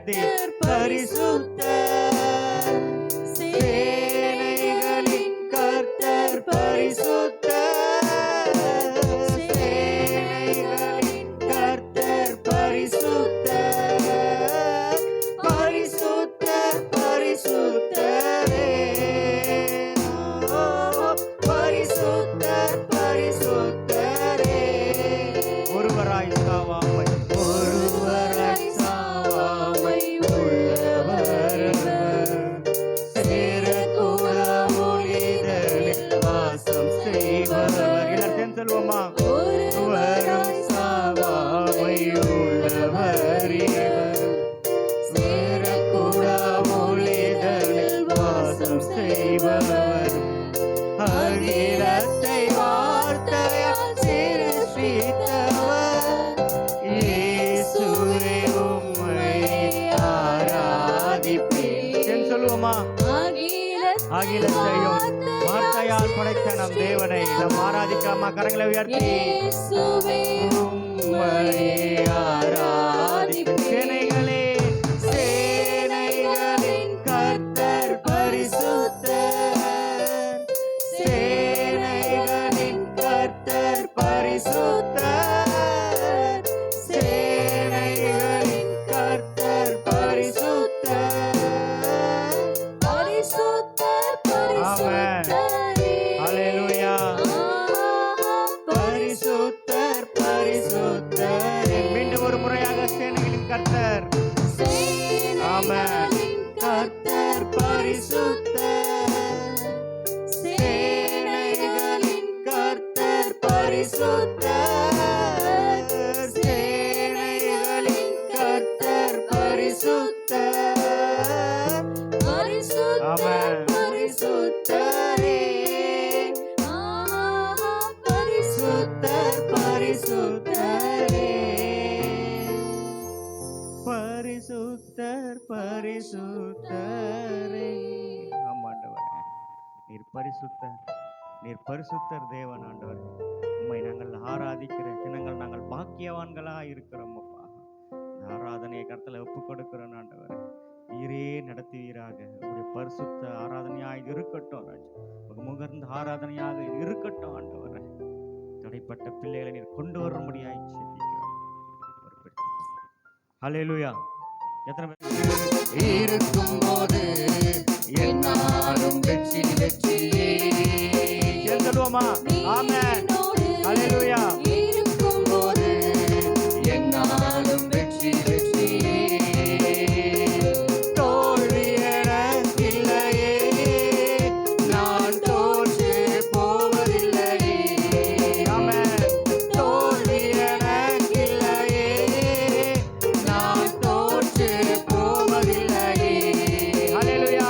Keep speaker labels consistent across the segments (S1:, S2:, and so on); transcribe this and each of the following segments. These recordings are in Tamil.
S1: உயர்த்தி பரிசுத்தர், சேனைகளின் கர்த்தர் பரிசுத்தர், சேனைகளின் கர்த்தர் பரிசுத்தர், பரிசுத்தர் பரிசுத்தரே, பரிசுத்தர் பரிசுத்தரே. ஒருவராய் சாவாமை, ஒருவராய் சாவாமை உள்ளவர், சேரக்கூட ஒளிதலில் வாசம் செய்பவர். எல்லாத்தையும் சொல்வோமா? ஒருவராய் சாவாமை உள்ளவர் இவர், சேரக்கூட ஒளிதலில் வாசம் செய்பவர், அகிலத்தை வார்த்தையால் சிருஷ்டித்தவர், இயேசுவே உம்மை ஆராதிப்பேன். சொல்லுவோமா? அகிலத்தையும் வார்த்தையால் படைத்த நம் தேவனை நம் ஆராதிக்காம கரங்களை உயர்த்தி உம்மை ஆராதிப்பேன். சேனைகளே, சேனைகளின் கர்த்தர் பரிசுத்தர், சேனைகளின் கர்த்தர் பரிசுத்தர், சேனைகளின் கர்த்தர் பரிசுத்தர், பரிசுத்தர் பரிசுத்தரே. ஹல்லேலூயா. பரிசுத்தர் பரிசுத்தரே. மீண்டும் ஒரு முறையாக சேனைகளின் கர்த்தர், ஆமென், கர்த்தர் பரிசுத்தர், சேனைகளின் கர்த்தர் பரிசுத்தர், சேனைகளின் கர்த்தர் பரிசுத்தர், பரிசுத்தர் பரிசுத்தரே, பரிசுத்தர் பரிசுத்தரே, பரிசுத்தர் பரிசுத்தரே. ஆமாண்டவரே, நீர் பரிசுத்தர், நீர் பரிசுத்தர் தேவன் ஆண்டவரே. உம்மை நாங்கள் ஆராதிக்கிற ஜனங்கள் நாங்கள் பாக்கியவான்களா இருக்கிறோம் அப்பா. ஆராதனையை கர்த்தல ஒப்பு கொடுக்கிறோம் ஆண்டவரே. நீரே நடத்துவீராக. உங்களுடைய பரிசுத்த ஆராதனையாக இருக்கட்டும் ராஜா, முகர்ந்த ஆராதனையாக இருக்கட்டும் ஆண்டவரே. தடைப்பட்ட பிள்ளைகளை நீர் கொண்டு வரும்படியாய் செபிக்கிறோம். ஹல்லேலூயா. எத்தனை பேர் இருக்கும் போது என்னாலும் வெற்றி வெற்றியே சொல்லுவோமா? ஆமென். ஹல்லேலூயா. இருக்கும் போது என்னாலும் வெற்றி வெற்றியே, தோல்வி எனக்கில்லையே, நான் தோற்று போவதில்லையே. ஆமென். தோல்வி எனக்கில்லையே, நான் தோற்று போவதில்லையே. ஹல்லேலூயா.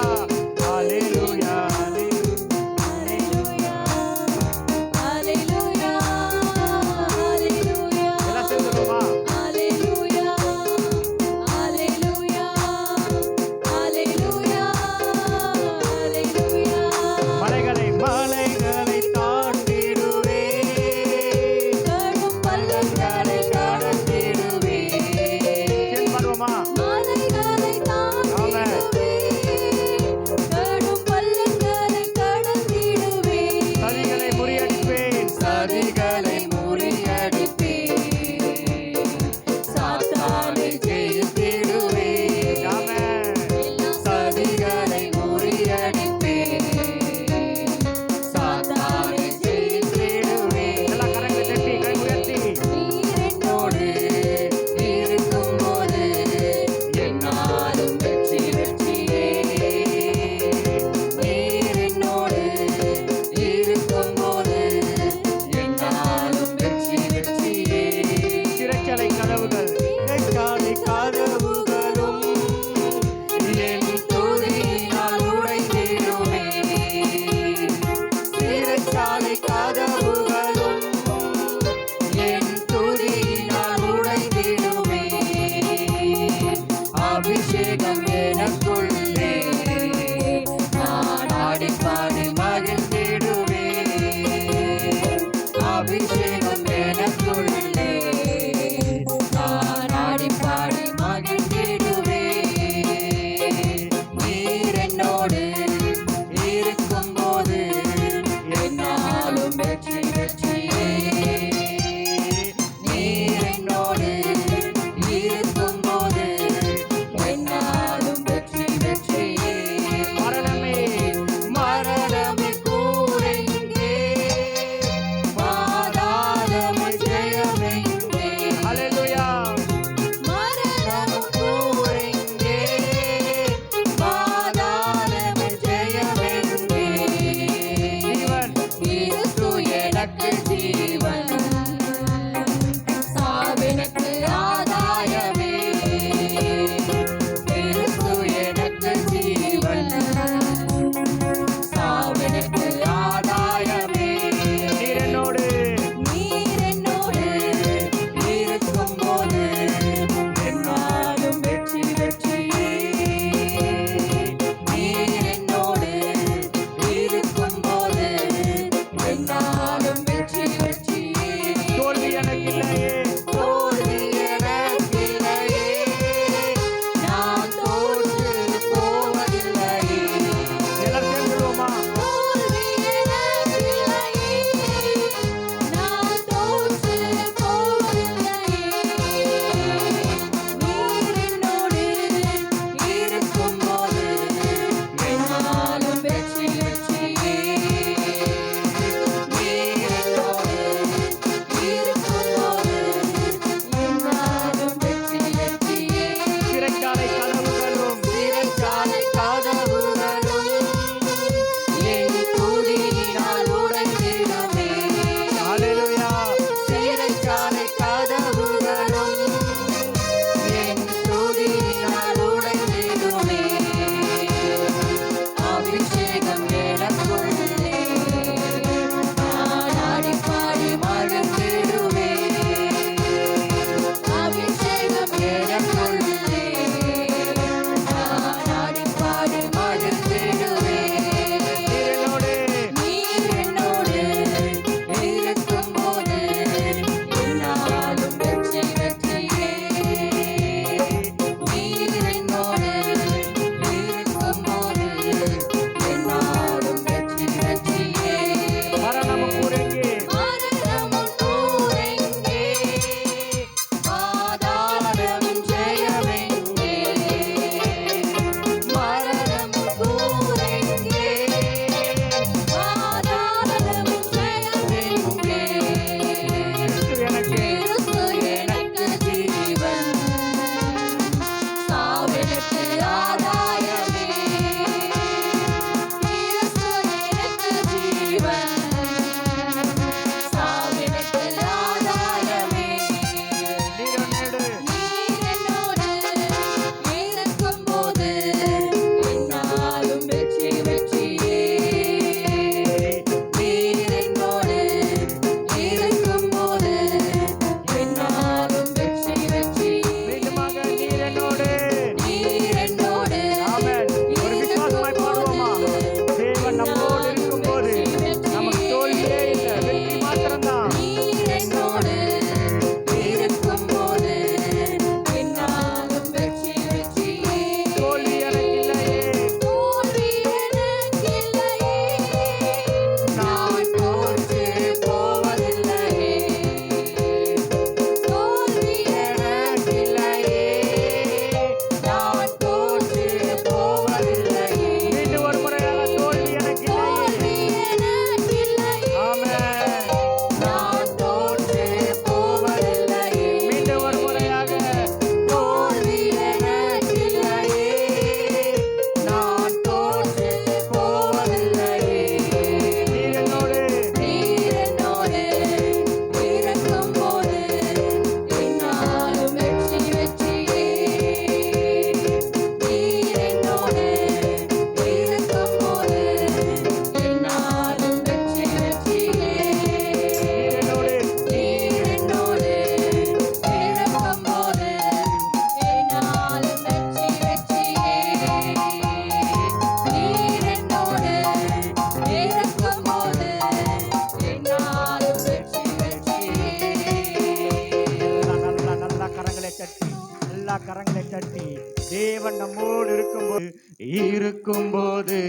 S1: இருக்கும்போது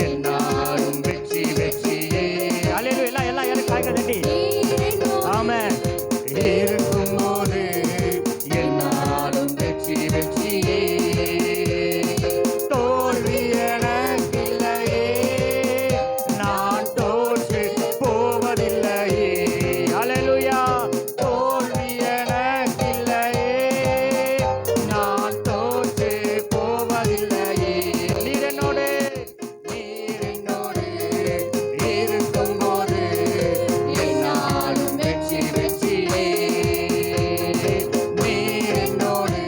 S1: என்னாலும் வெற்றி வெற்றியே. அல்லேலூயா. எல்லாம் எல்லாம் காய்கள் தட்டி ஆமென். இருக்கும்போது என்னாலும் வெற்றி வெற்றியே. தோல்வி எனக்கில்லையே, நான் தோற்று போவதில்லையே. அல்லேலூயா. தோல்வி எனக்கில்லையே, நான் தோற்று போவதில்லையே. நீர் என்னோடு இருக்கும்போது என்னாலும் வெற்றி வெற்றியே. நீர் என்னோடு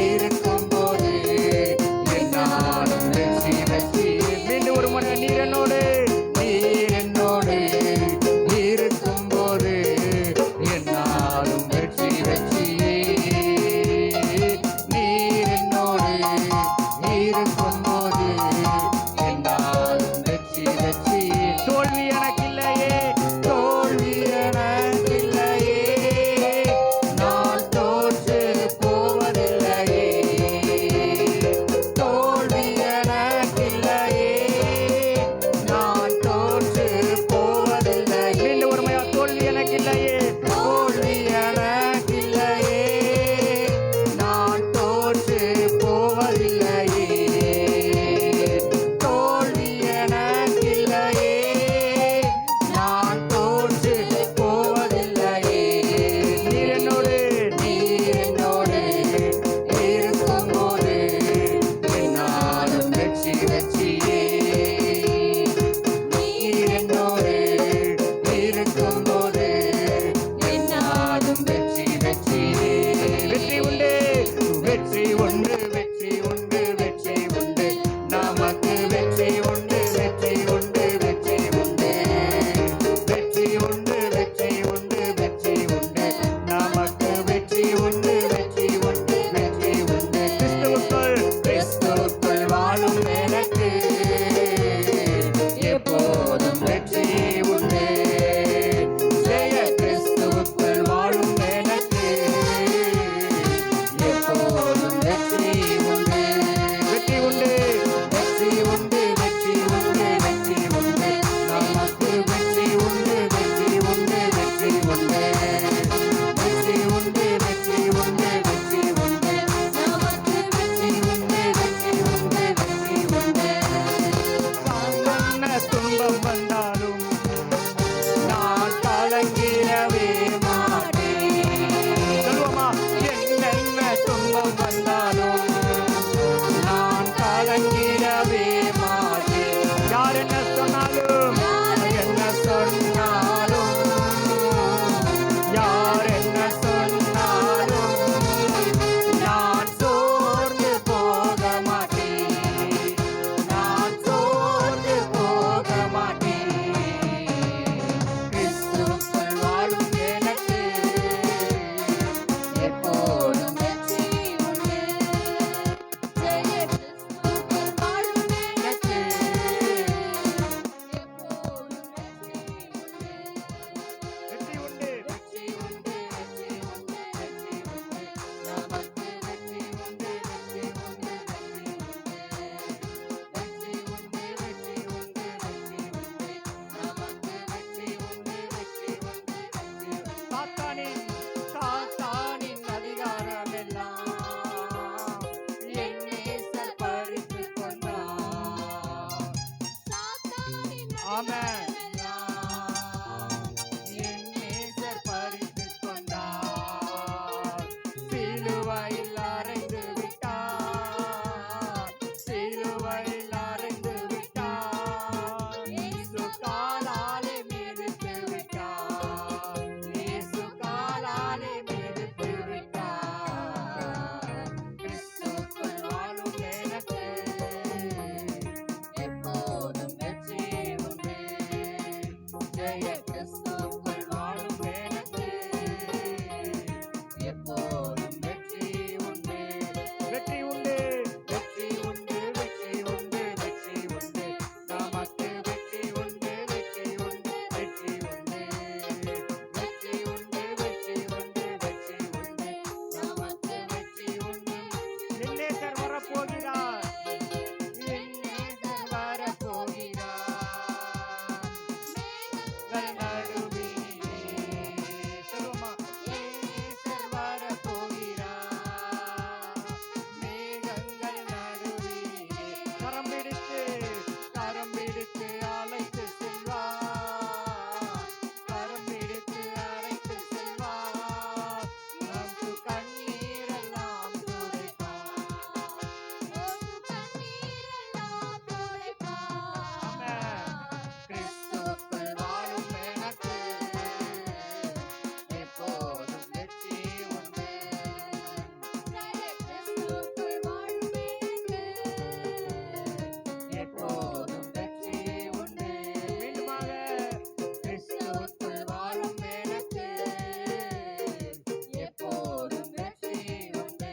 S1: இருக்கும்போது என்னாலும் வெற்றி வெற்றியே. மீண்டும் ஒரு முறை நீர் என்னோடு இருக்கும்போது என்னாலும் வெற்றி வெற்றியே. நீர் என்னோடு இருக்கும்போது என்னாலும் வெற்றி வெற்றியே. தோல்வி எனக்கில்லையே, தோல்வி எனக்கில்லையே, நான் தோற்று போவதில்லையே. தோல்வி எனக்கில்லையே, நான் தோற்று போவதில்லையே. மீண்டும் ஒரு முறை தோல்வி எனக்கில்லையே, தோல்வி எனக்கில்லையே, நான் தோற்று போவதில்லையே. தோல்வி எனக்கில்லையே, நான் தோற்று போவதில்லையே. நீர் என்னோடு இருக்கும்போது என்னாலும் வெற்றி வெற்றியே. நீர் என்னோடு இருக்கும்போது என்னாலும் வெற்றி வெற்றியே. வெற்றி உண்டு, வெற்றி உண்டு, வெற்றி உண்டு, வெற்றி உண்டு, நமக்கு வெற்றி உண்டு, வெற்றி உண்டு, வெற்றி உண்டு, வெற்றி உண்டு, வெற்றி உண்டு, வெற்றி உண்டு, நமக்கு வெற்றி உண்டு, வெற்றி உண்டு, வெற்றி உண்டு. கிறிஸ்துவுக்குள் வாழும் எனக்கு எப்போதும் வெற்றி உண்டு. ஜெய கிறிஸ்துவுக்குள் வாழும் எனக்கு எப்போதும் வெற்றி உண்டு. வெற்றி உண்டு, வெற்றி உண்டு, வெற்றி உண்டு, வெற்றி உண்டு, நமக்கு வெற்றி உண்டு, வெற்றி உண்டு, வெற்றி உண்டு, வெற்றி உண்டு, வெற்றி உண்டு, வெற்றி உண்டு, நமக்கு வெற்றி உண்டு, வெற்றி உண்டு, வெற்றி உண்டு. சாதாரண துன்பம் வந்தாலும் நான் கலங்கிடவே மாட்டேன். சொல்லுவோமா? என்னென்ன துன்பம் வந்தாலும் நான் கலங்கிடவே மாட்டேன். யார் என்ன சொன்னாலும், என்ன சொன்னாலும், யார் என்ன சொன்னாலும் நான் சோர்ந்து போக மாட்டேன். நான் சோர்ந்து போக மாட்டேன். கிறிஸ்துவுக்குள் வாழும் எனக்கு எப்போதும் வெற்றி உண்டு. ஜெய கிறிஸ்துவுக்குள் வாழும் எனக்கு எப்போதும் வெற்றி உண்டு. வெற்றி உண்டு, வெற்றி உண்டு, வெற்றி உண்டு, வெற்றி உண்டு, நமக்கு வெற்றி உண்டு, வெற்றி உண்டு, வெற்றி உண்டு, வெற்றி உண்டு, வெற்றி உண்டு, வெற்றி உண்டு, நமக்கு வெற்றி உண்டு, வெற்றி உண்டு, வெற்றி உண்டு. சாத்தானின் அதிகாரமெல்லாம் என் நேசர் பறித்துக் கொண்டார். ஆமென். என் நேசர் பறித்துக் கொண்டார். சிலுவையில் அறைந்து விட்டார். சிலுவையில் அறைந்து விட்டார். இயேசு காலாலே மிதித்து விட்டார். இயேசு காலாலே மிதித்து விட்டார். கிறிஸ்துவுக்குள் வாழும் எனக்கு எப்போதும் வெற்றி உண்டு. மேகங்கள் நடுவிலே சொல்லுவோமா நேசர் வரப்போகிறார் மேகங்கள் நடுவிலே கரம் பிடித்து அழைத்து செல்வார் கரம் பிடித்து அழைத்து செல்வார் நமக்கு கண்ணீரெல்லாம் துடைப்பார் கிறிஸ்துவுக்குள் வாழும் எனக்கு எப்போதும் வெற்றி உண்டு எப்போதும் வெற்றி உண்டு மீண்டுமாக கிறிஸ்துவுக்குள் வாழும் எனக்கு எப்போதும் வெற்றி உண்டு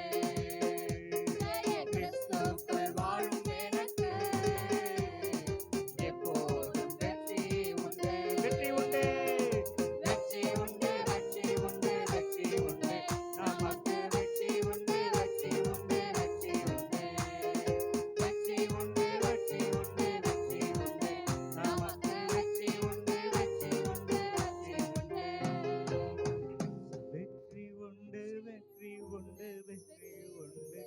S1: கிறிஸ்துவுக்குள் வாழும் எனக்கு எப்போதும் வெற்றி உண்டு வெற்றி உண்டு வெற்றி உண்டு வெற்றி உண்டு வெற்றி உண்டு நமக்கு வெற்றி உண்டு வெற்றி உண்டு வெற்றி உண்டு வெற்றி உண்டு வெற்றி உண்டு வெற்றி உண்டு நமக்கு வெற்றி உண்டு வெற்றி உண்டு வெற்றி உண்டு வெற்றி உண்டு வெற்றி உண்டு வெற்றி உண்டு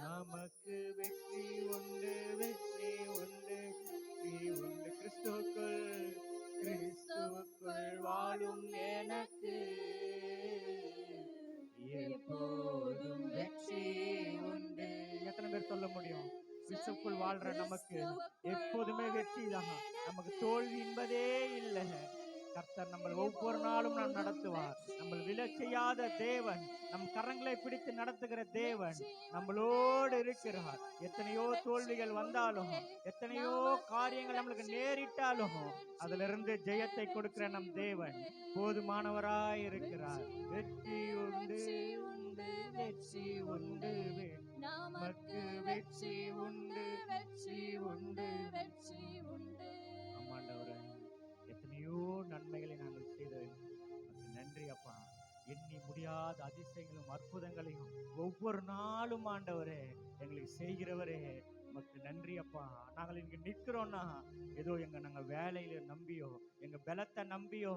S1: நமக்கு வெற்றி உண்டு வெற்றி உண்டு வெற்றி உண்டு கிறிஸ்துவுக்குள் வாழும் எனக்கு எப்போதும் வெற்றி உண்டு எத்தனை பேர் சொல்ல முடியும் கிறிஸ்துவுக்குள் வாழ்ற நமக்கு எப்போதுமே வெற்றி தான் நமக்கு தோல்வி என்பதே இல்லை கர்த்தர் நம்ம ஒவ்வொரு நாளும் நாம் நடத்துவார் நம்ம விழச் செய்யாத தேவன் நம் கரங்களை பிடித்து நடத்துகிற தேவன் நம்மளோடு இருக்கிறார் எத்தனையோ தோல்விகள் வந்தாலும் எத்தனையோ காரியங்கள் நம்மளுக்கு நேரிட்டாலும் அதுல இருந்து ஜெயத்தை கொடுக்கிற நம் தேவன் போதுமானவராய் இருக்கிறார் வெற்றி உண்டு உண்டு வெற்றி உண்டு நமக்கு வெற்றி உண்டு வெற்றி உண்டு வெற்றி உண்டு ஆமாண்டவரே எத்தனையோ நன்மைகளை நாங்கள் செய்தோம் நன்றி அப்பா எண்ணி முடியாத அதிசயங்களும் அற்புதங்களையும் ஒவ்வொரு நாளும் ஆண்டவரே எங்களுக்கு செய்கிறவரே உமக்கு நன்றி அப்பா நாங்கள் இங்க நிற்கிறோம்னா ஏதோ நாங்க வேலையில நம்பியோ எங்க பலத்தை நம்பியோ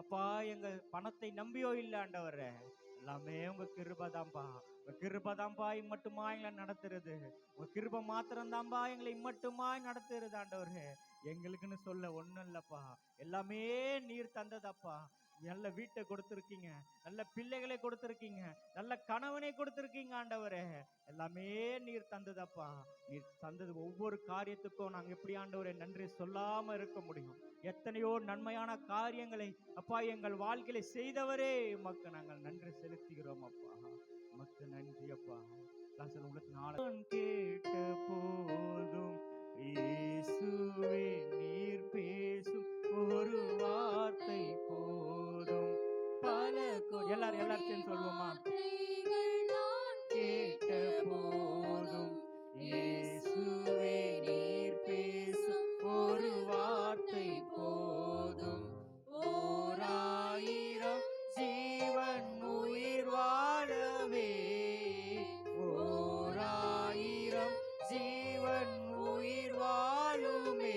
S1: அப்பா எங்க பணத்தை நம்பியோ இல்லை ஆண்டவரே எல்லாமே உங்க கிருபைதான்பா உங்க கிருபைதான்பா இம்மட்டுமா எங்களை நடத்துறது உங்க கிருபை மாத்திரம்தான்பா எங்களை இம்மட்டுமாய் நடத்துறது ஆண்டவரே எங்களுக்குன்னு சொல்ல ஒண்ணும் இல்லப்பா எல்லாமே நீர் தந்ததப்பா நல்ல வீட்டை கொடுத்துருக்கீங்க நல்ல பிள்ளைகளை கொடுத்துருக்கீங்க நல்ல கணவனை கொடுத்துருக்கீங்க ஆண்டவரே எல்லாமே நீர் தந்ததப்பா நீர் தந்தது ஒவ்வொரு காரியத்துக்கும் நாங்க எப்படி ஆண்டவரே நன்றி சொல்லாம இருக்க முடியும் எத்தனையோ நன்மையான காரியங்களை அப்பா எங்கள் வாழ்க்கையில செய்தவரே உமக்கு நாங்கள் நன்றி செலுத்துகிறோம் அப்பா உமக்கு நன்றி அப்பா உங்களுக்கு நான் கேட்ட போதும் இயேசுவே நீர் பேசும் ஒரு வார்த்தை போதும் பல எல்லாரும் சேர்ந்து சொல்லுவோமா கேட்ட போதும் இயேசுவே நீர் பேசும் ஒரு வார்த்தை போதும் ஓராயிரம் ஜீவன் உயிர் வாழவே ஓராயிரம் ஜீவன் உயிர் வாழுமே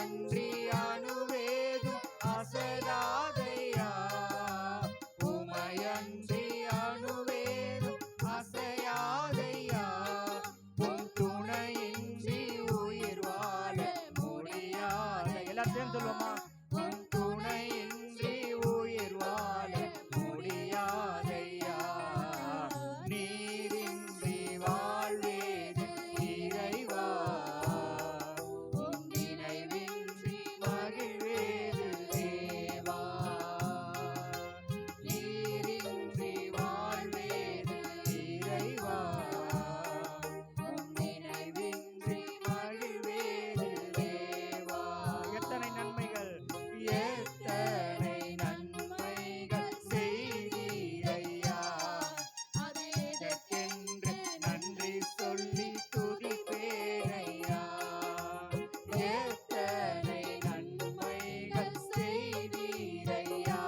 S1: உமையன்றி அணுவேதும் அசையாதையா, உமையன்றி அணுவேதும் அசையாதையா, உன் துணையின்றி உயிர் வாழ முடியாத. எல்லாரும் சேர்ந்து சொல்லுவோமா? உன் துணையின்றி உயிர் வாழ முடியாதையா, நீரின்றி வாழ்வேது இறைவா, உன் நினைவின்றி மகிழ்வேது தேவா, நீரின்றி வாழ்வேது இறைவா, உன் நினைவின்றி மகிழ்வேது தேவா. எத்தனை நன்மைகள், எத்தனை நன்மைகள் செய்தீரையா, அதற்கென்று நன்றி சொல்லி துதிப்பேனையா, எத்தனை நன்மைகள் செய்தீரையா,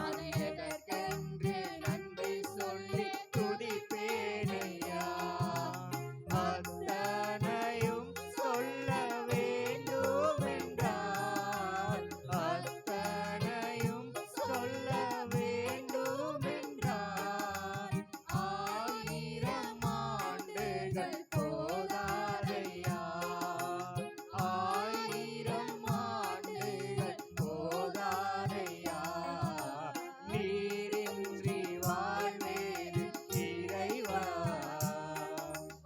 S1: அதற்கென்று நன்றி சொல்லி துதிப்பேனையா, அத்தனையும் சொல்ல வேண்டும் என்றார், அத்தனையும் சொல்ல வேண்டும் என்றார், 1000 ஆண்டுகள் போதாதையா, 1000 ஆண்டுகள் போதாதையா, நீரின்றி வாழ்வேது இறைவா,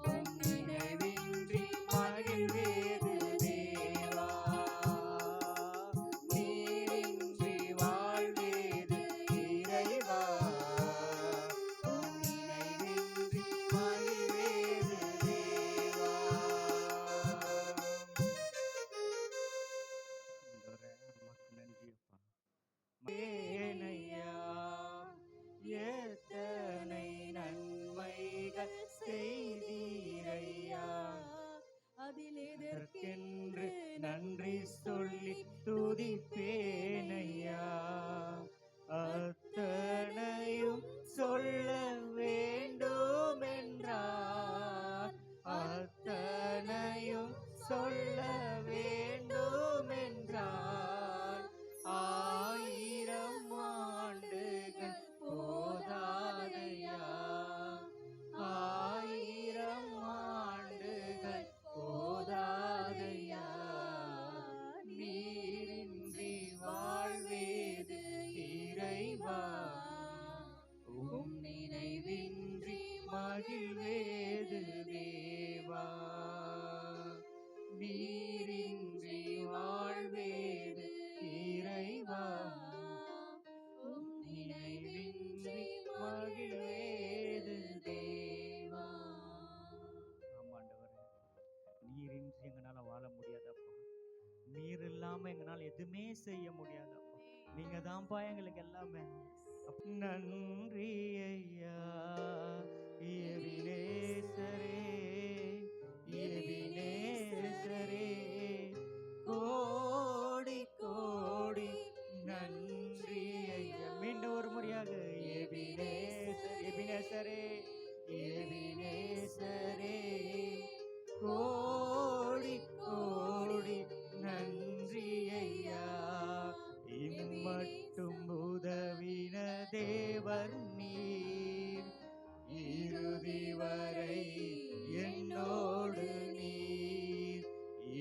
S1: உன் நினைவின்றி மகிழ்வேது தேவா, நீரின்றி வாழ்வேது இறைவா, உன் நினைவின்றி மகிழ்வேது தேவா. ஆண்டவரே, உமக்கு நன்றி அப்பா. ஏனையா, எத்தனை நன்மைகள் செய்தீரையா, அதற்கென்று நன்றி சொல்லி துதிப்பேனையா, அத்தனையும் சொல்ல வேண்டும் என்றார், அத்தனையும் சொல்ல வேண்டும் என்றார், 1000 ஆண்டுகள் போதாதையா, 1000 ஆண்டுகள் போதாதையா, நீரின்றி வாழ்வேது இறைவா, உம் நினைவின்றி மகிழ்வேது தேவா, நீரின்றி வாழ்வேது இறைவா, உம் நினைவின்றி மகிழ்வேது தேவா. ஆமாண்டவரே, நீரின்றி எங்களால வாழ முடியாதப்பா, நீர் இல்லாம எங்களால எதுவுமே செய்ய முடியாதப்பா, நீங்க தான்ப்பா எங்களுக்கு எல்லாமே. நன்றி ஐயா எபினேசரே, எபினேசரே, கோடி கோடி நன்றி ஐயா. மீண்டும் ஒரு முறையாக எபினேசர், எபினேசரே, எபினேசரே, கோடி கோடி நன்றி ஐயா, இம்மட்டும் உதவின தேவர் நீர், இறுதி வரை என்னோடு நீர்,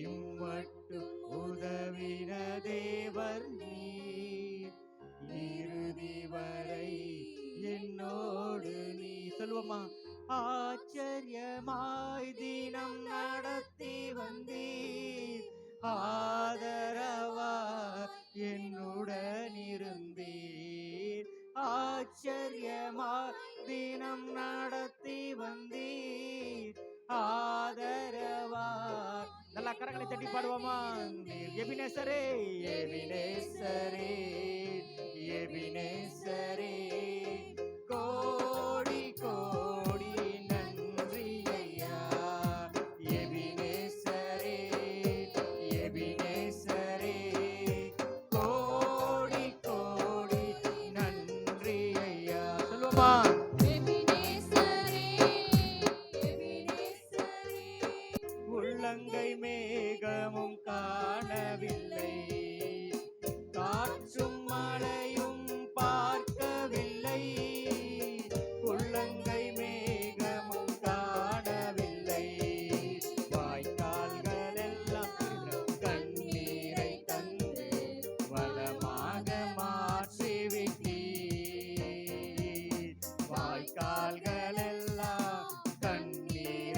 S1: இம்மட்டும் உதவின தேவர் நீர், இறுதி வரை என்னோடு நீ. சொல்லுவோமா? ஆச்சரியமாய் தினம் நடத்தி வந்தீர், ஆதரவா என்னுடன் இருந்தீர், ஆச்சரியமாய் தினம் நடத்தி வந்தீர், ஆதரவா. நல்லா கரங்களை தட்டி பாடுவோமா? எபினேசரே, எபினேசரே, எபினேசரே, கோடி கோடி நன்றி ஐயா, எபினேசரே, எபினேசரே, கோடி கோடி நன்றி ஐயா. சொல்லுவோமா? உள்ளங்கை மேகமும் காண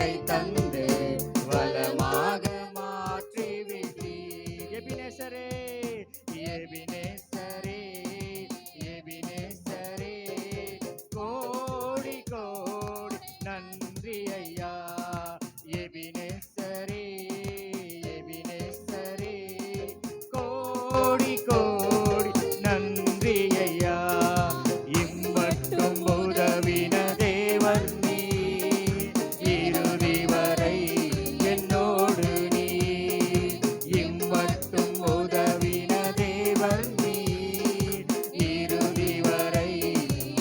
S1: என்னை தந்து வளமாக மாற்றிவிட்டீர். எபினேசரே, எபினேசரே, எபினேசரே, கோடி கோடி நன்றி ஐயா. எபினேசரே, எபினேசரே, கோடி கோடி நன்றி ஐயா. இம்மட்டும் உதவின தேவன் நீ, இறுதி வரை என்னோடு நீ. இம்மட்டும் உதவின தேவன் நீ, இறுதி வரை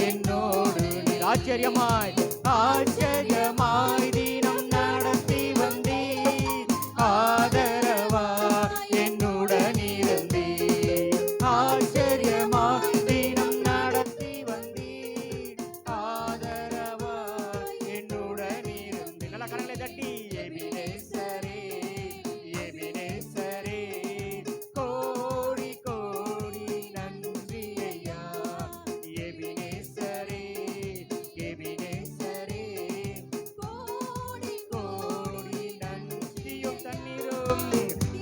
S1: என்னோடு நீ. ஆச்சரியமாய் ஆச்சரியமாய் தினம் நடத்தி வந்தீர், ஆதரவா என்னுடன் இருந்தீர். ஆச்சரியமாய் தினம் நடத்தி வந்தீர், ஆதரவா என்னுடன் இருந்தீர். நல்லா கரங்களை தட்டி எபினேசரே, எபினேசரே, கோடி கோடி நன்றி ஐயா. எபினேசரே, எபினேசரே, கோடி கோடி நன்றியும் தண்ணீரும்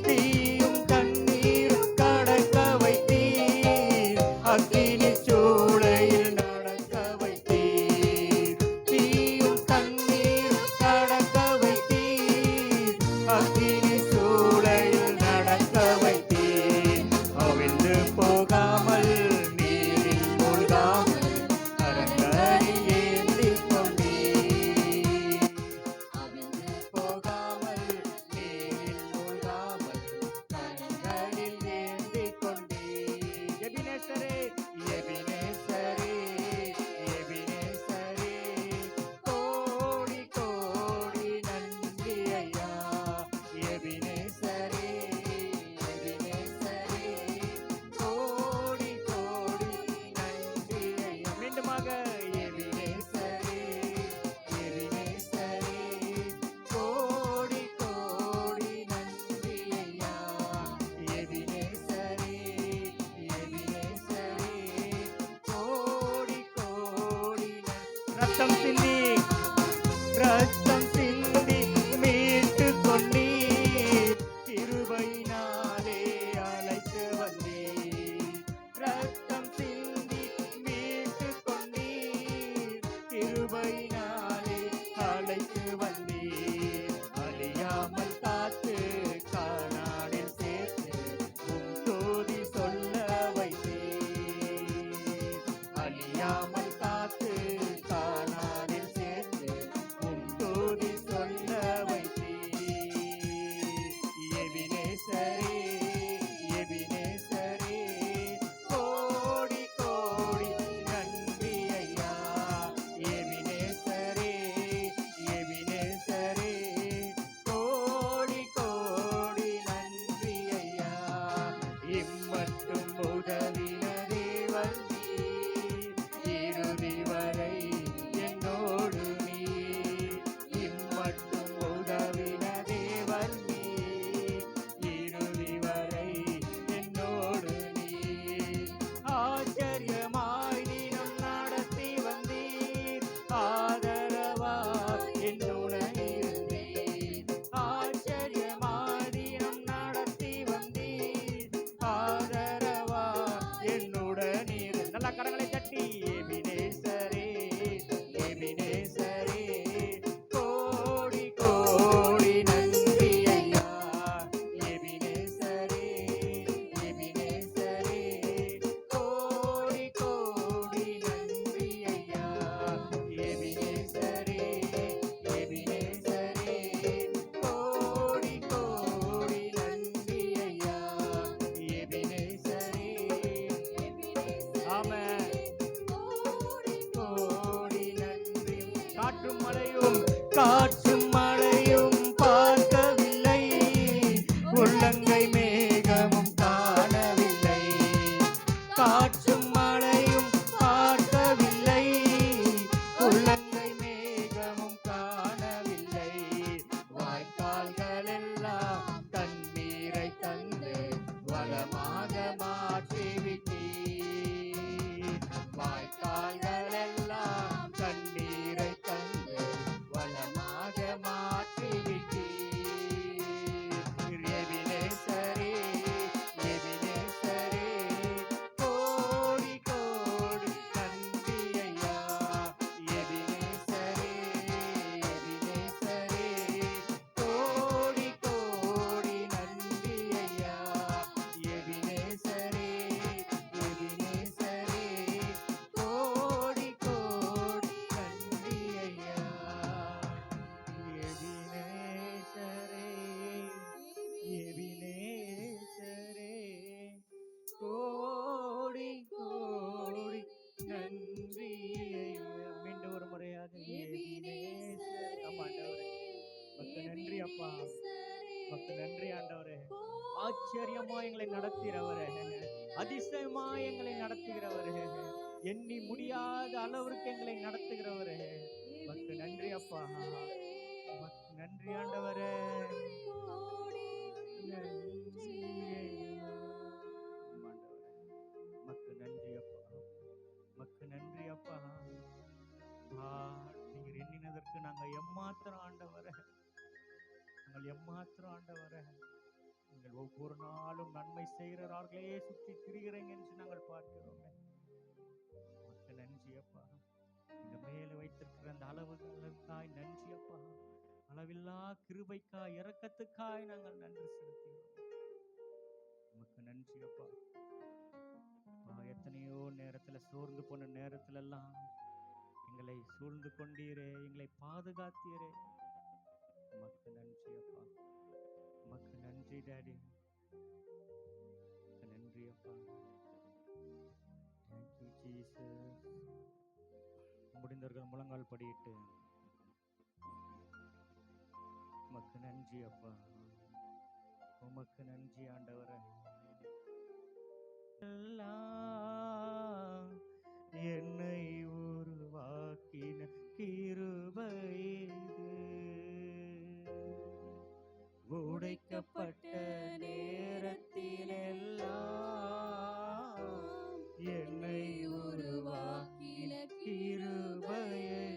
S1: தீயும் தண்ணீரும் கடக்க வைத்தீர், அக்கினி சூளையில் நடக்க வைத்தீர். தீயும் தண்ணீரும் கடக்க வைத்தீர், அக்கினி சூளையில் நடக்க வைத்தீர். அவிழ்ந்து போகாமல் நீரில் மூழ்காமல் கரங்களில் ஏந்திக் கொண்டீர். அவிழ்ந்து போகாமல் நீரில் மூழ்காமல் கரங்களில் ஏந்திக் கொண்டீர். எபினேசரே, எபினேசரே, எபினேசரே, கோடி கோடி நன்றி ஐயா. எபினேசரே, எபினேசரே, கோடி கோடி நன்றி ஐயா. மீண்டுமாக எபினேசரே, எபினேசரே, கோடி கோடி நன்றி ஐயா. எபினேசரே, எபினேசரே, கோடி கோடி ரத்தம் சிந்தி, ரத்தம் சிந்தி மீட்டு கொண்டீர், கிருபையினாலே அழைத்து வந்தீர். ரத்தம் சிந்தி மீட்டு கொண்டீர், கிருபையினாலே அழைத்து வந்தீர். அழியாமல் காத்து கானானில் சேர்த்து உம் துதி சொல்ல வைத்தீர். அழியாமல் காத்து கானானில் சேர்த்து உம் துதி சொல்ல வைத்தீர். எபினேசரே, எபினேசரே, கோடி கோடி நன்றி ஐயா. எபினேசரே, எபினேசரே, கோடி கோடி நன்றி ஐயா. இம்மட்டும் உதவின தேவன் நீர், இறுதி வரை என்னோடு நீர். இம்மட்டும் உதவின தேவன் நீர், இறுதி ஆச்சரியமா எங்களை நடத்துகிறவரே, அதிசயமா எங்களை நடத்துகிறவரே, எண்ணி முடியாத அளவிற்கு எங்களை நடத்துகிறவரே, உமக்கு நன்றி அப்பா, உமக்கு நன்றி ஆண்டவரே, நன்றி ஐயா. ஆண்டவரே, உமக்கு நன்றி அப்பா, உமக்கு நன்றி அப்பா. நீர் எண்ணினதற்கு நாங்கள் எம்மாத்திரம் ஆண்டவரே, நாங்கள் எம்மாத்திரம் ஆண்டவரே. நீங்கள் ஒவ்வொரு நாளும் நன்மை செய்கிறார்களே சுற்றி திரிகிறீங்க என்று நாங்கள் பார்க்கிறோமே. உமக்கு நன்றி அப்பா. இந்த மேலே வைத்திருக்கிற அந்த அளவுகளுக்காய் நன்றி அப்பா. அளவில்லா கிருபைக்காய் இரக்கத்துக்காய் நாங்கள் நன்றி செலுத்துகிறோம். உமக்கு நன்றி அப்பா. எத்தனையோ நேரத்துல சோர்ந்து போன நேரத்துல எல்லாம் எங்களை சூழ்ந்து கொண்டீரே, எங்களை பாதுகாத்தீரே. உமக்கு நன்றி அப்பா, உமக்கு நன்றி டாடி, உமக்கு நன்றி அப்பா. Thank you Jesus. முடிந்தவர்கள் முழங்கால் படியிட்டு உமக்கு நன்றி அப்பா, உமக்கு நன்றி ஆண்டவரே. என்னை உருவாக்கின கிருபை இது, உடைக்கப்பட்ட நேரத்திலெல்லாம் என்னை உருவாக்கின கிருபை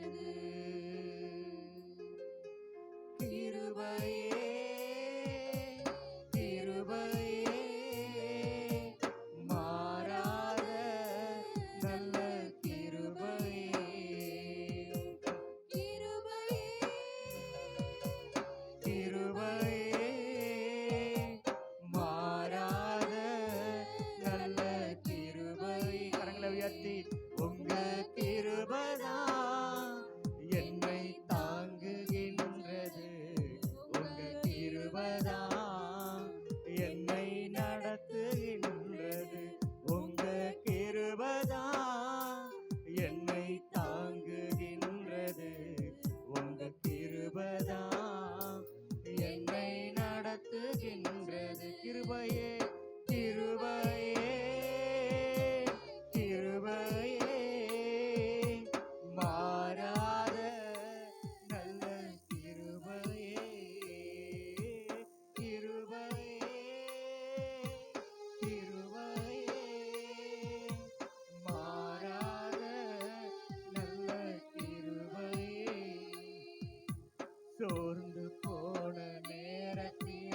S1: இது, கிருபையே கிருபையே மாறாத நல்ல கிருபையே, கிருபையே மாறாத நல்ல கிருபை. கரங்களை உயர்த்தி உங்க கிருபைதான் என்னை தாங்குகின்றது, உங்க கிருபைதான் என்னை நடத்துகின்றது, உங்க கிருபைதான் என்னை தாங்குகின்றது, உங்க கிருபைதான் என்னை நடத்துகின்றது. கிருபையே கிருபையே கிருபையே மாறாத நல்ல கிருபையே, கிருபையே கிருபையே மாறாத நல்ல கிருபையே. சோர்ந்து போன நேரத்திலெல்லாம்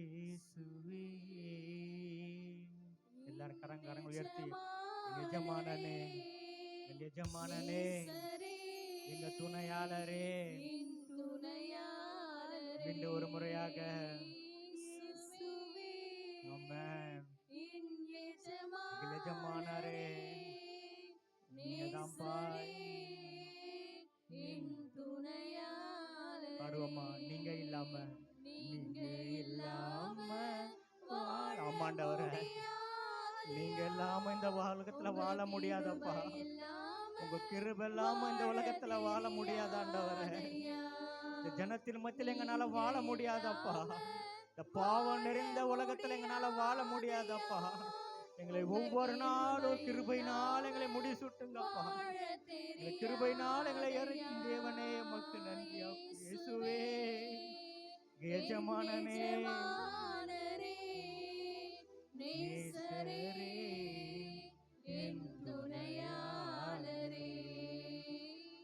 S1: இயேசுவே. எல்லாரும் கரங்கள் உயர்த்தி எஜமானனே, என் எஜமானனே, எங்க துணையாளரே, மீண்டும் ஒரு முறையாக எஜமானரே, நீங்க தான் பாடுவோமா? நீங்க இல்லாம ஆமாண்டவரே, நீங்க இல்லாம இந்த உலகத்துல வாழ முடியாதப்பா. உங்க கிருபை இல்லாம இந்த உலகத்துல வாழ முடியாதாண்டவரே. இந்த ஜனத்தின் மத்தியில் எங்களால வாழ முடியாதப்பா. இந்த பாவம் நிறைந்த உலகத்துல எங்களால வாழ முடியாதப்பா. எங்களை ஒவ்வொரு நாளும் கிருபையினால் எங்களை முடிசூட்டுங்கப்பா. கிருபையினால் எங்களை இறக்கும் தேவனே, உமக்கு நன்றி. இயேசுவே, எஜமானனே, நேசரே, என் துணையாளரே,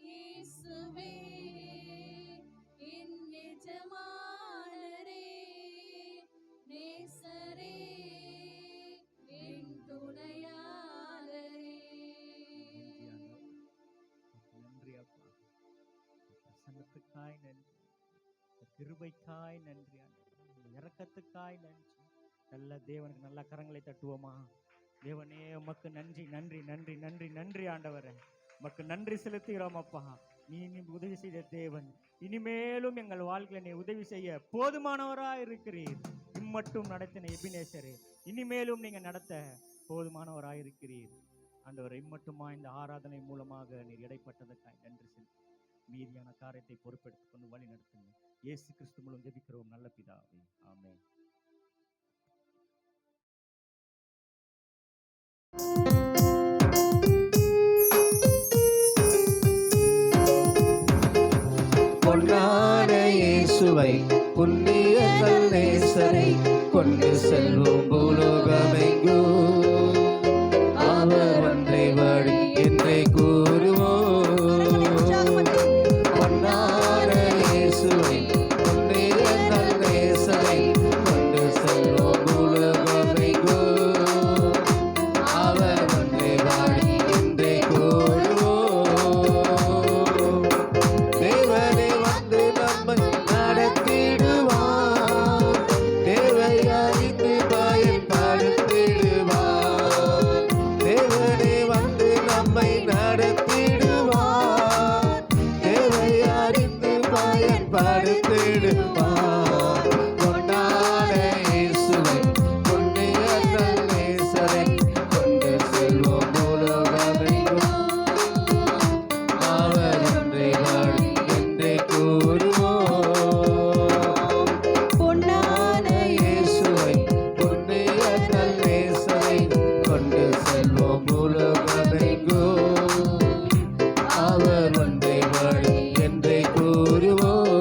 S1: இயேசுவே, என் எஜமானரே, நேசரே, என் துணையாளரே. நன்றி அப்பா, பிரசன்னத்துக்காய் நன்றி, கிருபைக்காய் நன்றி, இரக்கத்துக்காய் நன்றி. நல்ல தேவனுக்கு நல்ல கரங்களை தட்டுவோமா? தேவனே, உமக்கு நன்றி நன்றி நன்றி நன்றி நன்றி ஆண்டவரே, உமக்கு நன்றி செலுத்துகிறோம் அப்பா. நீ உதவி செய்த தேவன், இனிமேலும் எங்கள் வாழ்க்கையில நீ உதவி செய்ய போதுமானவராய் இருக்கிறீர். இம்மட்டும் நடத்தின எபினேசரே, இனிமேலும் நீங்க நடத்த போதுமானவராய் இருக்கிறீர் ஆண்டவரே. இம்மட்டுமா இந்த ஆராதனை மூலமாக நீர் இடைப்பட்டதற்காய் நன்றி செலுத்தி மீதியான காரியத்தை பொறுப்பெடுத்துக் கொண்டு வழி நடத்துங்க. இயேசு கிறிஸ்து மூலம் ஜெபிக்கிறோம் நல்ல பிதாவே, ஆமென்.
S2: பொன்னான இயேசுவை புண்ணிய நேசரை கொண்டு செல்வோம் பூலோகமெங்கும். அவர் ஒன்றை வழி என்றே கூறுவோம். பொன்னான இயேசுவை புண்ணிய நேசரை கொண்டு செல்வோம் பூலோகமெங்கும். அவர் ஒன்றை வழி என்றே கூறுவோம். தேவனே வந்து நம்மை நடத்திடுவார், தேவையறிந்து பயன்படுத்திடுவார். தேவனே வந்து நம்மை நடத்திடுவார், தேவையறிந்து பயன்படுத்திடுவார். கொண்டாட இயேசுவை புண்ணிய நேசரை கொண்டு செல்வோம் பூலோகமெங்கும். அவர் ஒன்றை வழி என்றே கூறுவோம். பொன்னான இயேசுவை புண்ணிய நேசரை கொண்டு செல்வோம் பூலோகமெங்கும். அவர் ஒன்றை வழி என்றே கூறுவோம்.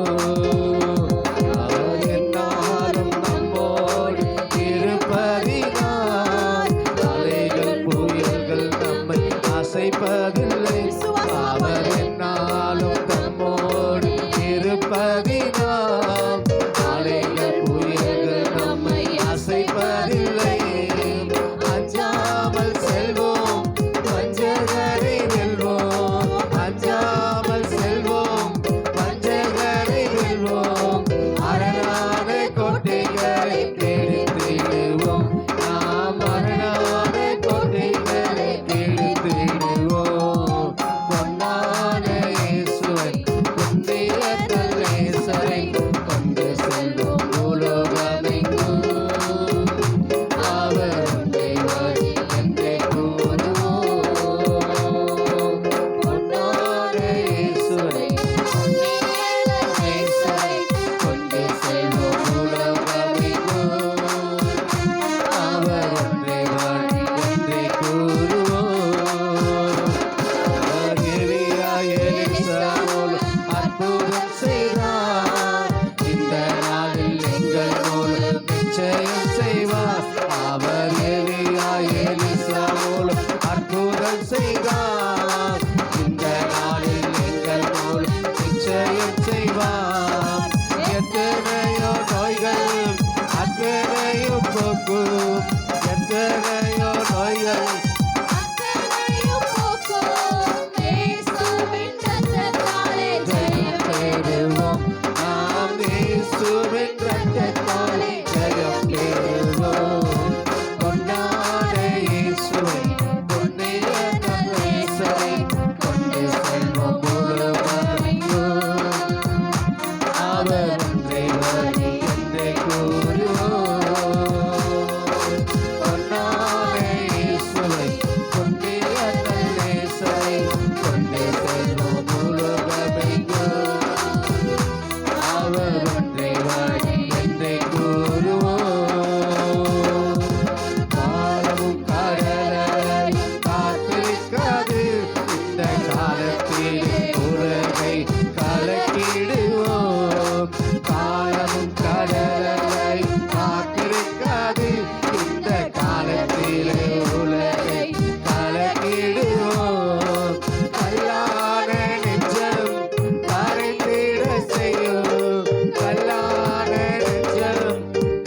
S2: அவர் எந்நாளும் நம்மோடு இருப்பதினால் அலைகள் புயல்கள் நம்மை அசைப்பதில்லை. அவர் எந்நாளும் நம்மோடு இருப்பதினால் அலைகள் புயல்கள் நம்மை அசைப்பதில்லை. அஞ்சாமல் செல்வோம், வஞ்சகரை வெல்வோம். அஞ்சாமல் செல்வோம், வஞ்சகரை வெல்வோம். அரணான கோட்டைகளை பிடித்திடுவோம். நாம் அரணான கோட்டைகளை பிடித்திடுவோம். பொன்னான இயேசுவை புண்ணிய நேசரை கொண்டு செல்வோம் பூலோகமெங்கும். அவர் ஒன்றை வழி என்றே கூறுவோம். பொன்னான இயேசுவை புண்ணிய நேசரை கொண்டு செல்வோம் பூலோகமெங்கும். அவர் ஒன்றை வழி என்றே கூறுவோம். அவர் எலியா எலிசாவோடு அற்புதம் செய்தார், இந்த நாளில் எங்கள் மூலம் நிச்சயம் செய்வார். அவர் எலியா எலிசாவோடு அற்புதம் செய்தார், இந்த நாளில் எங்கள் மூலம் நிச்சயம் செய்வார். எத்தனையோ நோய்கள் போக்கும் எத்தனையோ நோய்கள்
S3: அத்தனையும் போக்கும் இயேசுவின் இரத்தத்தாலே ஜெயம் பெறுவோம்.
S2: நாம் இயேசுவின் இரத்தத்தாலே ஜெயம் பெறுவோம். கொண்டாட இயேசுவை புண்ணிய நேசரை கொண்டு செல்வோம் உலகமெங்கும். அவர் ஒன்றே வழி என்றே கூறுவோம். கொண்டாட இயேசுவை புண்ணிய நேசரை கொண்டு செல்வோம் உலகமெங்கும். அவர் ஒன்றே வழி என்றே கூறுவோம். காலமும் கடலையும் காத்திருக்காது, இந்த காலத்தில் உலகை கலக்கிடுவோம். காலமும் கடலையும் காத்திருக்காது, இந்த காலத்தில் உலகை கலக்கிடுவோம். கல்லான நெஞ்சம் கரைந்திட செய்யும், கல்லான நெஞ்சம்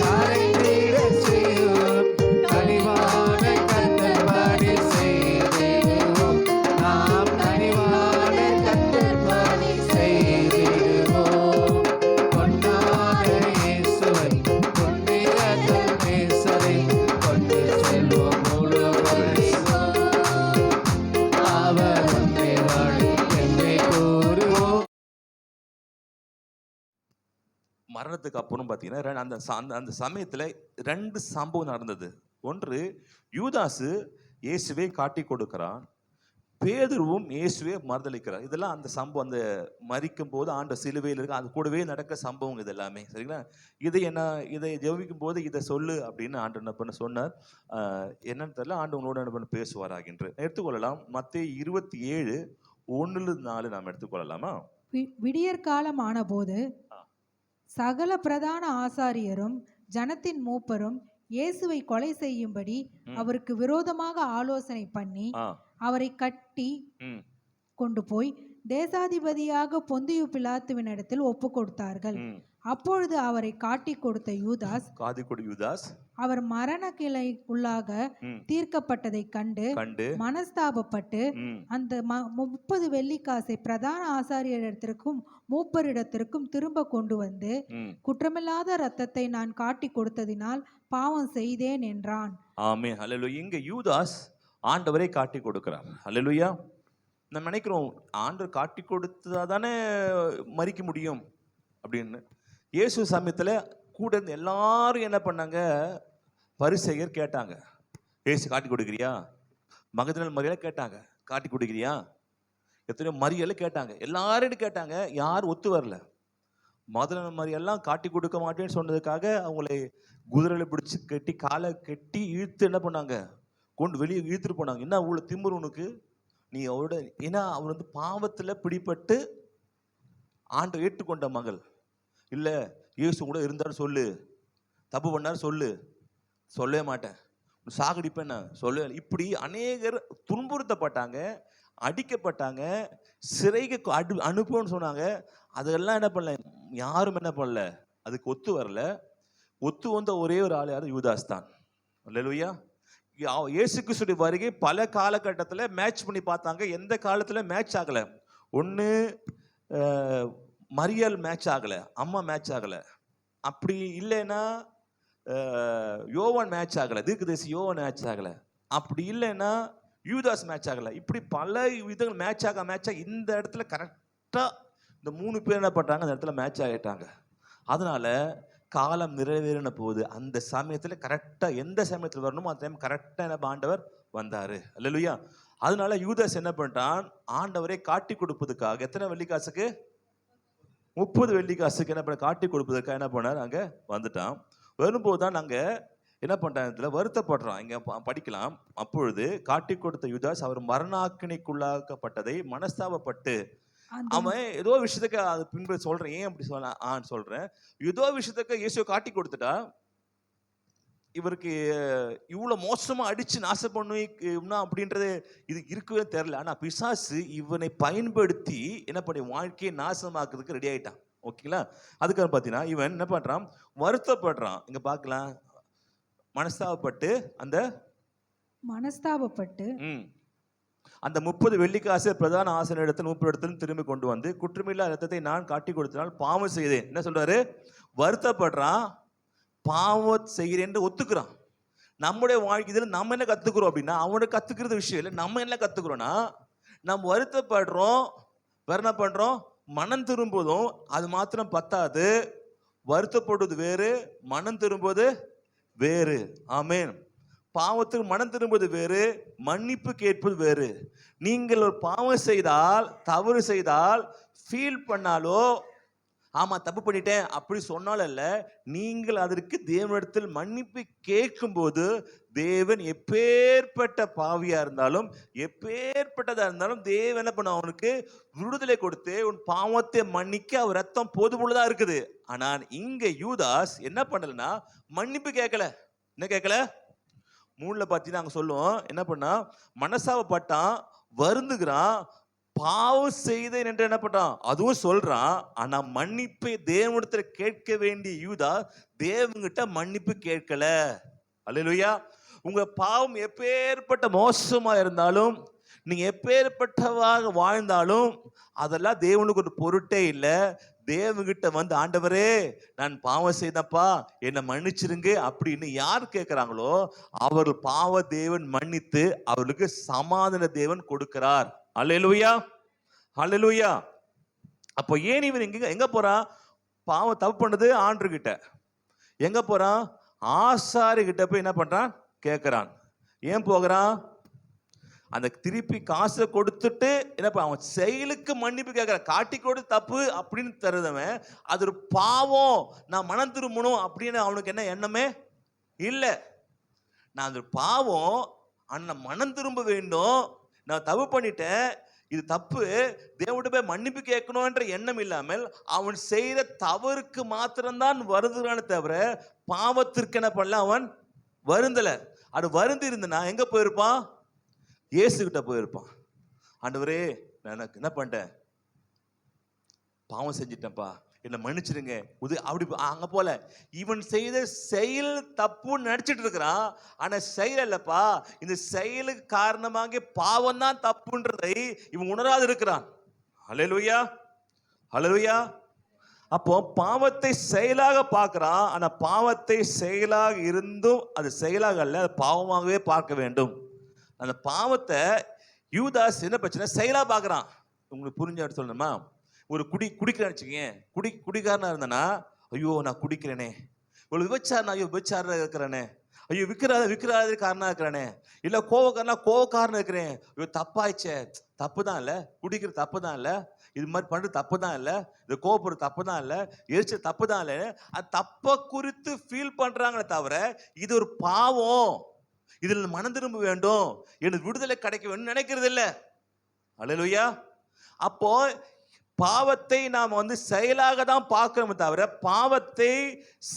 S2: கரைந்திட செய்யும். கனிவான கர்த்தர் பணி செய்திடுவோம், நாம் கனிவான கர்த்தர் பணி செய்திடுவோம். கொண்டாட இயேசுவை புண்ணிய நேசரை கொண்டு செல்வோம் உலகமெங்கும். அவர் ஒன்றே வழி என்றே கூறுவோம்.
S4: மரணத்துக்கு அப்புறம் பார்த்தீங்கன்னா அந்த சமயத்தில் 2 சம்பவம் நடந்தது. ஒன்று, யூதாசு இயேசுவை காட்டி கொடுக்கிறான், பேதுருவும் இயேசுவை மறுதலிக்கிறார். இதெல்லாம் அந்த சம்பவம், அந்த மரிக்கும் போது ஆண்ட சிலுவையில் இருக்கு, அது கூடவே நடக்க சம்பவம் இது எல்லாமே. சரிங்களா? இதை ஜெபிக்கும் போது இதை சொல்லு அப்படின்னு ஆண்டு என்ன பண்ண சொன்னார். என்னன்னு தெரியல, ஆண்டு உங்களோட என்ன பண்ண பேசுவாராகின்று எடுத்துக்கொள்ளலாம். மத்தேயு 27:1-4 நாம் எடுத்துக்கொள்ளலாமா?
S5: விடியற்காலம் ஆனபோது சகல பிரதான ஆசாரியரும் ஜனத்தின் மூப்பரும் இயேசுவை கொலை செய்யும்படி அவருக்கு விரோதமாக ஆலோசனை பண்ணி அவரை கட்டி கொண்டு போய் தேசாதிபதியாக பொந்தியு பிலாத்துவினிடத்தில் ஒப்பு கொடுத்தார்கள். அப்பொழுது அவரை காட்டி கொடுத்த யூதாஸ் அவர் மரண கிளை உள்ளாக தீர்க்கப்பட்டதை கண்டு மனஸ்தாபப்பட்டு அந்த 30 வெள்ளிக்காசை பிரதான ஆசாரியரிடத்திற்கும் மூப்பரிடத்திற்கும் திரும்ப கொண்டு வந்து, குற்றமில்லாத இரத்தத்தை நான் காட்டி கொடுத்ததினால் பாவம் செய்தேன் என்றான்.
S4: ஆமென். ஹல்லேலூயா. இங்க யூதாஸ் ஆண்டவரை காட்டி கொடுக்கிறார். ஹல்லேலூயா. நம்ம நினைக்கிறோம் ஆண்டவர் காட்டி கொடுத்தா தானே மரிக்க முடியும் அப்படின்னு. இயேசு சமயத்துல கூட இருந்த எல்லாரும் என்ன பண்ணாங்க? பரிசேயர் கேட்டாங்க, இயேசு காட்டி கொடுக்கிறியா? மகதலேனா மரியாதை கேட்டாங்க, காட்டி கொடுக்கிறியா? எத்தனையோ மரியாதை கேட்டாங்க, எல்லாரும் கேட்டாங்க, யார் ஒத்து வரல. மகதலேனா மரியெல்லாம் காட்டி கொடுக்க மாட்டேன்னு சொன்னதுக்காக அவங்களை குதிரையில பிடிச்சி கட்டி காலை கட்டி இழுத்து என்ன பண்ணாங்க? கொண்டு வெளியே இழுத்துட்டு போனாங்க. என்ன அவ்வளோ திமிரு உனக்கு? நீ அவரோட, ஏன்னா அவர் வந்து பாவத்துல பிடிபட்டு ஆண்டை ஏற்றுக்கொண்ட மகள் இல்ல, இயேசு கூட இருந்தாரு சொல்லு, தப்பு பண்ணாரு சொல்லு. சொல்லவே மாட்டேன், சாகடிப்பேன் சொல்லவே. இப்படி அநேகர் துன்புறுத்தப்பட்டாங்க, அடிக்கப்பட்டாங்க, சிறைக்கு அனுப்புன்னு சொன்னாங்க. அதெல்லாம் என்ன பண்ணல, யாரும் என்ன பண்ணல, அதுக்கு ஒத்து வரல. ஒத்து வந்த ஒரே ஒரு ஆள் யாரு? யூதாஸ் தான். அல்லேலூயா. இயேசு கிறிஸ்துவின் வருகை பல காலகட்டத்தில் மேட்ச் பண்ணி பார்த்தாங்க, எந்த காலத்துல மேட்ச் ஆகல. ஒன்று மரியாள் மேட்ச் ஆகல, அம்மா மேட்ச் ஆகல. அப்படி இல்லைன்னா யோவான் மேட்ச் ஆகல, தீர்க்கதரிசி யோவான் மேட்ச் ஆகல. அப்படி இல்லைன்னா யூதாஸ் மேட்ச் ஆகல. இப்படி பல விதங்கள் மேட்ச் ஆக இந்த இடத்துல கரெக்டா இந்த 3 பேர் என்ன பண்றாங்க? அந்த இடத்துல மேட்ச் ஆகிட்டாங்க. அதனால காலம் நிறைவேறின போது அந்த சமயத்துல கரெக்டா எந்த சமயத்துல வரணுமோ அந்த டைம் கரெக்டா என்ன ஆண்டவர் வந்தாரு. அல்லேலூயா. அதனால யூதாஸ் என்ன பண்ணிட்டான்? ஆண்டவரை காட்டி கொடுப்பதுக்காக எத்தனை வெள்ளிக்காசுக்கு? 30 வெள்ளிக்காசுக்கு என்ன பண்ண காட்டி கொடுப்பதற்காக என்ன பண்ணார்? அங்க வந்துட்டான். வரும்போது தான் நாங்க என்ன பண்றாங்க வருத்தப்படுறான். இங்க படிக்கலாம். அப்பொழுது காட்டி கொடுத்த யூதாஸ் அவர் மரணாக்கினைக்குள்ளாக்கப்பட்டதை மனஸ்தாபப்பட்டு, அவன் ஏதோ விஷயத்துக்கு அது பின்பு சொல்றேன், ஏன் அப்படி சொல்றேன், ஏதோ விஷயத்துக்கு இயேசுவை காட்டி கொடுத்துட்டா இவருக்கு இவ்வளவு மோசமா அடிச்சு நாசம் பண்ணுவா அப்படின்றது இது இருக்கவே தெரியல. ஆனா பிசாசு இவனை பயன்படுத்தி என்ன பண்ணி வாழ்க்கையை நாசமாக்குறதுக்கு ரெடி ஆயிட்டான். ஓகேங்களா? அதுக்காக பாத்தீங்கன்னா இவன் என்ன பண்றான்? வருத்தப்படுறான். இங்க பாக்கலாம், மனஸ்தாபப்பட்டு
S5: மனஸ்தாபப்பட்டு
S4: அந்த 30 வெள்ளிக்காசை பிரதான ஆசன இடத்தில் 30 இடத்திலும் திரும்பி கொண்டு வந்து குற்றமில்லா ரத்தத்தை நான் காட்டி கொடுத்தனால் பாவம் செய்தேன். என்ன சொல்றாரு? வருத்தப்படுறான், பாவம் செய்கிறேன் ஒத்துக்கிறான். நம்முடைய வாழ்க்கை இதில் நம்ம என்ன கத்துக்கிறோம் அப்படின்னா, அவனை கத்துக்கிறது விஷயம் இல்லை. நம்ம என்ன கத்துக்கிறோம்னா, நம்ம வருத்தப்படுறோம், வேற என்ன பண்றோம்? மனம் திரும்புவதும் அது மாத்திரம் பத்தாது. வருத்தப்படுவது வேறு, மனம் திரும்புவது வேறு. ஆமென். பாவத்துக்கு மனம் திரும்புவது வேறு, மன்னிப்பு கேட்பது வேறு. நீங்கள் ஒரு பாவம் செய்தால், தவறு செய்தால் ஃபீல் பண்ணாலோ, ஆமா தப்பு பண்ணிட்டேன் அப்படி சொன்னாலும் அல்ல, நீங்கள் அதற்கு தேவனிடத்தில் மன்னிப்பு கேட்கும் போது தேவன் எப்பேற்பட்ட பாவியா இருந்தாலும் எப்பேற்பட்டதா இருந்தாலும் தேவன் என்ன பண்ண அவனுக்கு விடுதலை கொடுத்து உன் பாவத்தை மன்னிக்க அவர் ரத்தம் போதுமுள்ளதா இருக்குது. ஆனால் இங்க யூதாஸ் என்ன பண்ணலன்னா மன்னிப்பு கேட்கல. என்ன கேட்கல? 3ல பார்த்தீங்கன்னா அங்க சொல்லுவோம், என்ன பண்ணா மனசாவப்பட்டான், வருந்துகிறான், பாவம் செய்தேன் என்று என்ன பண்றான் அதுவும் சொல்றான். ஆனா மன்னிப்பை தேவனிடத்துல கேட்க வேண்டிய யூதா தேவன்கிட்ட மன்னிப்பு கேட்கல. அல்லேலூயா. உங்க பாவம் எப்பேற்பட்ட மோசமா இருந்தாலும், நீங்க எப்பேற்பட்டவாக வாழ்ந்தாலும் அதெல்லாம் தேவனுக்கு ஒரு பொருட்டே இல்லை. தேவன்கிட்ட வந்து ஆண்டவரே நான் பாவம் செய்தப்பா என்னை மன்னிச்சிருங்க அப்படின்னு யார் கேட்கிறாங்களோ அவர்கள் பாவ தேவன் மன்னித்து அவர்களுக்கு சமாதான தேவன் கொடுக்கிறார். அல்லேலூயா, அல்லேலூயா. அப்போ ஏன் இவன் எங்க போறான்? பாவம் தப்பு பண்ணது ஆண்டு கிட்ட. எங்க போறான்? ஆசாரி கிட்ட போய் என்ன பண்றான்? கேட்கிறான். ஏன் போகிறான்? அந்த திருப்பி காசை கொடுத்துட்டு என்ன அவன் செயலுக்கு மன்னிப்பு கேட்கிற, காட்டி கொடுத்து தப்பு அப்படின்னு தருதவன் அது ஒரு பாவம், நான் மனம் திரும்பணும் அப்படின்னு அவனுக்கு என்ன எண்ணமே இல்லை. நான் அந்த பாவம் அண்ணன் மனம் திரும்ப வேண்டும், நான் தப்பு பண்ணிட்டேன், இது தப்பு, தேவனுடைய போய் மன்னிப்பு கேட்கணும்ன்ற எண்ணம் இல்லாமல் அவன் செய்த தவறுக்கு மாத்திரம்தான் வருதுறானே தவிர பாவத்திற்கு என்ன பண்ணல அவன் வருந்தல. அது வருந்தி இருந்தனா எங்க போயிருப்பான்? இயேசுகிட்ட போயிருப்பான். ஆண்டவரே நான் என்ன பண்ணிட்டேன், பாவம் செஞ்சிட்டேன்ப்பா, என்னை மன்னிச்சிருங்க. அப்படி அங்க போல இவன் செய்த செயல் தப்புன்னு நினைச்சிட்டு இருக்கிறான். ஆனா செயல் இல்லப்பா, இந்த செயலுக்கு காரணமாக பாவம் தான் தப்புன்றதை இவன் உணராது இருக்கிறான். அல்லேலூயா, அல்லேலூயா. அப்போ பாவத்தை செயலாக பார்க்கிறான். ஆனா பாவத்தை செயலாக இருந்தும் அது செயலாக அல்ல, அது பாவமாகவே பார்க்க வேண்டும். அந்த பாவத்தை யூதாஸ் என்ன பிரச்சனை செயலா பார்க்கறான். உங்களுக்கு புரிஞ்ச சொல்லணுமா? ஒரு குடிக்கிறேன்னு வச்சுக்கேன், குடிக்காரனா இருந்தனா ஐயோ நான் குடிக்கிறேனே, ஒரு விபச்சாரனா ஐயோ விபச்சாரம் இருக்கிறேனே, ஐயோ விற்கிறாத காரணா இருக்கிறேனே, இல்ல கோவக்காரனா இருக்கிறேன், ஐயோ தப்பாயிச்சே, தப்பு தான் இல்லை, குடிக்கிற தப்பு தான் இல்லை, இது மாதிரி பண்றது தப்பு தான் இல்லை, இது கோவப்படுறது தப்பு தான் இல்லை, எரிச்சல் தப்பு தான் இல்லை, அது தப்பை குறித்து ஃபீல் பண்றாங்களே தவிர இது ஒரு பாவம், இதில் மனம் திரும்ப வேண்டும், எனக்கு விடுதலை கிடைக்க வேண்டும் நினைக்கிறது இல்லை. அல்லேலூயா. அப்போ பாவத்தை நாம் செயலாக தான் பார்க்கிறோமே தவிர பாவத்தை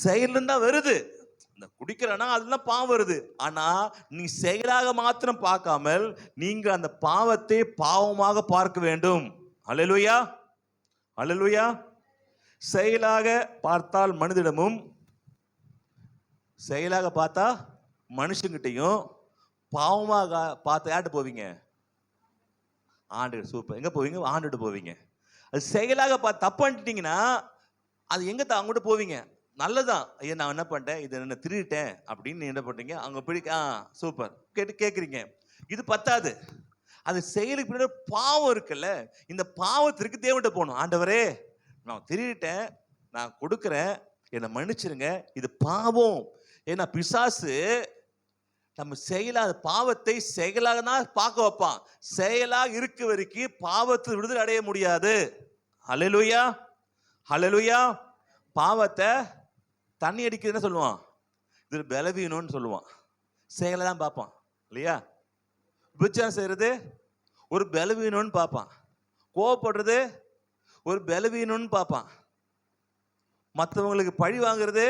S4: செயலும் தான் வருது. இந்த குடிக்கிறனா அதெல்லாம் பாவம் வருது. ஆனா நீ செயலாக மாத்திரம் பார்க்காமல் நீங்க அந்த பாவத்தை பாவமாக பார்க்க வேண்டும். அல்லேலூயா, அல்லேலூயா. செயலாக பார்த்தால் மனிதனிடமும், செயலாக பார்த்தா மனுஷங்கிட்டையும், பாவமாக பார்த்த யார்கிட்ட போவீங்க? ஆண்டு. சூப்பர். எங்க போவீங்க? ஆண்டுட்டு போவீங்க. அது செயலாக பார்த்து தப்பு பண்ணிட்டீங்கன்னா அது எங்க அவங்ககிட்ட போவீங்க? நல்லதான், ஐயா நான் என்ன பண்ணிட்டேன், இதை என்ன திருடிட்டேன் அப்படின்னு என்ன பண்றீங்க? அவங்க போய் சூப்பர் கேட்குறீங்க. இது பத்தாது, அது செயலுக்கு பின்னாடி பாவம் இருக்குல்ல, இந்த பாவத்திற்கு தேவன்கிட்ட போகணும். ஆண்டவரே நான் திருடிட்டேன், நான் கொடுக்குறேன், என்னை மன்னிச்சிருங்க, இது பாவம். ஏன்னா பிசாசு நம்ம செயலாக பாவத்தை செயலாக தான் பார்க்க வைப்பான். செயலாக இருக்க வரைக்கும் பாவத்தை விடுதலை அடைய முடியாது. அல்லேலூயா, அல்லேலூயா. பாவத்தை தண்ணி அடிக்கிறதுன்னு சொல்லுவான், இது பலவீனம்னு சொல்லுவான். செயலை தான் பார்ப்பான் இல்லையா? விபச்சாரம் செய்யறது ஒரு பலவீனம்னு பார்ப்பான், கோவப்படுறது ஒரு பலவீனம்னு பார்ப்பான், மற்றவங்களுக்கு பழி வாங்குறது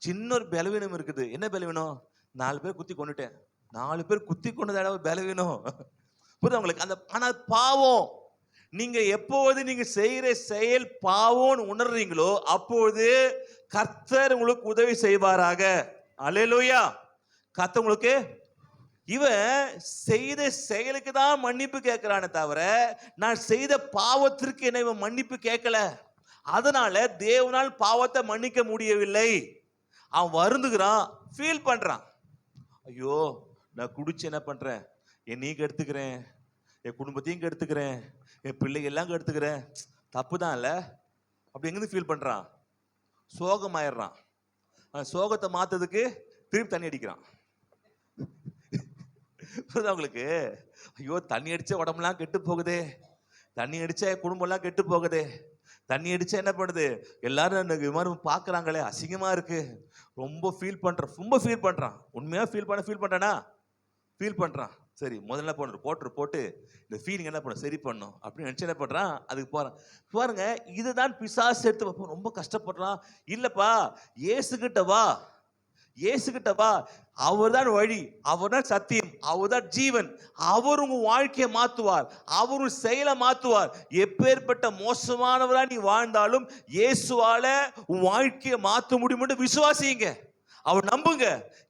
S4: சின்ன ஒரு பலவீனம் இருக்குது. என்ன பலவீனம்? 4 பேர் குத்தி கொண்டுட்டேன், 4 பேர் குத்தி கொண்டதால பலவீனம். புரியுது உங்களுக்கு? அந்த ஆனால் பாவம். நீங்க எப்போது நீங்க செய்யற செயல் பாவம்னு உணர்றீங்களோ அப்போது கர்த்தர் உங்களுக்கு உதவி செய்வாராக. அல்லேலூயா. கத்தவங்களுக்கு இவன் செய்த செயலுக்கு தான் மன்னிப்பு கேட்கிறானே தவிர நான் செய்த பாவத்திற்கு என்ன இவன் மன்னிப்பு கேட்கல. அதனால தேவனால் பாவத்தை மன்னிக்க முடியவில்லை. அவன் வருந்துகிறான், ஃபீல் பண்றான். ஐயோ நான் குடிச்சு என்ன பண்றேன், என்னையும் கெடுத்துக்கிறேன், என் குடும்பத்தையும் கெடுத்துக்கிறேன், என் பிள்ளைங்க எல்லாம் கெடுத்துக்கிறேன், தப்பு தான் இல்ல. அப்படி எங்கிருந்து ஃபீல் பண்றான், சோகமாயிடுறான். சோகத்தை மாத்ததுக்கு திருப்பி தண்ணி அடிக்கிறான். அவங்களுக்கு ஐயோ தண்ணி அடிச்சா உடம்புலாம் கெட்டு போகுதே, தண்ணி அடிச்சா குடும்பம் எல்லாம் கெட்டு போகுதே, தண்ணி அடிச்சா என்ன பண்ணுது, எல்லாரும் இது மாதிரி பாக்குறாங்களே, அசிங்கமா இருக்கு, ரொம்ப ஃபீல் பண்றான். உண்மையா ஃபீல் பண்றானா, ஃபீல் பண்றான். சரி முதல்ல போட்டு இந்த ஃபீலிங் என்ன பண்ணும், சரி பண்ணும் அப்படின்னு நினைச்சு என்ன பண்றான், அதுக்கு போறான். பாருங்க, இதுதான் பிசாசு எடுத்து ரொம்ப கஷ்டப்படுறான். இல்லப்பா இயேசுகிட்ட வா, அவர் தான் வழி, அவர் தான் சத்தியம், அவர் தான் ஜீவன், அவர் உங்க வாழ்க்கையை மாத்துவார், அவர் உன் செயலை மாத்துவார். எப்பேற்பட்ட மோசமானவரா நீ வாழ்ந்தாலும் இயேசுவால உன் வாழ்க்கையை மாற்ற முடியும் விசுவாசிங்க, அவர் நம்புங்க.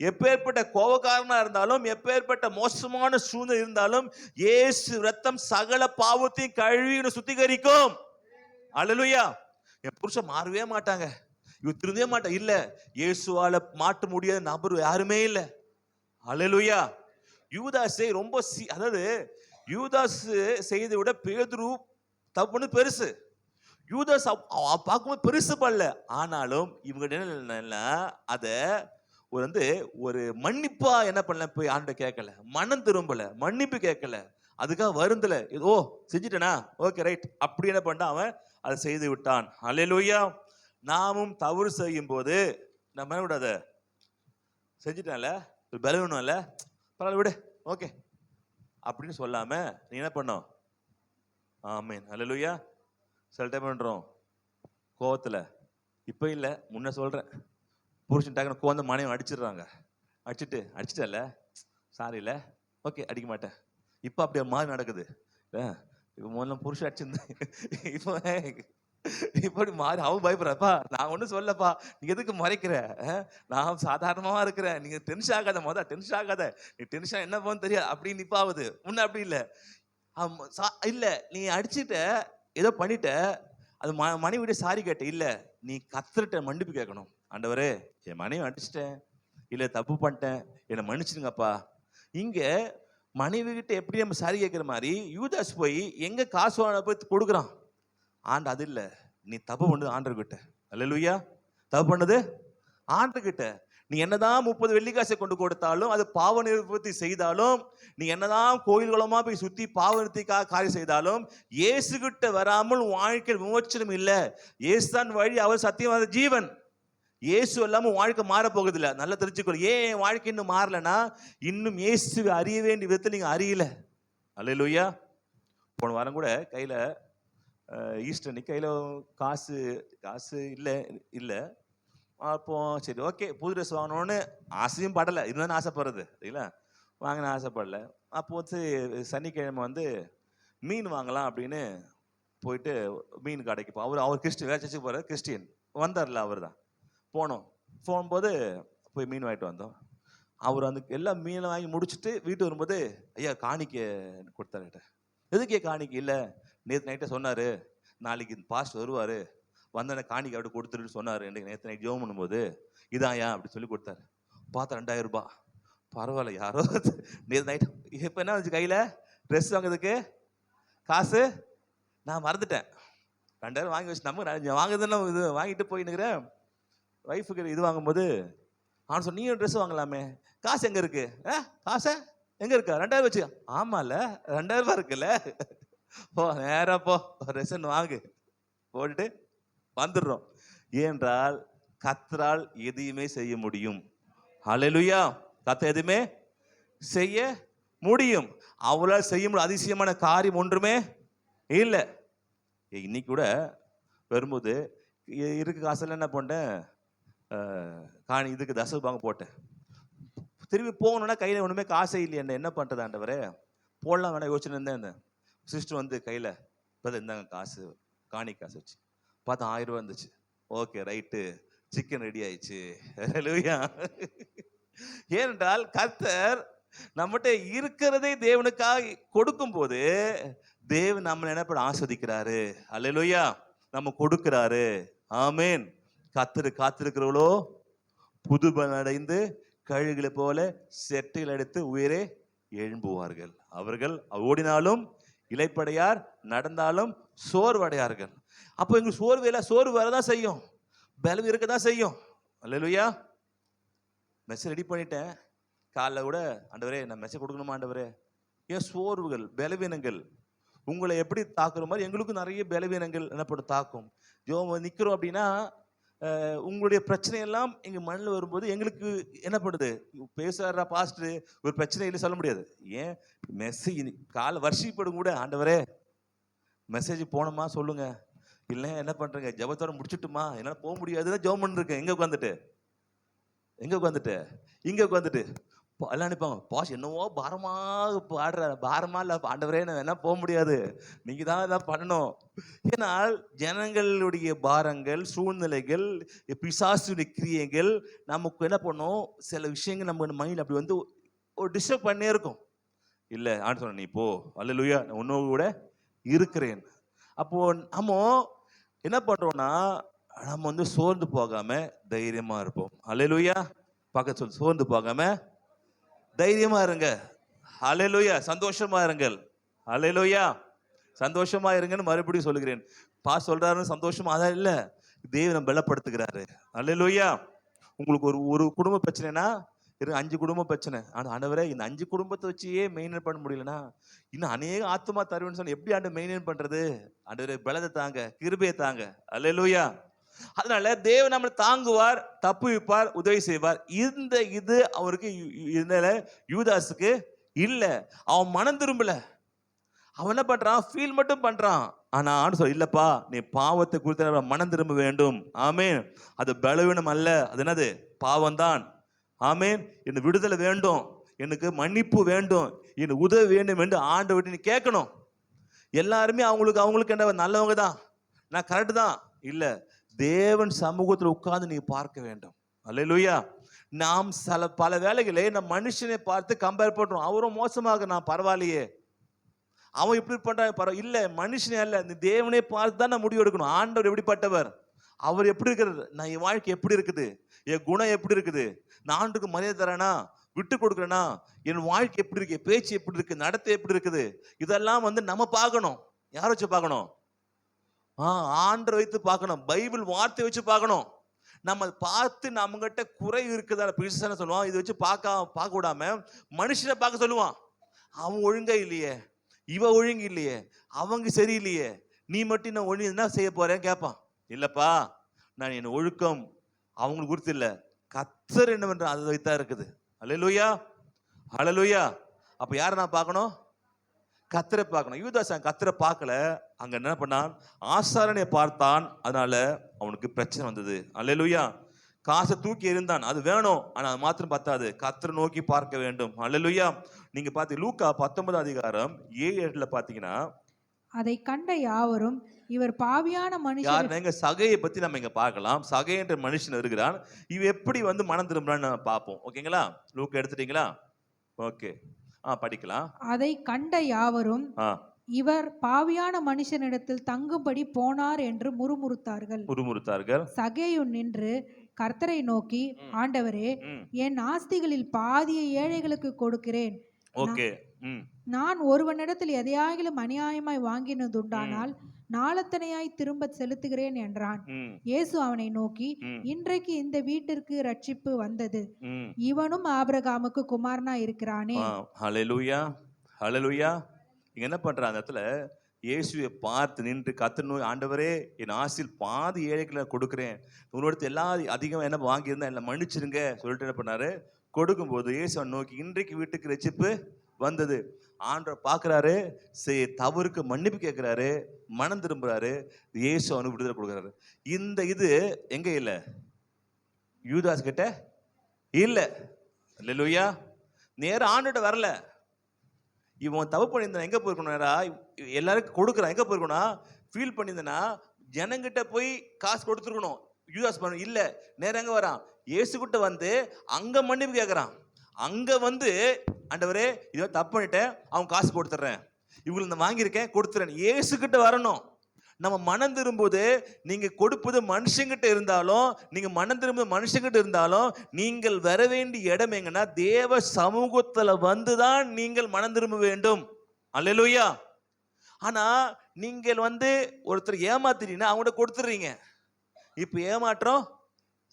S4: எப்பேற்பட்ட கோபக்காரனா இருந்தாலும், எப்பேற்பட்ட மோசமான சூழ்நிலை இருந்தாலும், இயேசு ரத்தம் சகல பாவத்தையும் கழுவி சுத்திகரிக்கும். அல்லேலூயா. என் புருஷன் மாறவே மாட்டாங்க, இவர் திருந்தவே மாட்டா, இல்ல, இயேசுவால மாற்ற முடியாத நபர் யாருமே இல்ல. அல்லேலூயா. யூதாஸை ரொம்ப அதாவது யூதாஸ் செய்ததை விட பேதுரு தப்பு பண்ணது பெருசு. யூதாஸ் பார்க்கும்போது பெருசு பண்ணல, ஆனாலும் இவங்க என்ன அத ஒரு மன்னிப்பா என்ன பண்ணல, போய் ஆண்ட கேட்கல, மனம் திரும்பல, மன்னிப்பு கேட்கல, அதுக்காக வருந்தல, ஓ செஞ்சுட்டேனா ஓகே ரைட் அப்படி என்ன பண்ணா அவன் அதை செய்து விட்டான். அல்லேலூயா. நாமும் தவறு செய்யும் போது நம்ம என்ன விடாத, செஞ்சுட்டான்ல பலவீனம்ல, பரவாயில்ல விடு ஓகே அப்படின்னு சொல்லாம நீ என்ன பண்ணோம், ஆமீன் அல்லேலூயா. சில டைம் பண்றோம் கோவத்துல, இப்ப இல்ல முன்ன சொல்றேன், புருஷன் டக்குனு கோவந்த மனைவி அடிச்சிடுறாங்க, அடிச்சிட்டல சாரி இல்ல ஓகே அடிக்க மாட்டேன், இப்ப அப்படியே மாதிரி நடக்குது. இப்ப முதல்ல புருஷன் அடிச்சிருந்தேன், இப்படி மாறி அவன் பயப்படுறப்பா, நான் ஒன்றும் சொல்லப்பா, நீ எதுக்கு மறைக்கிற, நான் சாதாரணமா இருக்கிறேன், நீங்க டென்ஷன் ஆகாத, டென்ஷன் ஆகாத, நீ டென்ஷன் என்ன போன்னு தெரியாது அப்படின்னு நிப்பாவது. முன்ன அப்படி இல்லை, இல்ல நீ அடிச்சுட்ட ஏதோ பண்ணிட்ட, அது மனைவிட சாரி கேட்ட, இல்ல நீ கத்துறட்ட மன்னிப்பு கேட்கணும். ஆண்டவரே என் மனைவி அடிச்சிட்டேன், இல்ல தப்பு பண்ணிட்டேன், என்னை மன்னிச்சிடுங்கப்பா. இங்க மனைவி கிட்ட எப்படி நம்ம சாரி கேட்கிற மாதிரி யூதாஸ் போய் எங்க காசு போய் கொடுக்குறான். ஆண்டு அது இல்ல, நீ தப்பு பண்ணது ஆண்டர்கிட்ட. அல்லேலூயா. தப்பு பண்ணது ஆண்டர்கிட்ட. நீ என்னதான் 30 வெள்ளிக்காசை கொண்டு கொடுத்தாலும், அது பாவ நிவர்த்தி செய்தாலும், நீ என்னதான் கோயில் குளமா போய் சுத்தி பாவ நிவர்த்திக்காக காரியம் செய்தாலும், இயேசு கிட்ட வராமல் வாழ்க்கையில் விமோச்சனம் இல்லை. இயேசு தான் வழி, அவர் சத்தியமான ஜீவன். இயேசு இல்லாம வாழ்க்கை மாற போகுதில்ல. நல்லா தெரிஞ்சுக்கணும். ஏன் என் வாழ்க்கை இன்னும் மாறலன்னா, இன்னும் இயேசுவை அறிய வேண்டிய விதத்தை நீங்க அறியல. அல்லேலூயா. போன வாரம் கூட கையில ஈஸ்டர் அன்னைக்கு கையில் காசு இல்லை அப்போ சரி ஓகே புது ட்ரெஸ் வாங்கணும்னு ஆசையும் படலை, இருந்தாலும் ஆசைப்படுறது இல்லைங்களா, வாங்கின ஆசைப்படலை. அப்போ சனிக்கிழமை மீன் வாங்கலாம் அப்படின்னு போயிட்டு மீன் கடைக்கு அவர் கிறிஸ்டின், வேற சர்ச்சுக்கு போகிற கிறிஸ்டியன் வந்தார்ல, அவர் தான் போகும்போது போய் மீன் வாங்கிட்டு வந்தோம். அவர் எல்லா மீனை வாங்கி முடிச்சுட்டு வீட்டு வரும்போது, ஐயா காணிக்கை கொடுத்தாருக்கிட்ட. எதுக்கே காணிக்கை இல்லை, நேற்று நைட்டை சொன்னார், நாளைக்கு பாஸ்ட் வருவார், வந்தோடனே காணிக்கை அப்படி கொடுத்துருன்னு சொன்னார். நேற்று நைட் ஜோம் பண்ணும்போது இதாயா அப்படி சொல்லி கொடுத்தாரு. பார்த்தா 2000 ரூபாய். பரவாயில்ல, யாரோ நேற்று நைட். இப்போ என்ன வந்துச்சு கையில், ட்ரெஸ் வாங்குறதுக்கு காசு நான் மறந்துட்டேன். 2000 வாங்கி வச்சு நம்ம வாங்குறதுன்னா இது வாங்கிட்டு போயின்னுக்கிறேன். ஒய்ஃபுக்கு இது வாங்கும்போது அவன் சொன்ன, நீயும் ட்ரெஸ் வாங்கலாமே, காசு எங்கே இருக்கு, காசை எங்கே இருக்கா, 2000 வச்சு. ஆமாம்ல 2000 ரூபாய் இருக்குல்ல, போ நேரா போ ரெசன் வாங்கு, போட்டுட்டு வந்துடுறோம். ஏனென்றால் கர்த்தரால் எதையுமே செய்ய முடியும். அல்லேலூயா. கர்த்தர் எதுவுமே செய்ய முடியும். அவரால் செய்ய முடியும் அதிசயமான காரியம் ஒன்றுமே இல்லை. இன்னைக்கு கூட வரும்போது இருக்கு காசெல்லாம் என்ன பண்ணேன், இதுக்கு தசபாகம் போட்டேன். திரும்பி போகணுன்னா கையில் ஒன்றுமே காசே இல்லையா, என்ன பண்ணுறது ஆண்டவரே, போடலாம் வேணா யோசனை இருந்தேன். சிஸ்டர் கையில் இந்தாங்க காசு, காணி காசு வச்சு பார்த்தா 1000 ரூபா இருந்துச்சு. ஓகே ரைட்டு, சிக்கன் ரெடி ஆயிடுச்சு. அல்லேலூயா. ஏனென்றால் கர்த்தர் நம்மகிட்ட இருக்கிறதே தேவனுக்காக கொடுக்கும் போது தேவன் நம்மளை என்ன பண்ண ஆஸ்வதிக்கிறாரு. அல்லேலூயா. நம்ம கொடுக்கிறாரு. ஆமேன். காத்திருக்கிறவளோ புதுபலன் அடைந்து கழுகுகளை போல செட்டையில் அடித்து உயிரே எழும்புவார்கள். அவர்கள் ஓடினாலும் இளைப்படையார், நடந்தாலும் சோர்வடையார்கள். அப்போ எங்களுக்கு சோர்வு வரதான் செய்யும், பலவீனம் இருக்க தான் செய்யும். அல்லேலூயா. மெசேஜ் ரெடி பண்ணிட்டேன். காலைல கூட ஆண்டவரே நான் மெசேஜ் கொடுக்கணுமா ஆண்டவரே, ஏன் சோர்வுகள் பலவீனங்கள் உங்களை எப்படி தாக்குற மாதிரி எங்களுக்கும் நிறைய பலவீனங்கள் என்னப்பட தாக்கும். நிற்கிறோம் அப்படின்னா உங்களுடைய பிரச்சனையெல்லாம் எங்கள் மண்ணில் வரும்போது எங்களுக்கு என்ன பண்ணுது, பேசுறாரா பாஸ்டர் ஒரு பிரச்சனை இல்லை சொல்ல முடியாது. ஏன் மெசேஜ் காலை வருஷப்படும் கூட ஆண்டவரே மெசேஜ் போனோமா சொல்லுங்க, இல்லை என்ன பண்ணுறேங்க ஜபத்தோட முடிச்சுட்டுமா, என்னால் போக முடியாதுதான் ஜெபம் பண்ணிருக்கேன். எங்கே உட்காந்துட்டு இங்கே உட்காந்துட்டு எல்லாம் நினைப்பாங்க, பாஸ் என்னவோ பாரமாக பாடுற, பாரமா இல்லை ஆண்டவரே நான் என்ன போக முடியாது, நீங்க தான் இதான் பண்ணணும். ஏன்னால் ஜனங்களுடைய பாரங்கள், சூழ்நிலைகள், பிசாசுடைய கிரியைகள் நமக்கு என்ன பண்ணும், சில விஷயங்கள் நம்ம மைண்ட் அப்படி வந்து ஒரு டிஸ்டர்ப் பண்ணே இருக்கும். இல்லை ஆண்டு சொன்ன நீ போ, அல்லேலூயா நான் உன்னோடு கூட இருக்கிறேன். அப்போ நம்ம என்ன பண்றோம்னா நம்ம வந்து சோர்ந்து போகாம தைரியமா இருப்போம். அல்லேலூயா. பக்கத்து சொல்லு, சோர்ந்து போகாம தைரியமா இருங்க. அல்லேலூயா. சந்தோஷமா இருங்கள். அல்லேலூயா. சந்தோஷமா இருங்கன்னு மறுபடியும் சொல்லுகிறேன். சொல்றாருன்னு சந்தோஷமா அதான் இல்லை, தேவனை பலப்படுத்துகிறாரு. அல்லேலூயா. உங்களுக்கு ஒரு குடும்ப பிரச்சனைனா 5 குடும்ப பிரச்சனை, ஆனால் ஆண்டவரே இந்த 5 குடும்பத்தை வச்சே மெயின்டைன் பண்ண முடியலன்னா இன்னும் அநேக ஆத்மா தருவேன்னு சொன்ன எப்படி ஆண்டு மெயின்டைன் பண்றது? ஆண்டவரே பலத்தை தாங்க, கிருபையை தாங்க. அல்லேலூயா. அதனால தேவன் நம்மளை தாங்குவார், தப்புவிப்பார், உதவி செய்வார். இது அவருக்கு யூதாஸுக்கு இல்ல. அவன் மனம் திரும்பல. அவன் என்ன பண்றான், ஃபீல் மட்டும் பண்றான். ஆனா சொல்ல இல்லப்பா நீ பாவத்தை குறித்து மனம் திரும்ப வேண்டும். ஆமேன். அது பலவீனம் அல்ல, அது என்னது பாவம் தான். ஆமேன். எனக்கு விடுதலை வேண்டும், எனக்கு மன்னிப்பு வேண்டும், எனக்கு உதவி வேண்டும் என்று ஆண்டவர்கிட்ட நீ கேட்கணும். எல்லாருமே அவங்களுக்கு என்ன நல்லவங்க தான், நான் கரெக்ட் தான் இல்ல, தேவன் சமூகத்தில் உட்கார்ந்து நீ பார்க்க வேண்டும். அல்லேலூயா. நாம் பல வேளைகளை நம் மனுஷனை பார்த்து கம்பேர் பண்றோம். அவரும் மோசமாக நான் பரவாயில்லையே, அவன் இப்படி பண்றான் இல்ல, மனுஷனே அல்ல, நீ தேவனே பார்த்து தான் நான் முடிவு எடுக்கணும். ஆண்டவர் எப்படிப்பட்டவர், அவர் எப்படி இருக்கிறது, நான் என் வாழ்க்கை எப்படி இருக்குது, என் குணம் எப்படி இருக்குது, நான் ஆண்டுக்கு மரியாதை தரேனா, விட்டு கொடுக்குறேனா, என் வாழ்க்கை எப்படி இருக்கு, பேச்சு எப்படி இருக்கு, நடத்தை எப்படி இருக்குது, இதெல்லாம் வந்து நம்ம பார்க்கணும். யாரை வச்சு பார்க்கணும்? ஆண்டரை வைத்து பார்க்கணும். பைபிள் வார்த்தை வச்சு பார்க்கணும். நம்ம பார்த்து நம்மகிட்ட குறை இருக்குதா பிரிசன சொல்லுவான், இதை வச்சு பார்க்க விடாம மனுஷனை பார்க்க சொல்லுவான். அவன் ஒழுங்கா இல்லையே, இவ ஒழுங்கு இல்லையே, அவங்க சரியில்லையே, நீ மட்டும் நான் ஒழுங்கு என்ன செய்ய போறேன்னு கேட்பான். இல்லப்பா நான் என் ஒழுக்கம் அவங்களுக்கு குறித்து இல்லை, கர்த்தர் என்னவென்ற அதை வைத்தா இருக்குது. அல்லேலூயா. அல்லேலூயா. அப்ப யாரை நான் பார்க்கணும்? கர்த்தரை பார்க்கணும். யூதாஸ் கர்த்தரை பார்க்கல, அங்க என்ன பண்ணான், ஆசாரனை பார்த்தான், அதனால அவனுக்கு பிரச்சனை வந்தது. அல்லேலூயா. காசை தூக்கி எறிந்தான், அது வேணும், ஆனா அது மாத்திரம் பத்தாது, கர்த்தரை நோக்கி பார்க்க வேண்டும். அல்லேலூயா. நீங்க பாத்தீங்க லூக்கா 19 அதிகாரம் 7-8 பாத்தீங்கன்னா,
S5: அதை கண்ட யாவரும் இவர் பாவியான மனுஷன்.
S4: எங்க சகையை பத்தி நம்ம இங்க பார்க்கலாம். சகை என்ற மனுஷன் இருக்கிறான், இவ எப்படி வந்து மனம் திரும்புறான்னு பார்ப்போம். ஓகேங்களா? லூக்கா எடுத்துட்டீங்களா? ஓகே, படிக்கலாம்.
S5: அதை கண்ட யாவரும் இவர் பாவியான மனுஷனிடத்தில் தங்கும்படி போனார் என்று முறுமுறுத்தார்கள். சகேயு நின்று கர்த்தரை நோக்கி, ஆண்டவரே என் ஆஸ்திகளில் பாதியை ஏழைகளுக்கு கொடுக்கிறேன், நான் ஒருவனிடத்தில் எதையாகிலும் அநியாயமாய் வாங்கினதுண்டானால் நாளத்தனையாய் திரும்ப செலுத்துகிறேன் என்றான். இயேசு அவனை நோக்கி, இன்றைக்கு இந்த வீட்டிற்கு ரட்சிப்பு வந்தது, இவனும் ஆபிரகாமுக்கு குமாரனா இருக்கிறானே.
S4: ஹல்லேலூயா. ஹல்லேலூயா. இங்க என்ன பண்றான், அந்த இடத்துல இயேசுவை பார்த்து நின்று கர்த்தர், ஆண்டவரே என் ஆசில் பாதி ஏழைகளை கொடுக்கிறேன், உன்னோட எல்லாரும் அதிகம் என்ன வாங்கியிருந்தா என்ன மன்னிச்சிருங்க சொல்லிட்டு என்ன பண்ணாரு, கொடுக்கும்போது இயேசுவை நோக்கி இன்றைக்கு வீட்டுக்கு ரட்சிப்பு வந்தது. ஆண்டவர் பார்க்குறாரு, தவறுக்கு மன்னிப்பு கேட்குறாரு, மனம் திரும்புறாரு, இயேசு அவனுக்கு விடுதலை கொடுக்குறாரு. இது எங்க இல்லை, யூதாஸ் கிட்ட இல்லை. அல்லேலூயா. நேரம் ஆண்டுகிட்ட வரல. இவன் தப்பு பண்ணியிருந்தான், எங்க போயிருக்கணும், எல்லாருக்கும் கொடுக்குறான், எங்க போயிருக்கணும், ஃபீல் பண்ணியிருந்தனா ஜனங்கிட்ட போய் காசு கொடுத்துருக்கணும். யூதாஸ் பண்ண இல்லை, நேரம் எங்க வரான், இயேசு கிட்ட வந்து அங்க மன்னிப்பு கேட்குறான். அங்க வந்து ஆண்டவரே இதோ தப்பு பண்ணிட்டேன், அவங்க காசு கொடுத்துட்றேன், இவங்களுக்கு நான் வாங்கியிருக்கேன் கொடுத்துறேன், இயேசுகிட்ட வரணும். நம்ம மனம் திரும்பும்போது நீங்க கொடுப்பது மனுஷங்கிட்ட இருந்தாலும், நீங்க மனம் திரும்புவது மனுஷங்கிட்ட இருந்தாலும், நீங்கள் வர வேண்டிய இடம் எங்கன்னா தேவ சமூகத்துல வந்துதான் நீங்கள் மனம் திரும்ப வேண்டும். அல்லேலூயா. ஆனா நீங்கள் வந்து ஒருத்தர் ஏமாத்திட்டீங்கன்னா அவங்கள்ட்ட கொடுத்துடுறீங்க. இப்ப ஏமாற்றம்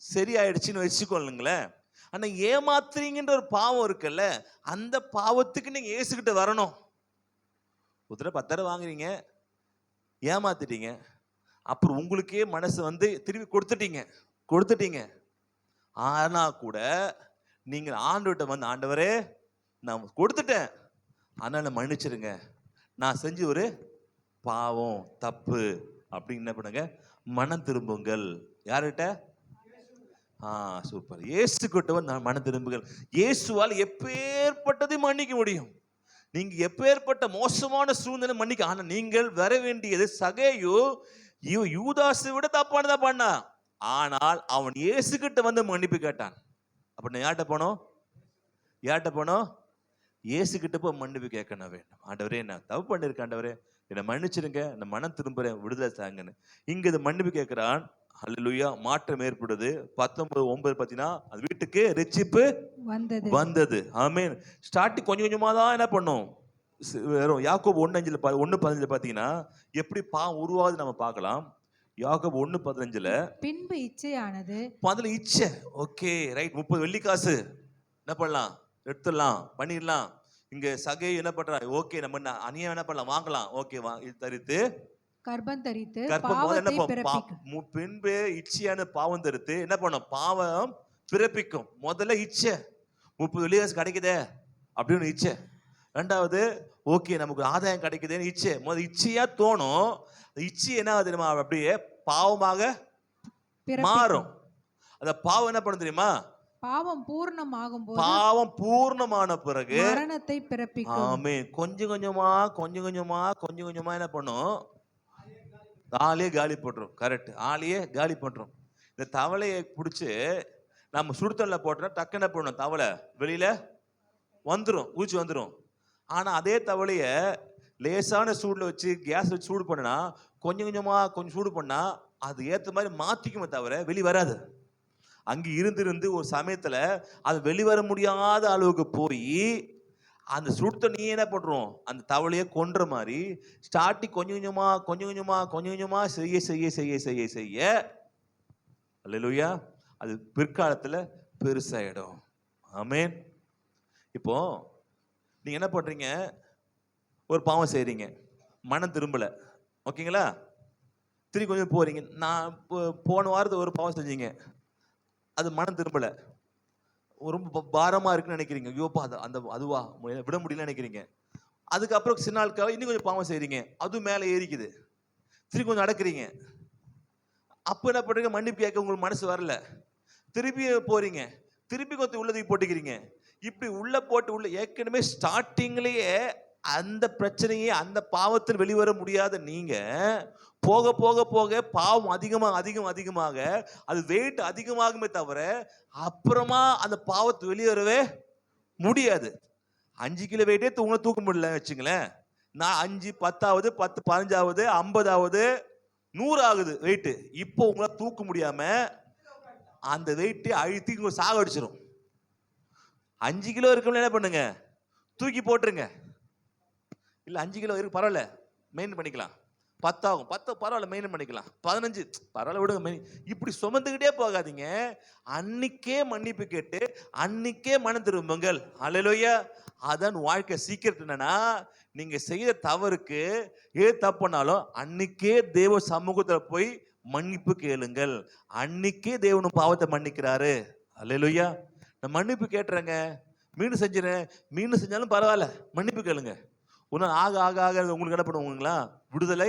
S4: சரியாயிடுச்சுன்னு வச்சுக்கொள்ளுங்களேன். ஆனா ஏமாத்துறீங்கன்ற ஒரு பாவம் இருக்குல்ல, அந்த பாவத்துக்கு நீங்க இயேசுகிட்ட வரணும். ஒருத்தர 10,000 வாங்குறீங்க, ஏமாத்திட்டீங்க, அப்புறம் உங்களுக்கே மனசு வந்து திருப்பி கொடுத்துட்டீங்க. ஆனா கூட நீங்க ஆண்டவர்கிட்ட வந்து, ஆண்டவரே நான் கொடுத்துட்டேன், அதனால மன்னிச்சிருங்க, நான் செஞ்ச ஒரு பாவம் தப்பு அப்படின்னு என்ன பண்ணுங்க, மனம் திரும்புங்கள். யார்கிட்ட? சூப்பர். இயேசு கிட்ட வந்து மனம் திரும்புங்கள். இயேசுவால் எப்பேற்பட்டதை மன்னிக்க முடியும். நீங்க எப்பேற்பட்ட மோசமான சூழ்நிலை மன்னிக்க. ஆனா நீங்கள் வர வேண்டியது, சகேயு யூதாசை விட தப்பானதா பண்ணா, ஆனால் அவன் இயேசு கிட்ட வந்து மன்னிப்பு கேட்டான். அப்ப நான் யார்கிட்ட போனோம்? இயேசு கிட்ட போய் மன்னிப்பு கேட்கணும் வேண்டும். ஆண்டவரே நான் தப்பு பண்ணிருக்கேன், ஆண்டவரே என்னை மன்னிச்சிருங்க, நான் மனம் திரும்புறேன், விடுதலை தாங்கன்னு இங்க இது மன்னிப்பு கேட்கிறான். அல்லேலூயா. மாற்றம் ஏற்படுது. 19:9 பார்த்தீங்கன்னா அது வீட்டுக்கு ரட்சிப்பு வந்தது. ஆமென். ஸ்டார்டிங் கொஞ்சம் கொஞ்சமா தான் என்ன பண்ணும், வெறும் யாக்கோபு 1:15 பார்த்தீங்கன்னா எப்படி பாவம் உருவாகுது நம்ம பார்க்கலாம். யாக்கோபு 1:15
S5: பின்பு இச்சையானது,
S4: முதல்ல இச்சை. Okay right. 30 வெள்ளிக்காசு என்ன பண்ணலாம், எடுத்துடலாம், பண்ணிடலாம். இங்க சகே என்ன பண்றா, ஓகே நம்ம அநியாயம் என்ன பண்ணலாம், வாங்கலாம், ஓகே தரித்து
S5: கர்ப்பம் தரித்து
S4: கர்ப்பம்
S5: பாவத்தை பிறப்பிக்கும்.
S4: பின்பு இச்சையான பாவம் தரித்து என்ன பண்ணும், பாவம் பிறப்பிக்கும். முதல்ல இச்சை, 30 வெள்ளிக்காசு கிடைக்குதே அப்படின்னு இச்சை. ரெண்டாவது ஓகே நமக்கு ஆதாயம் கிடைக்குதுன்னு இச்சை. முதல்ல இச்சையா தோணும். இச்சை என்ன ஆகுது தெரியுமா, அப்படியே பாவமாக மாறும். அந்த பாவம் என்ன பண்ணும் தெரியுமா,
S5: பாவம் பூர்ணமாகும் போது,
S4: பாவம் பூர்ணமான பிறகு
S5: மரணத்தை பிறப்பிக்கும்.
S4: ஆமென். கொஞ்சம் கொஞ்சமா என்ன பண்ணும், ஆளையே காலி பண்றோம். கரெக்ட், ஆளையே காலி பண்றோம். இந்த தவளையை பிடிச்சி நம்ம சுடுதண்ணில் போட்டோம்னா டக்கு என்ன பண்ணணும், தவளை வெளியில வந்துடும், ஊச்சி வந்துடும். ஆனா அதே தவளைய லேசான சூடுல வச்சு கேஸ் வச்சு சூடு பண்ணா, கொஞ்சம் சூடு பண்ணா அது ஏத்த மாதிரி மாத்திக்குமே தவிர வெளி வராது. அங்கே இருந்து ஒரு சமயத்துல அது வெளிவர முடியாத அளவுக்கு போய் அந்த சுடு தண்ணியே என்ன பண்றோம், அந்த தவளையை கொன்ற மாதிரி ஸ்டார்டிங் கொஞ்சம் கொஞ்சமா செய்ய அல்லேலூயா, அது பிற்காலத்துல பெருசாயிடும். ஆமென். இப்போ நீங்க என்ன பண்றீங்க, ஒரு பாவம் செய்றீங்க, மனம் திரும்பல, ஓகேங்களா, திரும்பி கொஞ்சம் போறீங்க. நான் போன வாரத்தை ஒரு பாவம் செஞ்சீங்க, அது மனம் திரும்பல, ரொம்ப பாரமா இருக்குன்னு நினைக்கிறீங்க, ஐயோப்பா அதுவா விட முடியல நினைக்கிறீங்க. அதுக்கப்புறம் சில நாளுக்காக இன்னும் கொஞ்சம் பாவம் செய்றீங்க, அதுவும் மேலே ஏறிக்குது, திருப்பி கொஞ்சம் நடக்கிறீங்க. அப்ப என்ன பண்றீங்க, மன்னிப்பு கேட்க உங்களுக்கு மனசு வரல, திருப்பி போறீங்க, திருப்பி கொஞ்சம் உள்ளதுக்கு போட்டுக்கிறீங்க. இப்படி உள்ள போட்டு ஏற்கனவே ஸ்டார்டிங்லயே அந்த பிரச்சனையே அந்த பாவத்தில் வெளிவர முடியாத நீங்க போக போக போக பாவம் அதிகமாக அது வெயிட் அதிகமாகுமே தவிர அப்புறமா அந்த பாவத்தை வெளியேறவே முடியாது. 5 கிலோ வெயிட்டே தூக்க முடியல வச்சுங்களேன். நான் 5, 10ஆவது, 10, 15ஆவது, 50ஆவது, 100 ஆகுது வெயிட். இப்போ உங்களால் தூக்க முடியாம அந்த வெயிட்டை அழுத்தி சாகடிச்சிடும். 5 கிலோ இருக்கவங்க என்ன பண்ணுங்க, தூக்கி போட்டுருங்க. இல்லை 5 கிலோ இருக்கு பரவாயில்ல மெயின்டைன் பண்ணிக்கலாம், 10 ஆகும், 10 பரவாயில்ல மெயின்டைன் பண்ணிக்கலாம், 15 பரவாயில்ல விடுங்க, இப்படி சுமந்துக்கிட்டே போகாதீங்க. அன்னைக்கே மன்னிப்பு கேட்டு அன்னைக்கே மனம் திரும்புங்கள். அல்லேலூயா. அதான் வாழ்க்கை சீக்கிரம். என்னன்னா நீங்க செய்த தவறுக்கு தப்புனாலும் அன்னைக்கே தேவ சமூகத்தில் போய் மன்னிப்பு கேளுங்கள். அன்னைக்கே தேவனும் பாவத்தை மன்னிக்கிறாரு. அல்லேலூயா. நான் மன்னிப்பு கேட்டுறேங்க, மீண்டும் செஞ்சாலும் பரவாயில்ல, மன்னிப்பு கேளுங்க. ஒன்றும் ஆக உங்களுக்கு என்ன பண்ணுவாங்களா, விடுதலை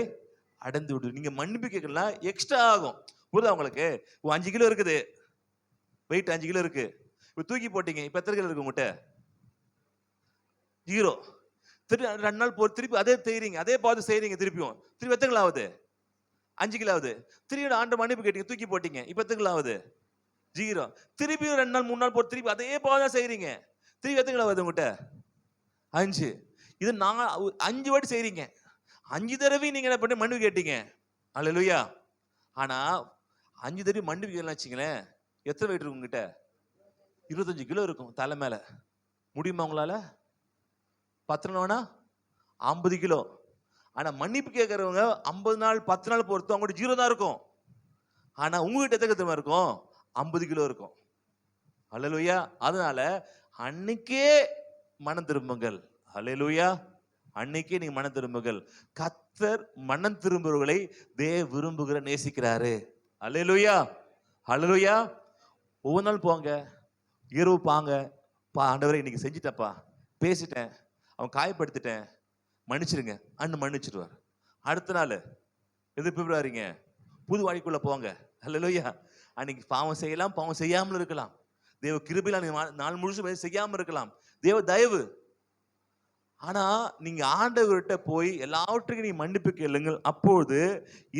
S4: அடைந்து விடு. நீங்க மன்னிப்பு கேட்கலாம், எக்ஸ்ட்ரா ஆகும். புரியுதா உங்களுக்கு? 5 கிலோ இருக்குது வெயிட், 5 கிலோ இருக்கு, இப்போ தூக்கி போட்டீங்க, இப்போ எத்தனை கிலோ இருக்கு உங்கள்கிட்ட? 0. திருப்பி 2 நாள் திருப்பி அதே செய்றீங்க, அதே பார்த்து செய்றீங்க, திருப்பி எத்தனை கிலோ ஆகுது? 5 கிலோ ஆகுது. திருப்பி ஆண்டு மன்னிப்பு கேட்டீங்க, தூக்கி போட்டீங்க, இப்போ எத்தனை கிலோ ஆகுது? 0. திருப்பி 2 நாள் 3 நாள் திருப்பி அதே பார்த்து செய்றீங்க, திருப்பி எத்தனை கிலோ வருது உங்ககிட்ட? 5. இது நான் 5 வாட்டி செய்றீங்க. 5 தடவை நீங்க என்ன பண்ணி மன்னிப்பு கேட்டீங்க. அல்லேலூயா. ஆனா 5 தடவை மன்னிப்பு கேட்கலாம் வச்சுங்களேன், எத்தனை வெயிட் இருக்கும் உங்ககிட்ட? 25 கிலோ இருக்கும் தலை மேல. முடியுமா உங்களால? 10 நாள் வேணா 50 கிலோ. ஆனா மன்னிப்பு கேட்கறவங்க 50 நாள் 10 நாள் பொறுத்து அவங்ககிட்ட 0 தான் இருக்கும். ஆனா உங்ககிட்ட எத்தனை இருக்கும்? 50 கிலோ இருக்கும். அல்லேலூயா. அதனால அன்னைக்கே மனம் திரும்புங்கள். அல்லேலூயா. அன்னைக்கே நீங்க மனம் திரும்புங்கள். கர்த்தர் மனம் திரும்புகிறவர்களை விரும்புகிற நேசிக்கிறாரு. அல்லேலூயா. அல்லேலூயா. ஒவ்வொரு நாள் போங்க, இரவு பாங்க, ஆண்டவரே இன்னைக்கு செஞ்சிட்டப்பா, பேசிட்டேன், அவன் காயப்படுத்திட்டேன், மன்னிச்சிருங்க அண்ணன் மன்னிச்சிடுவார். அடுத்த நாள் எது பிப்ரவரிங்க, புது வாழ்க்கைக்குள்ள போங்க. அல்லேலூயா. அன்னைக்கு பாவம் செய்யலாம், பாவம் செய்யாமல் இருக்கலாம். தேவ கிருபையில நாள் முழுசும் செய்யாம இருக்கலாம். தேவ தயவு. ஆனா நீங்க ஆண்டவர்கிட்ட போய் எல்லாவற்றுக்கும் நீ மன்னிப்பு கேளுங்கள். அப்போது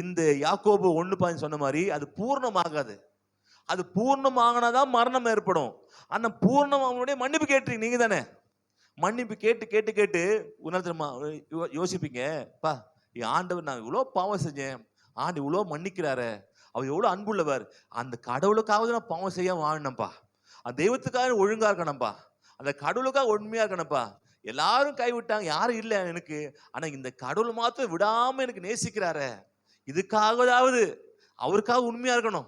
S4: இந்த யாக்கோபு 1:15 சொன்ன மாதிரி அது பூர்ணமாகாது. அது பூர்ணமாகனாதான் மரணம் ஏற்படும். ஆனா பூர்ணமாகனுடைய மன்னிப்பு கேட்டீங்க நீங்க தானே. மன்னிப்பு கேட்டு கேட்டு கேட்டு உணர்த்தமா யோசிப்பீங்க, பா என் ஆண்டவர் நான் இவ்வளோ பாவம் செஞ்சேன், ஆண்டு இவ்வளோ மன்னிக்கிறாரு, அவர் எவ்வளோ அன்புள்ளவர், அந்த கடவுளுக்காவது நான் பாவம் செய்ய வாழணும்ப்பா, அந்த தெய்வத்துக்காக ஒழுங்கா இருக்கணும்ப்பா, அந்த கடவுளுக்காக உண்மையா இருக்கணும்ப்பா. எல்லாரும் கைவிட்டாங்க, யாரும் இல்லை எனக்கு, ஆனா இந்த கடவுள் மாத்திரம் விடாம எனக்கு நேசிக்கிறாரு, இதுக்காகவாவது அவருக்காக உண்மையா இருக்கணும்.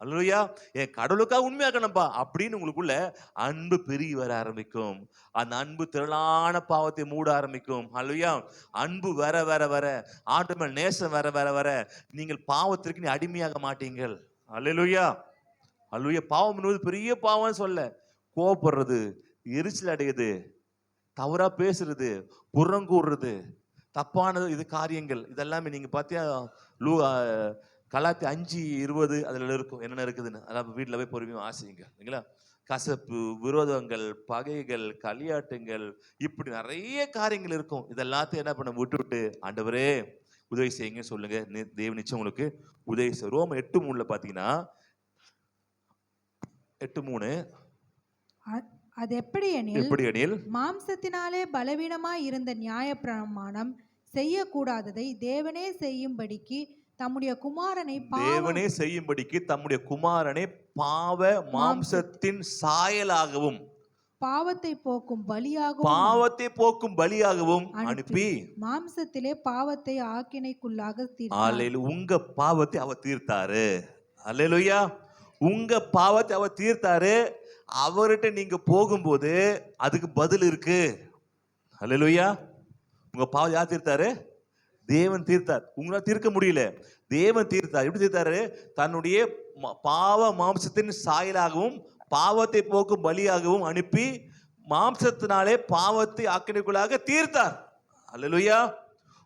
S4: அல்லேலூயா. என் கடவுளுக்காக உண்மையா இருக்கணும்ப்பா அப்படின்னு உங்களுக்குள்ள அன்பு பெருகி வர ஆரம்பிக்கும். அந்த அன்பு திரளான பாவத்தை மூட ஆரம்பிக்கும். அல்லேலூயா. அன்பு வர வர வர, ஆண்டு மேல் நேசம் வர வர வர நீங்கள் பாவத்திற்கு நீ அடிமையாக மாட்டீங்கள். அல்லேலூயா. அல்லேலூயா. பாவம் என்பது பெரிய பாவம் சொல்ல, கோபப்படுறது, எரிச்சல் அடையுது, தவறா பேசுறது, புறங்கூடுறது, தப்பானது, இது காரியங்கள் இதெல்லாமே நீங்க பாத்தியா கலாத்தியர் 5:20 அதுல இருக்கும் என்னென்ன இருக்குதுன்னு. அதான் வீட்டுல போய் பொறுமையா ஆசைங்க இல்லைங்களா. கசப்பு, விரோதங்கள், பகைகள், களியாட்டுங்கள், இப்படி நிறைய காரியங்கள் இருக்கும். இதெல்லாத்தையும் என்ன பண்ண விட்டு ஆண்டவரே உதவி செய்யுங்க சொல்லுங்க. தேவ நிச்சயம் உங்களுக்கு உதவி செய்யும். ரோம 8:3 பாத்தீங்கன்னா 8:3
S5: அது எப்படி
S4: எனில்
S5: மாம்சத்தினாலே பலவீனமாய் இருந்த நியாயப்பிரமாணம் செய்யக்கூடாததை தேவனே செய்யும்படிக்கு தம்முடைய குமாரனை பாவ மாம்சத்தின் சாயலாகவும் பாவத்தை போக்கும் பலியாகவும் அனுப்பி மாம்சத்திலே பாவத்தை ஆக்கினைக்குள்ளாக தீர்த்தார்.
S4: உங்க பாவத்தை அவர் தீர்த்தாரு. அல்லேலூயா. உங்க பாவத்தை அவர் தீர்த்தாரு. அவர்கிட்ட நீங்க போகும்போது அதுக்கு பதில் இருக்கு. அல்லேலூயா. உங்க பாவம் யார் தீர்த்தாரு? தேவன் தீர்த்தார். உங்களால் தீர்க்க முடியல, தேவன் தீர்த்தார். எப்படி தீர்த்தாரு? தன்னுடைய பாவ மாம்சத்தின் சாயலாகவும் பாவத்தை போக்கும் பலியாகவும் அனுப்பி மாம்சத்தினாலே பாவத்தை ஆக்கினைக்குள்ளாக தீர்த்தார். அல்லேலூயா.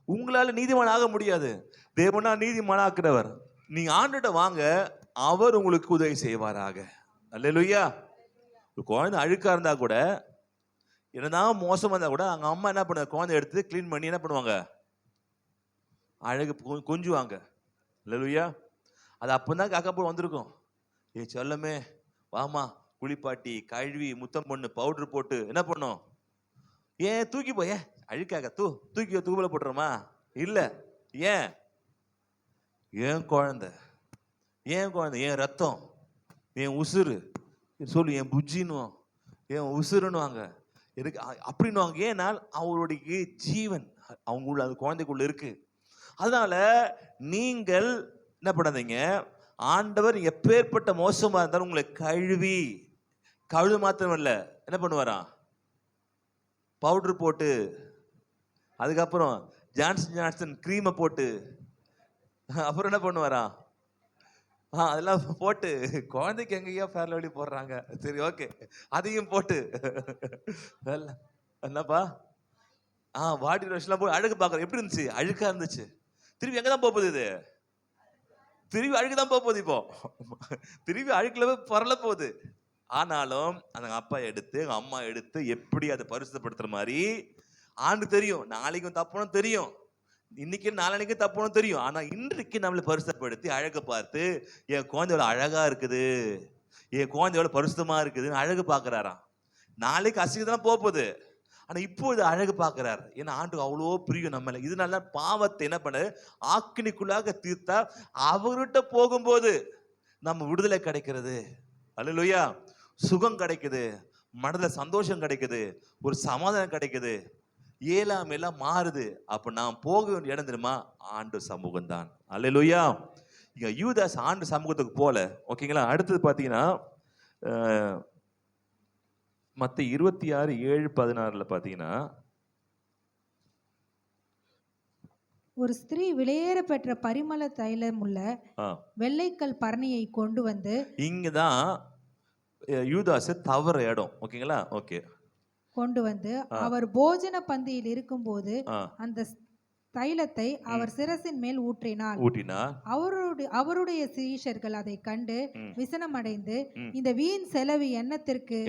S4: உங்களால நீதிமான் ஆக முடியாது, தேவனா நீதிமான் ஆக்குறவர். நீங்க ஆண்டுகிட்ட வாங்க, அவர் உங்களுக்கு உதவி செய்வாராக. அல்லேலூயா. குழந்தை அழுக்கா இருந்தா கூட, என்னதான் மோசமா இருந்தா கூட, அவங்க அம்மா என்ன பண்ணுவாங்க, குழந்தை எடுத்து கிளீன் பண்ணி என்ன பண்ணுவாங்க, அழகு கொஞ்சுவாங்க. அல்லேலூயா. அது அப்பதான் காக்கா போய் வந்திருக்கும், ஏ சொல்லமே வாமா குளிப்பாட்டி கழுவி முத்தம் பொண்ணு பவுடர் போட்டு என்ன பண்ணும், ஏன் தூக்கி போய் அழுக்காக தூக்கி தூக்கில போட்டுறோமா? இல்ல. ஏன்? என் குழந்தை, என் ரத்தம், என் உசுறு சொல்லு, என் புஜ்ஜின்னுவோம், என் உசுறுன்னுவாங்க. எதுக்கு அப்படின்னுவாங்க? ஏன்னால் அவருடைய ஜீவன் அவங்களுள்ள அந்த குழந்தைக்குள்ள இருக்கு. அதனால நீங்கள் என்ன பண்ணாதீங்க, ஆண்டவர் எப்பேற்பட்ட மோசமா இருந்தாலும் உங்களை கழுவு மாத்திரம் இல்ல, என்ன பண்ணுவாராம், பவுடர் போட்டு, அதுக்கப்புறம் ஜான்சன் கிரீமை போட்டு, அப்புறம் என்ன பண்ணுவாராம், அதெல்லாம் போட்டு, குழந்தைக்கு எங்கேயா ஃபேர் லவ்லி போடுறாங்க, சரி ஓகே அதையும் போட்டு என்னப்பா பாடி ரோஷன்லாம் போய் அழகு பார்க்குறோம். எப்படி இருந்துச்சு? அழுக்கா இருந்துச்சு. திருப்பி எங்கே தான் போகுது? இது திருப்பி அழுக்கு தான் போகுது. இப்போ திருப்பி அழுக்குல போய் பரல போகுது. ஆனாலும் அந்த அப்பா எடுத்து எங்கள் அம்மா எடுத்து எப்படி அதை பரிசுத்தப்படுத்துற மாதிரி ஆண்டு தெரியும். நாளைக்கும் தப்புன்னு தெரியும், இன்னைக்கு நாளைக்கு தப்புன்னு தெரியும். ஆனா இன்றைக்கு நம்மளை பரிசுத்தப்படுத்தி அழகை பார்த்து, என் குழந்தை எவ்வளவு அழகா இருக்குது, என் குழந்தை எவ்வளவு பரிசுத்தமா இருக்குதுன்னு அழகு பார்க்கிறாராம். நாளைக்கு அசிங்கத்தான் போகுது. ஆனா இப்பொழுது அழகு பார்க்கிறார். ஏன்னா ஆண்டுக்கு அவ்வளோ பிரியம் நம்மள. இதனால பாவத்தை என்ன பண்ண ஆக்கினிக்குள்ளாக தீர்த்தா அவர்கிட்ட போகும்போது நம்ம விடுதலை கிடைக்கிறது. அல்லேலூயா. சுகம் கிடைக்குது, மனதுல சந்தோஷம் கிடைக்குது, ஒரு சமாதானம் கிடைக்குது, ஏலாம் எல்லாம் மாறுது. அப்ப நான் போக வேண்டிய இடம் தெரியுமா? ஆண்டு சமூகம் தான். அல்லேலூயா. இங்க யூதாஸ் ஆண்டு சமூகத்துக்கு போல. ஓகேங்களா. அடுத்தது பாத்தீங்கன்னா மத்த 26:7-16 பாத்தீங்கன்னா,
S5: ஒரு ஸ்திரீ விலையேற பெற்ற பரிமள தைலமுள்ள வெள்ளைக்கல் பரணியை கொண்டு வந்து,
S4: இங்கதான் யூதாஸ் தவற இடம். ஓகேங்களா. ஓகே.
S5: கொண்டு வந்து அவர் போஜன பந்தியில் இருக்கும்போது அந்த தைலத்தை அவர் சிரசின் மேல் ஊற்றினார். அவருடைய சீஷர்கள் அதை கண்டு விசனமடைந்து, இந்த வீண் செலவு என்னத்திற்கு?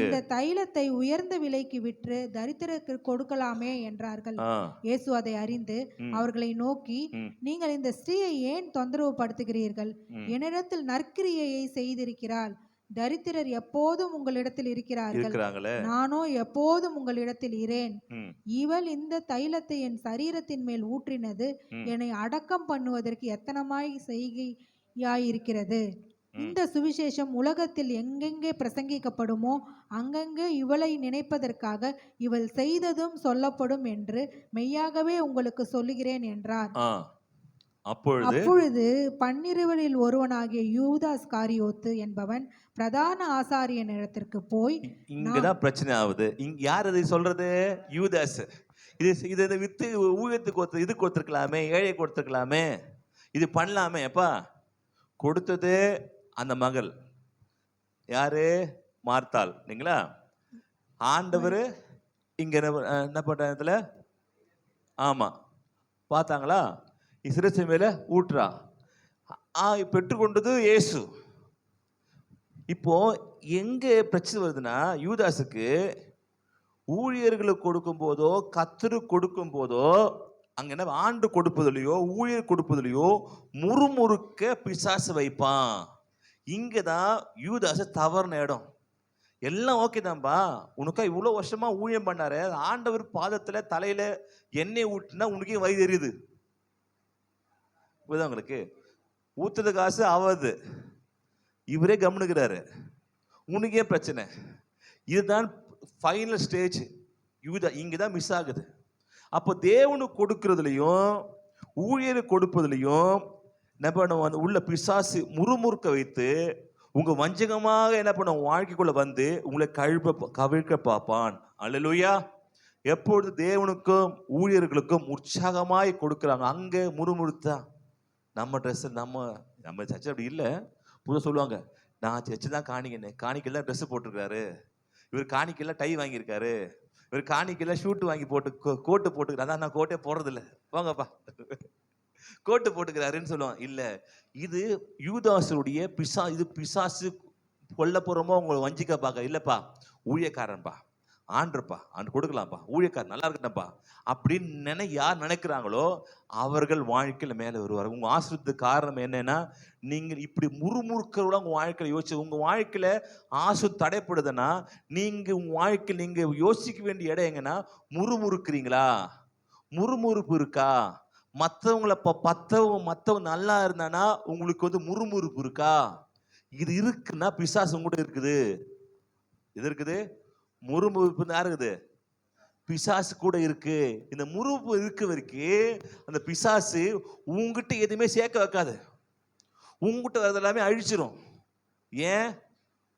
S5: இந்த தைலத்தை உயர்ந்த விலைக்கு விற்று தரித்திரருக்கு கொடுக்கலாமே என்றார்கள். இயேசு அதை அறிந்து அவர்களை நோக்கி, நீங்கள் இந்த ஸ்திரீயை ஏன் தொந்தரவு படுத்துகிறீர்கள்? என்னிடத்தில் நற்கிரியையை செய்திருக்கிறாள். தரித்திரர் எப்போதும் உங்களிடத்தில் இருக்கிறார்கள், நானோ எப்போதும் உங்களிடத்தில் இரேன். இவள் இந்த தைலத்தை என் சரீரத்தின் மேல் ஊற்றினது என்னை அடக்கம் பண்ணுவதற்கு எத்தனமாய் செய்கையாயிருக்கிறது. இந்த சுவிசேஷம் உலகத்தில் எங்கெங்கே பிரசங்கிக்கப்படுமோ அங்கங்கே இவளை நினைப்பதற்காக இவள் செய்ததும் சொல்லப்படும் என்று மெய்யாகவே உங்களுக்கு சொல்லுகிறேன் என்றார். அப்பொழுது 12 ஒருவனாகிய யூதாஸ் காரியோத்து என்பவன் பிரதான ஆசாரியனிடத்திற்கு போய்,
S4: இங்கதான் பிரச்சனை ஆகுது. இங்க யார் அதை சொல்றது? யூதாஸ். இதை வித்து ஊழியத்துக்கு இது கொடுத்துருக்கலாமே, ஏழை கொடுத்துருக்கலாமே, இது பண்ணலாமே. அப்பா கொடுத்தது அந்த மகள் யாரு? மார்த்தாள். நீங்களா? ஆண்டவர் இங்க என்ன பண்ற? ஆமா, பார்த்தாங்களா? சிரசு மேல ஊற்றா. பெற்றுக்கொண்டது இயேசு. இப்போ எங்க பிரச்சனை வருதுன்னா, யூதாஸுக்கு ஊழியர்களுக்கு கொடுக்கும் போதோ கர்த்தரு கொடுக்கும் போதோ அங்க என்ன ஆண்டு கொடுப்பதிலையோ ஊழியர் கொடுப்பதிலையோ முறுமுறுக்க பிசாசு வைப்பான். இங்கதான் யூதாஸ் தவறுன இடம். எல்லாம் ஓகே தான்பா, உனக்கா இவ்வளவு வருஷமா ஊழியம் பண்ணாரு, ஆண்டவர் பாதத்துல தலையில எண்ணெய் ஊட்டினா உனக்கே வயிறு எரியுது. உங்களுக்கு ஊத்துறது காசு ஆவது, இவரே கவனிக்கிறாரு, உனக்கே பிரச்சனை. இதுதான் ஃபைனல் ஸ்டேஜ். இங்கதான் மிஸ் ஆகுது. அப்போ தேவனுக்கு கொடுக்கறதுலையும் ஊழியருக்கு கொடுப்பதுலையும் என்ன பண்ணுவோம்? உள்ள பிசாசு முறுமுறுக்க வைத்து உங்க வஞ்சகமாக என்ன பண்ண வாழ்க்கைக்குள்ள வந்து உங்களை கவிழ்க்க பார்ப்பான். அல்லேலூயா. எப்பொழுது தேவனுக்கும் ஊழியர்களுக்கும் உற்சாகமாய் கொடுக்குறாங்க, அங்க முறுமுறுத்தா நம்ம ட்ரெஸ் நம்ம சர்ச்சை அப்படி இல்லை. புதுசாக சொல்லுவாங்க, நான் சர்ச்சு தான் காணிக்கெல்லாம் ட்ரெஸ் போட்டிருக்காரு, இவர் காணிக்கெல்லாம் டை வாங்கியிருக்காரு, இவர் காணிக்கெல்லாம் ஷூட்டு வாங்கி போட்டு கோட்டு போட்டுக்கிறாரு. அதான் நான் கோட்டே போடுறதில்ல, வாங்கப்பா கோட்டு போட்டுக்கிறாருன்னு சொல்லுவான். இல்லை, இது யூதாசுடைய இது பிசாசு கொல்ல போறோமோ உங்களை வஞ்சிக்க பார்க்க இல்லப்பா, ஊழியக்காரன்பா, ஆண்டுப்பா, ஆண்டு கொடுக்கலாம்ப்பா, ஊழியக்காரன் நல்லா இருக்கட்டப்பா அப்படின்னு யார் நினைக்கிறாங்களோ அவர்கள் வாழ்க்கையில் மேலே வருவார். உங்க ஆசிரியத்துக்கு காரணம் என்னன்னா, நீங்கள் இப்படி முறுமுறுக்கிறோட உங்க வாழ்க்கையில யோசிச்சு, உங்க வாழ்க்கையில ஆசு தடைப்படுதுன்னா நீங்க உங்க வாழ்க்கையில் நீங்க யோசிக்க வேண்டிய இடம் எங்கன்னா, முறுமுறுக்கிறீங்களா? முறுமுறுப்பு இருக்கா? மற்றவங்க நல்லா இருந்தானா உங்களுக்கு வந்து முறுமுறுப்பு இருக்கா? இது இருக்குன்னா பிசாசு உங்ககிட்ட இருக்குது. இது இருக்குது, முறுமுறுப்பு தான் இருக்குது, பிசாசு கூட இருக்கு. இந்த முறுமுறுப்பு இருக்க வரைக்கும் அந்த பிசாசு உங்ககிட்ட எதுவுமே சேர்க்க வைக்காது, உங்ககிட்ட வரது எல்லாமே அழிச்சிரும். ஏன்?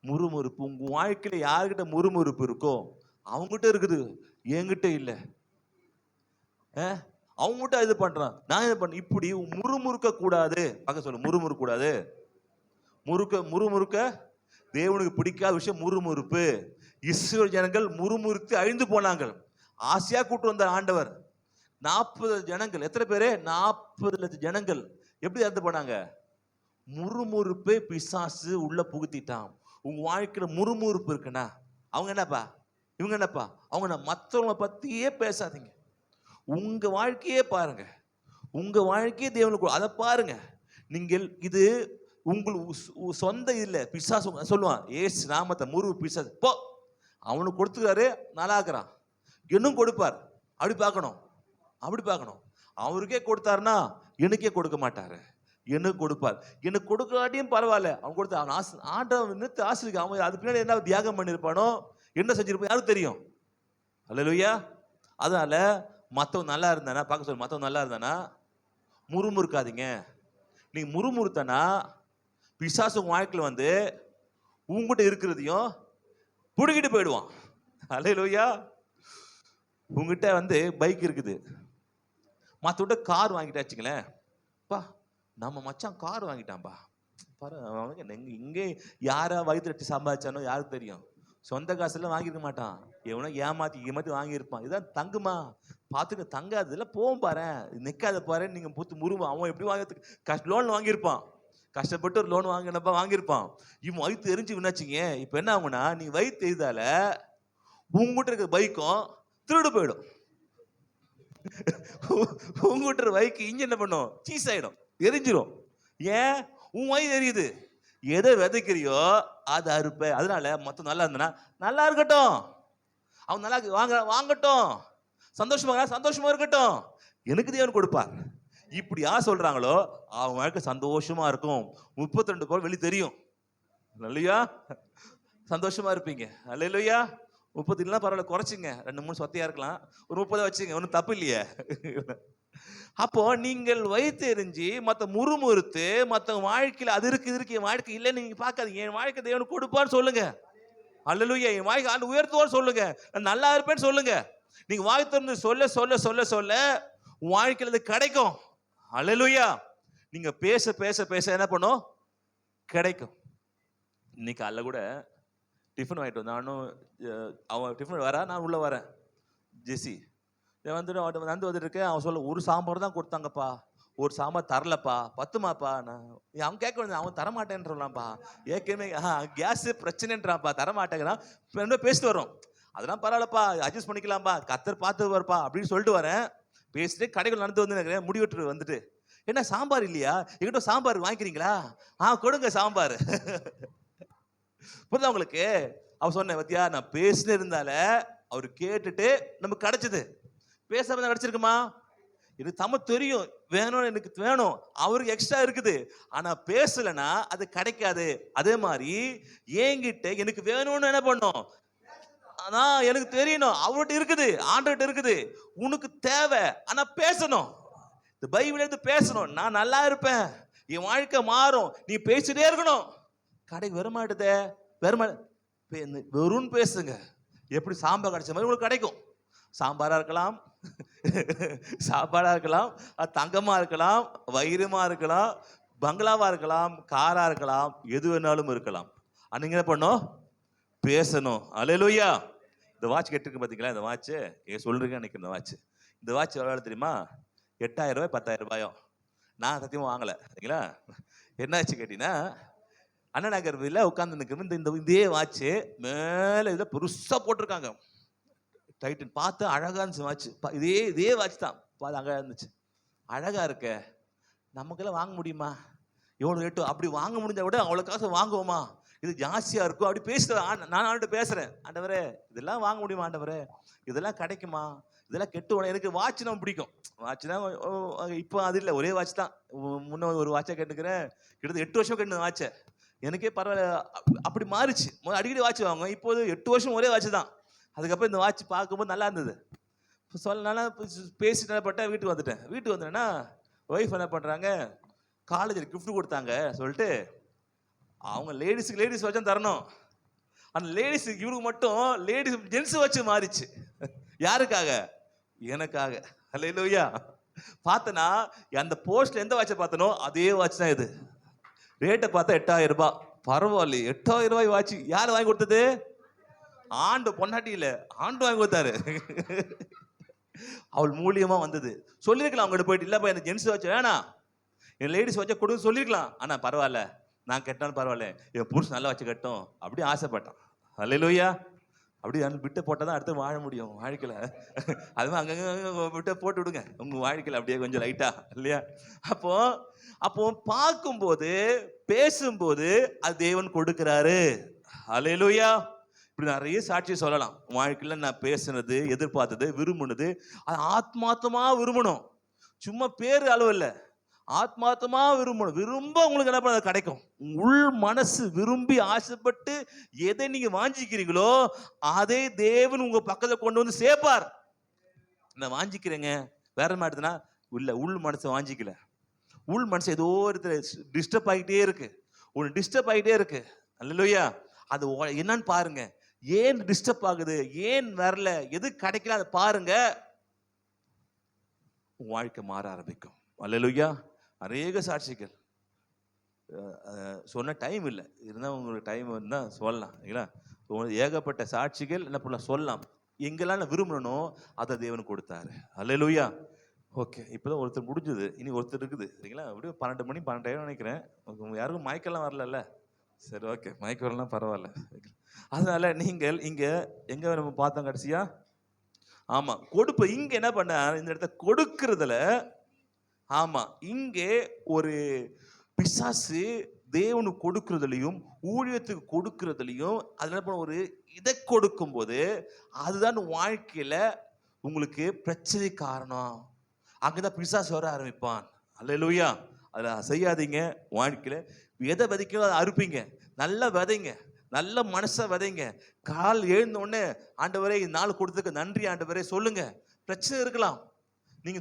S4: முறுமுறுப்பு. உங்க வாழ்க்கையில யாருக்கிட்ட முறுமுறுப்பு இருக்கோ அவங்ககிட்ட இருக்குது, என்கிட்ட இல்லை. அவங்ககிட்ட இது பண்றான், நான் இது பண்ண. இப்படி முறுமுறுக்க கூடாது. பார்க்க சொல்ல, முறுமுறுக்க கூடாது. முறுமுறுக்க தேவனுக்கு பிடிக்காத விஷயம் முறுமுறுப்பு. இஸ்ரவேல் ஜனங்கள் முறுமுறுத்து அழிந்து போனாங்க. ஆசையா கூட்டு வந்த ஆண்டவர் 40 ஜனங்கள், எத்தனை பேரு? 40 லட்சம் ஜனங்கள் எப்படி இறந்து போனாங்க? முறுமுறுப்பே பிசாசு உள்ள புகுத்திட்டான். உங்க வாழ்க்கையில முறுமுறுப்பு இருக்குன்னா அவங்க என்னப்பா, இவங்க என்னப்பா, அவங்க மற்றவங்களை பத்தியே பேசாதீங்க. உங்க வாழ்க்கையே பாருங்க, உங்க வாழ்க்கையே தேவனுக்கு அதை பாருங்க. நீங்கள் இது உங்களுக்கு சொந்த இல்லை. பிசாசு சொல்லுவான், ஏசு நாமத்தை முறுவு பிசாசு போ, அவனுக்கு கொடுத்துக்கிறாரு, நல்லா இருக்கிறான், இன்னும் கொடுப்பார். அப்படி பார்க்கணும், அப்படி பார்க்கணும். அவருக்கே கொடுத்தாருன்னா எனக்கே கொடுக்க மாட்டாரு, எனக்கு கொடுப்பார். எனக்கு கொடுக்காட்டியும் பரவாயில்ல, அவன் கொடுத்த அவன் ஆண்டவன் நிறுத்து ஆசிரியர். அவன் அது பின்னாடி என்ன தியாகம் பண்ணியிருப்பானோ, என்ன செஞ்சிருப்பான் யாருக்கு தெரியும். அல்லேலூயா. அதனால மற்றவன் நல்லா இருந்தானா, பார்க்க சொல்லு, மற்றவன் நல்லா இருந்தானா முறுமுறுக்காதீங்க. நீங்க முறுமுறுத்தனா பிசாசு உங்க வாழ்க்கையில் வந்து உங்ககிட்ட இருக்கிறதையும் புடுங்கிட்டு போயிடுவான். அல்லேலூயா. உங்ககிட்ட வந்து பைக் இருக்குது, மற்றவிட்ட கார் வாங்கிட்டாச்சுங்களேன், பா நம்ம மச்சான் கார் வாங்கிட்டான்பா பாரு, அவனுக்கு இங்கே யாரா வயிற்று அடிச்சு சம்பாதிச்சானோ யாருக்கு தெரியும். சொந்த காசுல வாங்கியிருக்க மாட்டான், எவனோ ஏமாத்தி வாங்கியிருப்பான். இதான் தங்குமா, பார்த்துக்க, தங்காது இல்லை, போகும் பாரு, நிற்காத பாரு. நீங்க பூத்து முருவா, அவன் எப்படி வாங்கிறதுக்கு லோன் வாங்கியிருப்பான், கஷ்டப்பட்டு ஒரு லோன் வாங்கியிருப்பான். இவன் வயிற்று எரிஞ்சு வினாச்சிங்க. இப்போ என்ன ஆகுனா, நீ வயிற்று எரிதால உங்ககிட்ட இருக்க பைக்கும் திருடு போயிடும். உங்ககிட்ட பைக்கு இன்ஜின் என்ன பண்ணும், சீஸ் ஆயிடும், எரிஞ்சிடும். ஏன், உன் வயிறு எரியுது. எதை விதைக்கிறியோ அது அறுப்ப. அதனால மொத்தம் நல்லா இருந்தானா நல்லா இருக்கட்டும், அவன் நல்லா வாங்கட்டும், சந்தோஷமா இருக்கட்டும், எனக்கு தேவன் கொடுப்பார். இப்படி யார் சொல்றாங்களோ அவன் வாழ்க்கை சந்தோஷமா இருக்கும். 32 கோடி வெளி தெரியும். இல்லையா, சந்தோஷமா இருப்பீங்க. அல்லேலூயா. 30 இல்லைன்னா பரவாயில்ல, குறைச்சிங்க, 2-3 சொத்தையா இருக்கலாம், ஒரு 30 வச்சுங்க, ஒன்றும் தப்பு இல்லையே. அப்போ நீங்கள் வயிற்று எரிஞ்சு மற்ற முறுமுறுத்து மற்ற வாழ்க்கையில் அது இருக்கு என் வாழ்க்கை இல்லைன்னு நீங்க பார்க்காதீங்க. என் வாழ்க்கை தேவன் கொடுப்பான்னு சொல்லுங்க. அல்லேலூயா. என் வாழ்க்கை ஆண்டு உயர்த்துவான்னு சொல்லுங்க, நான் நல்லா இருப்பேன்னு சொல்லுங்க. நீங்க வாய் திறந்து சொல்ல சொல்ல சொல்ல சொல்ல உன் வாழ்க்கையில் அது கிடைக்கும். அல்லேலூயா. நீங்க பேச பேச பேச என்ன பண்ணும், கிடைக்கும். இன்னைக்கு அல்ல கூட டிஃபன் வாங்கிட்டு வந்தேன். நானும் அவன் டிஃபன் வரா, நான் உள்ள வரேன். ஜெசி வந்துட்டு இருக்கேன். அவன் சொல்ல, ஒரு சாம்பார் தான் கொடுத்தாங்கப்பா, ஒரு சாம்பார் தரலப்பா, பத்துமாப்பா. நான் அவன் கேட்க வேண்டியது, அவன் தரமாட்டேன்றான்ப்பா, ஏற்கனவே கேஸ் பிரச்சனைன்றான்ப்பா, தரமாட்டேங்கிறான். ரெண்டு பேசிட்டு வரோம், அதெல்லாம் பரவாயில்லப்பா, அட்ஜஸ்ட் பண்ணிக்கலாம்ப்பா, கத்தர் பார்த்து வரப்பா அப்படின்னு சொல்லிட்டு வரேன். பேசிட்டு கடைகள் நடந்து வந்து முடிவெட்டு வந்துட்டு, என்ன சாம்பார் இல்லையா, எங்கிட்ட சாம்பார் வாங்கிக்கிறீங்களா, கொடுங்க சாம்பார். புரியுதா உங்களுக்கு? அவன் சொன்னேன், பத்தியா நான் பேசினே இருந்தால அவர் கேட்டுட்டு நமக்கு கிடைச்சது. பேசாம கிடைச்சிருக்குமா, இது தமிழ் தெரியும், வேணும்னு எனக்கு வேணும், அவருக்கு எக்ஸ்ட்ரா இருக்குது, ஆனா பேசலன்னா அது கிடைக்காது. அதே மாதிரி என்கிட்ட எனக்கு வேணும்னு என்ன பண்ணும், ஆனா எனக்கு தெரியணும் அவர்கிட்ட இருக்குது, ஆண்டவர்கிட்ட இருக்குது, உனக்கு தேவை, ஆனா பேசணும். இந்த பைபிள் எடுத்து பேசணும். நான் நல்லா இருப்பேன், என் வாழ்க்கை மாறும், நீ பேசிட்டே இருக்கணும். கடைக்கு வரமாட்டதே, வெறும் பேசுங்க. எப்படி சாம்பார் கிடைச்ச மாதிரி உங்களுக்கு கிடைக்கும். சாம்பாரா இருக்கலாம், சாப்பாடா இருக்கலாம், தங்கமா இருக்கலாம், வைரமா இருக்கலாம், பங்களாவா இருக்கலாம், காரா இருக்கலாம், எது வேணாலும் இருக்கலாம். நீங்க என்ன பண்ணும், பேசணும். அல்லேலூயா. இந்த வாட்ச் கேட்டிருக்கு பார்த்தீங்களா, இந்த வாட்ச் சொல்றீங்க நினைக்கிறேன். இந்த வாட்ச் எவ்வளோ தெரியுமா, 8000 ரூபாய் 10,000 ரூபாயோ. நான் சத்தியமாக வாங்கலை சரிங்களா. என்னாச்சு கேட்டீங்கன்னா, அண்ணா நகர்ல உட்காந்து நிற்கிற இதே வாட்ச் மேலே இதில் பெருசாக போட்டிருக்காங்க, டைட்டன். பார்த்து அழகா இருந்துச்சு வாட்ச். இதே வாட்ச் தான், பார்த்து அழகா இருந்துச்சு. அழகா இருக்க, நமக்கெல்லாம் வாங்க முடியுமா, எவ்வளோ ரேட்டு, அப்படி வாங்க முடிஞ்சா கூட அவ்வளோ காசு வாங்குவோமா, இது ஜாஸ்தியா இருக்கும், அப்படி பேசுறேன். நான் ஆண்டு பேசுறேன், ஆண்டவரே இதெல்லாம் வாங்க முடியுமா, ஆண்டவரே இதெல்லாம் கிடைக்குமா, இதெல்லாம் கெட்டு. எனக்கு வாட்ச் தான் பிடிக்கும். வாட்ச் தான் இப்போ அது இல்லை, ஒரே வாட்ச் தான். முன்ன ஒரு வாட்சை கேட்டுக்கிறேன், கிட்டத்தட்ட 8 வருஷம் கேட்டு வாட்சை. எனக்கே பரவாயில்ல, அப்படி மாறிச்சு. அடிக்கடி வாட்ச் வாங்க, இப்போது 8 வருஷம் ஒரே வாட்ச் தான். அதுக்கப்புறம் இந்த வாட்ச் பார்க்கும்போது நல்லா இருந்தது. நல்லா பேசிட்டு நல்லப்பட்டேன். வீட்டுக்கு வந்துட்டேன்னா ஒய்ஃப் என்ன பண்ணுறாங்க, காலேஜில் கிஃப்ட் கொடுத்தாங்க சொல்லிட்டு, அவங்க லேடிஸ் வச்சு தரணும், அந்த லேடிஸ் இவருக்கு மட்டும் ஜென்ஸ் வச்சு மாறிச்சு. யாருக்காக, எனக்காக. அல்லேலூயா. பார்த்தனா அந்த போஸ்ட்ல எந்த வாட்சை பார்த்தனோ அதே வாட்ச் தான் இது. ரேட்டை பார்த்தா 8000 ரூபாய். பரவாயில்ல, 8000 ரூபாய் வாட்ச் யார் வாங்கி கொடுத்தது, ஆண்டு பொண்டாட்டி இல்ல, ஆண்டு வாங்கி கொடுத்தாரு. அவள் மூலியமா வந்தது. சொல்லிருக்கலாம் அவங்ககிட்ட போயிட்டு, இல்லப்பா எனக்கு ஜென்ஸ் வச்ச வேணாம், என் லேடிஸ் வச்ச கொடுன்னு சொல்லிருக்கலாம். ஆனா பரவாயில்ல, நான் கெட்டாலும் பரவாயில்ல, என் புருஷன் நல்லா வச்சு கட்டும் அப்படி ஆசைப்பட்டான். அல்லேலூயா. அப்படி விட்டு போட்டால் தான் அடுத்து வாழ முடியும் வாழ்க்கையில். அதுவும் அங்கங்க விட்டு போட்டு விடுங்க உங்க வாழ்க்கையில் அப்படியே கொஞ்சம் லைட்டா, இல்லையா. அப்போ பார்க்கும்போது பேசும்போது அது தேவன் கொடுக்கிறாரு. அல்லேலூயா. இப்படி நிறைய சாட்சி சொல்லலாம். வாழ்க்கையில் நான் பேசுனது, எதிர்பார்த்தது, விரும்புனது, அது ஆத்மார்த்தமா விரும்பணும். சும்மா பேர் அளவு இல்லை, ஆத்மார்த்தமா விரும்பணும். விரும்ப உங்களுக்கு என்ன பண்ண கிடைக்கும். உள் மனசு விரும்பி ஆசைப்பட்டு எதை நீங்க வாஞ்சிக்கிறீங்களோ அதே தேவன் உங்க பக்கத்துல கொண்டு வந்து சேர்ப்பார். நான் வாஞ்சிக்கிறேங்க வேற மாட்டுதுன்னா இல்ல, உள் மனசை வாஞ்சிக்கல. உள் மனசு ஏதோ ஒரு டிஸ்டர்ப் ஆகிட்டே இருக்கு, ஒன்று டிஸ்டர்ப் ஆகிட்டே இருக்கு. அல்லேலூயா. அது என்னன்னு பாருங்க. ஏன் டிஸ்டர்ப் ஆகுது, ஏன் வரல, எது கிடைக்கல, அதை பாருங்க. வாழ்க்கை மாற ஆரம்பிக்கும். அல்லேலூயா. அநேக சாட்சிகள் சொன்ன டைம் இல்லை, இருந்தால் உங்களுக்கு டைம் இருந்தால் சொல்லலாம் இல்லைங்களா. ஏகப்பட்ட சாட்சிகள் என்ன பண்ணலாம் சொல்லலாம். எங்கெல்லாம் நான் விரும்பணும் அதை தேவன் கொடுத்தாரு. அல்லேலூயா. ஓகே, இப்போதான் ஒருத்தர் முடிஞ்சது, இனி ஒருத்தர் இருக்குது சரிங்களா. அப்படியே 12 மணி 12 நினைக்கிறேன். யாருக்கும் மயக்கெல்லாம் வரல. சரி, ஓகே, மயக்கம் வரலாம் பரவாயில்ல. அதனால நீங்கள் இங்கே எங்கே நம்ம பார்த்தோம் கடைசியா? ஆமாம், கொடுப்பு. இங்கே என்ன பண்ண, இந்த இடத்த கொடுக்கறதுல, ஆமாம், இங்கே ஒரு பிசாசு தேவனுக்கு கொடுக்கறதுலையும் ஊழியத்துக்கு கொடுக்கறதுலையும் அதில் ஒரு இதை கொடுக்கும் போது அதுதான் வாழ்க்கையில் உங்களுக்கு பிரச்சனை காரணம். அங்கதான் பிசாசு வர ஆரம்பிப்பான். அல்லேலூயா. அதில் செய்யாதீங்க. வாழ்க்கையில் எதை விதைக்கணும் அதை அறுப்பீங்க. நல்லா விதைங்க, நல்ல மனசை விதைங்க. கால் எழுந்த உடனே ஆண்டவரே இந்த நாள் கொடுத்ததுக்கு நன்றி ஆண்டவரே சொல்லுங்க. பிரச்சனை இருக்கலாம், நீங்க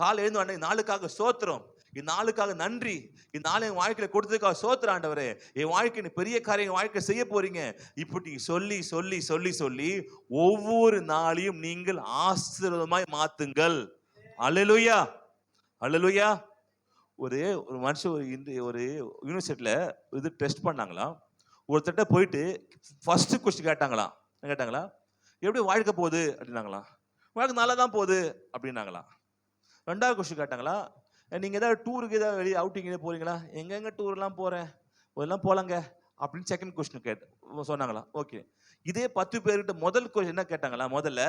S4: கால் எழுந்த உடனே நாளுக்காக சோத்திரம், இந்நாளுக்காக நன்றி, இந்நாள் என் வாழ்க்கையில கொடுத்ததுக்காக சோத்திரம் ஆண்டவரே, என் வாழ்க்கை பெரிய காரியம் என் வாழ்க்கை செய்ய போறீங்க. இப்படி சொல்லி சொல்லி சொல்லி சொல்லி ஒவ்வொரு நாளையும் நீங்கள் ஆசீர்வாதமாய் மாத்துங்கள். அல்லேலூயா. அல்லேலூயா. ஒரு மனுஷன் ஒரு யூனிவர்சிட்டியில இது டெஸ்ட் பண்ணாங்களாம். ஒருத்தட்ட போயிட்டு ஃபர்ஸ்ட் கொஸ்டின் கேட்டாங்களாம். என்ன கேட்டாங்களா? எப்படி வாழ்க்கை போகுது அப்படின்னாங்களா. வாழ்க்கை நல்லா தான் போகுது அப்படின்னாங்களா. ரெண்டாவது கொஸ்டின் கேட்டாங்களா, நீங்கள் ஏதாவது டூருக்கு ஏதாவது வெளியே அவுட்டிங் போறீங்களா? எங்கெங்க டூர்லாம் போகிறேன், இதெல்லாம் போகலாங்க அப்படின்னு செகண்ட் கொஸ்டின் சொன்னாங்களா. ஓகே, இதே 10 பேர்கிட்ட முதல் கொஸ்டின் என்ன கேட்டாங்களா, முதல்ல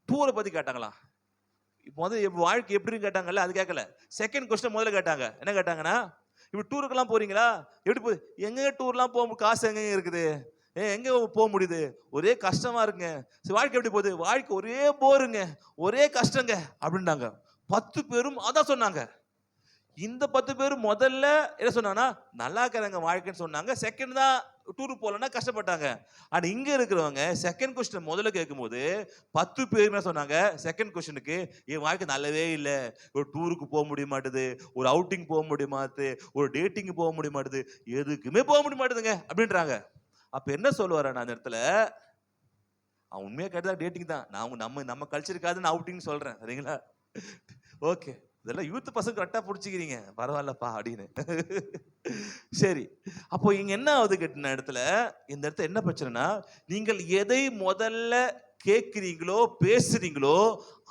S4: டூரை பற்றி கேட்டாங்களா. முதல்ல வாழ்க்கை எப்படின்னு கேட்டாங்கல்ல, அது கேட்கல. செகண்ட் கொஸ்டின் முதல்ல கேட்டாங்க. என்ன கேட்டாங்கன்னா, இப்படி டூருக்கெல்லாம் போறீங்களா, எப்படி போய் எங்க டூர்லாம் போக காசு எங்க இருக்குது, எங்க போக முடியுது, ஒரே கஷ்டமா இருக்குங்க, வாழ்க்கை எப்படி போகுது, வாழ்க்கை ஒரே போருங்க, ஒரே கஷ்டங்க அப்படின்னாங்க. 10 பேரும் அதான் சொன்னாங்க. இந்த 10 பேரும் முதல்ல என்ன சொன்னாங்கன்னா நல்லா இருக்கிறாங்க வாழ்க்கைன்னு சொன்னாங்க. செகண்ட் தான் டூருக்கு போகலன்னா கஷ்டப்பட்டாங்க. ஆனா இங்க இருக்கிறவங்க செகண்ட் கொஸ்டின் முதல்ல கேட்கும்போது 10 பேருமே சொன்னாங்க செகண்ட் கொஸ்டினுக்கு, என் வாழ்க்கை நல்லவே இல்லை, ஒரு டூருக்கு போக முடிய மாட்டுது, ஒரு அவுட்டிங் போக முடிய மாட்டுது, ஒரு டேட்டிங் போக முடிய மாட்டுது, எதுக்குமே போக முடிய மாட்டுதுங்க அப்படின்றாங்க. அப்ப என்ன சொல்லுவாரு அந்த இடத்துல, அவன் உண்மையா கேட்டதா டேட்டிங் தான், நான் நம்ம கல்ச்சருக்காது நான் அவுட்டிங் சொல்றேன் சரிங்களா. ஓகே, இதெல்லாம் யூத் பசங்க கரெக்டாக பிடிச்சிக்கிறீங்க, பரவாயில்லப்பா அப்படின்னு. சரி, அப்போ இங்க என்ன ஆகுது கேட்டின இடத்துல, இந்த இடத்துல என்ன பிரச்சனைனா, நீங்கள் எதை முதல்ல கேட்குறீங்களோ பேசுறீங்களோ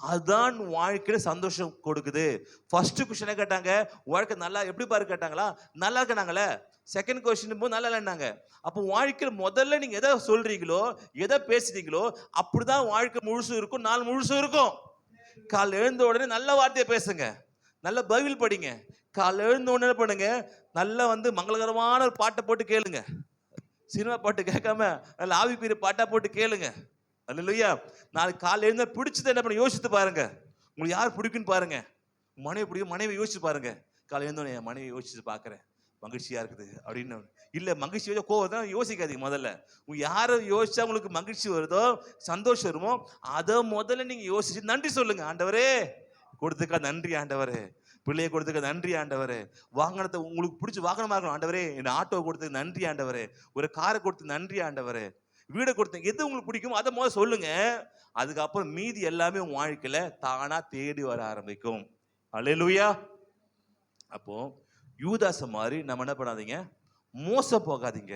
S4: அதுதான் வாழ்க்கையில சந்தோஷம் கொடுக்குது. ஃபர்ஸ்ட் கொஸ்டின் கேட்டாங்க, வாழ்க்கை நல்லா எப்படி பாரு கேட்டாங்களா, நல்லா இருக்காங்களே. செகண்ட் கொஸ்டின் போது நல்லா இல்லைன்னாங்க. அப்போ வாழ்க்கையில் முதல்ல நீங்க எதை சொல்றீங்களோ எதை பேசுறீங்களோ அப்படிதான் வாழ்க்கை முழுசும் இருக்கும், நாள் முழுசும் இருக்கும். கால் எழுந்த உடனே நல்ல வார்த்தையை பேசுங்க, நல்ல பைபிள் படிங்க. கால் எழுந்த உடனே பண்ணுங்க, நல்லா மங்களகரமான ஒரு பாட்டை போட்டு கேளுங்க. சினிமா பாட்டு கேட்காம நல்ல ஆவி பீரி பாட்டா போட்டு கேளுங்க. அல்லேலூயா. நாளைக்கு கால் எழுந்த பிடிச்சது என்ன பண்ண யோசித்து பாருங்க. உங்களுக்கு யார் பிடிக்குன்னு பாருங்க. மனைவி பிடிக்கும், மனைவி யோசிச்சு பாருங்க. காலை எழுந்தோடனே என் மனைவி யோசிச்சு பார்க்குறேன், மகிழ்ச்சியா இருக்குது அப்படின்னு. இல்லை மகிழ்ச்சி கோவம் தான் யோசிக்காதீங்க. முதல்ல யாரை யோசிச்சா உங்களுக்கு மகிழ்ச்சி வருதோ சந்தோஷம் வருமோ அதை முதல்ல நீங்க யோசிச்சு நன்றி சொல்லுங்க. ஆண்டவரே கொடுத்துக்கா நன்றி, ஆண்டவரே பிள்ளையை கொடுத்துக்க நன்றி, ஆண்டவரே வாகனத்தை உங்களுக்கு பிடிச்சி வாகனமாக இருக்கணும், ஆண்டவரே என்ன ஆட்டோ கொடுத்தது நன்றி, ஆண்டவரே ஒரு காரை கொடுத்து நன்றி, ஆண்டவரே வீடை கொடுத்த, எது உங்களுக்கு பிடிக்குமோ அதை முதல்ல சொல்லுங்க. அதுக்கப்புறம் மீதி எல்லாமே உங்க வாழ்க்கையில தானா தேடி வர ஆரம்பிக்கும். அல்லேலூயா. அப்போ யூதாச மாதிரி நம்ம என்ன பண்ணாதீங்க, மோச போகாதீங்க.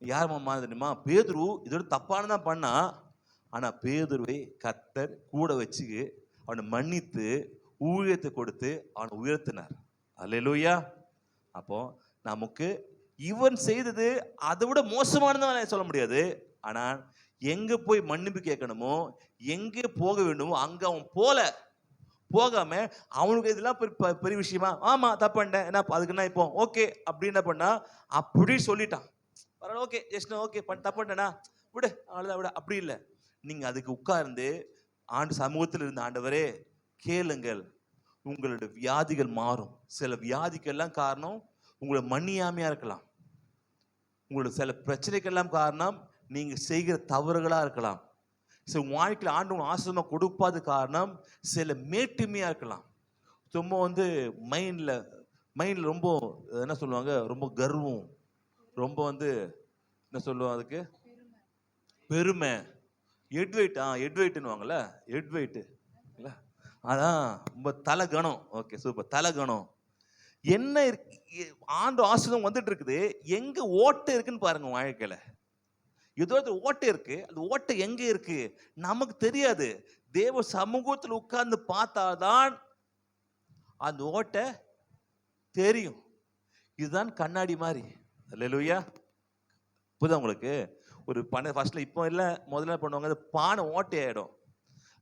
S4: யார் மாமா தெரியுமா, பேதுரு இதோட தப்பானதான் பண்ணா, ஆனா பேதுருவை கர்த்தர் கூட வச்சு அவனை மன்னித்து ஊழியத்தை கொடுத்து அவனை உயர்த்தினார். அல்லேலூயா. அப்போ நமக்கு இவன் செய்தது அதை விட மோசமானதான் சொல்ல முடியாது. ஆனா எங்க போய் மன்னிப்பு கேட்கணுமோ எங்கே போக வேண்டுமோ அங்க அவன் போகாம அவனுக்கு இதெல்லாம் பெரிய விஷயமா, ஆமா தப்புண்டேன் என்ன அதுக்கு என்ன இப்போ ஓகே அப்படி என்ன பண்ணா அப்படி சொல்லிட்டான். பரவாயில்ல ஓகே ஜஸ்ட் ஓகே தப்புண்டேனா விடு அவ்வளோதான் விட, அப்படி இல்லை. நீங்க அதுக்கு உட்கார்ந்து ஆண்டு சமூகத்தில் இருந்த ஆண்டவரே கேளுங்கள், உங்களுடைய வியாதிகள் மாறும். சில வியாதிக்கெல்லாம் காரணம் உங்களை மன்னியாமையா இருக்கலாம். உங்களோட சில பிரச்சனைக்கெல்லாம் காரணம் நீங்க செய்கிற தவறுகளா இருக்கலாம். சில வாழ்க்கையில் ஆண்டு ஆசிரமம் கொடுப்பாத காரணம் சில மேட்டுமையா இருக்கலாம். ரொம்ப மைண்ட்ல ரொம்ப என்ன சொல்லுவாங்க, ரொம்ப கர்வம், ரொம்ப என்ன சொல்லுவாங்க அதுக்கு, பெருமை, எட்வெயிட்னுவாங்கல்ல, எட்வெயிட்டு அதான் ரொம்ப தலைகணம். Okay super, தலைகணம். என்ன ஆண்டு ஆசிரமம் வந்துட்டு இருக்குது, எங்க ஓட்டை இருக்குன்னு பாருங்க. வாழ்க்கையில ஏதோ ஓட்டை இருக்கு, அந்த ஓட்டை எங்க இருக்கு நமக்கு தெரியாது. தேவ சமூகத்தில் உட்கார்ந்து பார்த்தாதான் அந்த ஓட்டை தெரியும். இதுதான் கண்ணாடி மாதிரி. அல்லேலூயா. புரியுதா உங்களுக்கு? ஒரு பணம் ஃபர்ஸ்ட்ல இப்போ இல்லை, முதல்ல பண்ணுவாங்க, பானை ஓட்டை ஆயிடும்,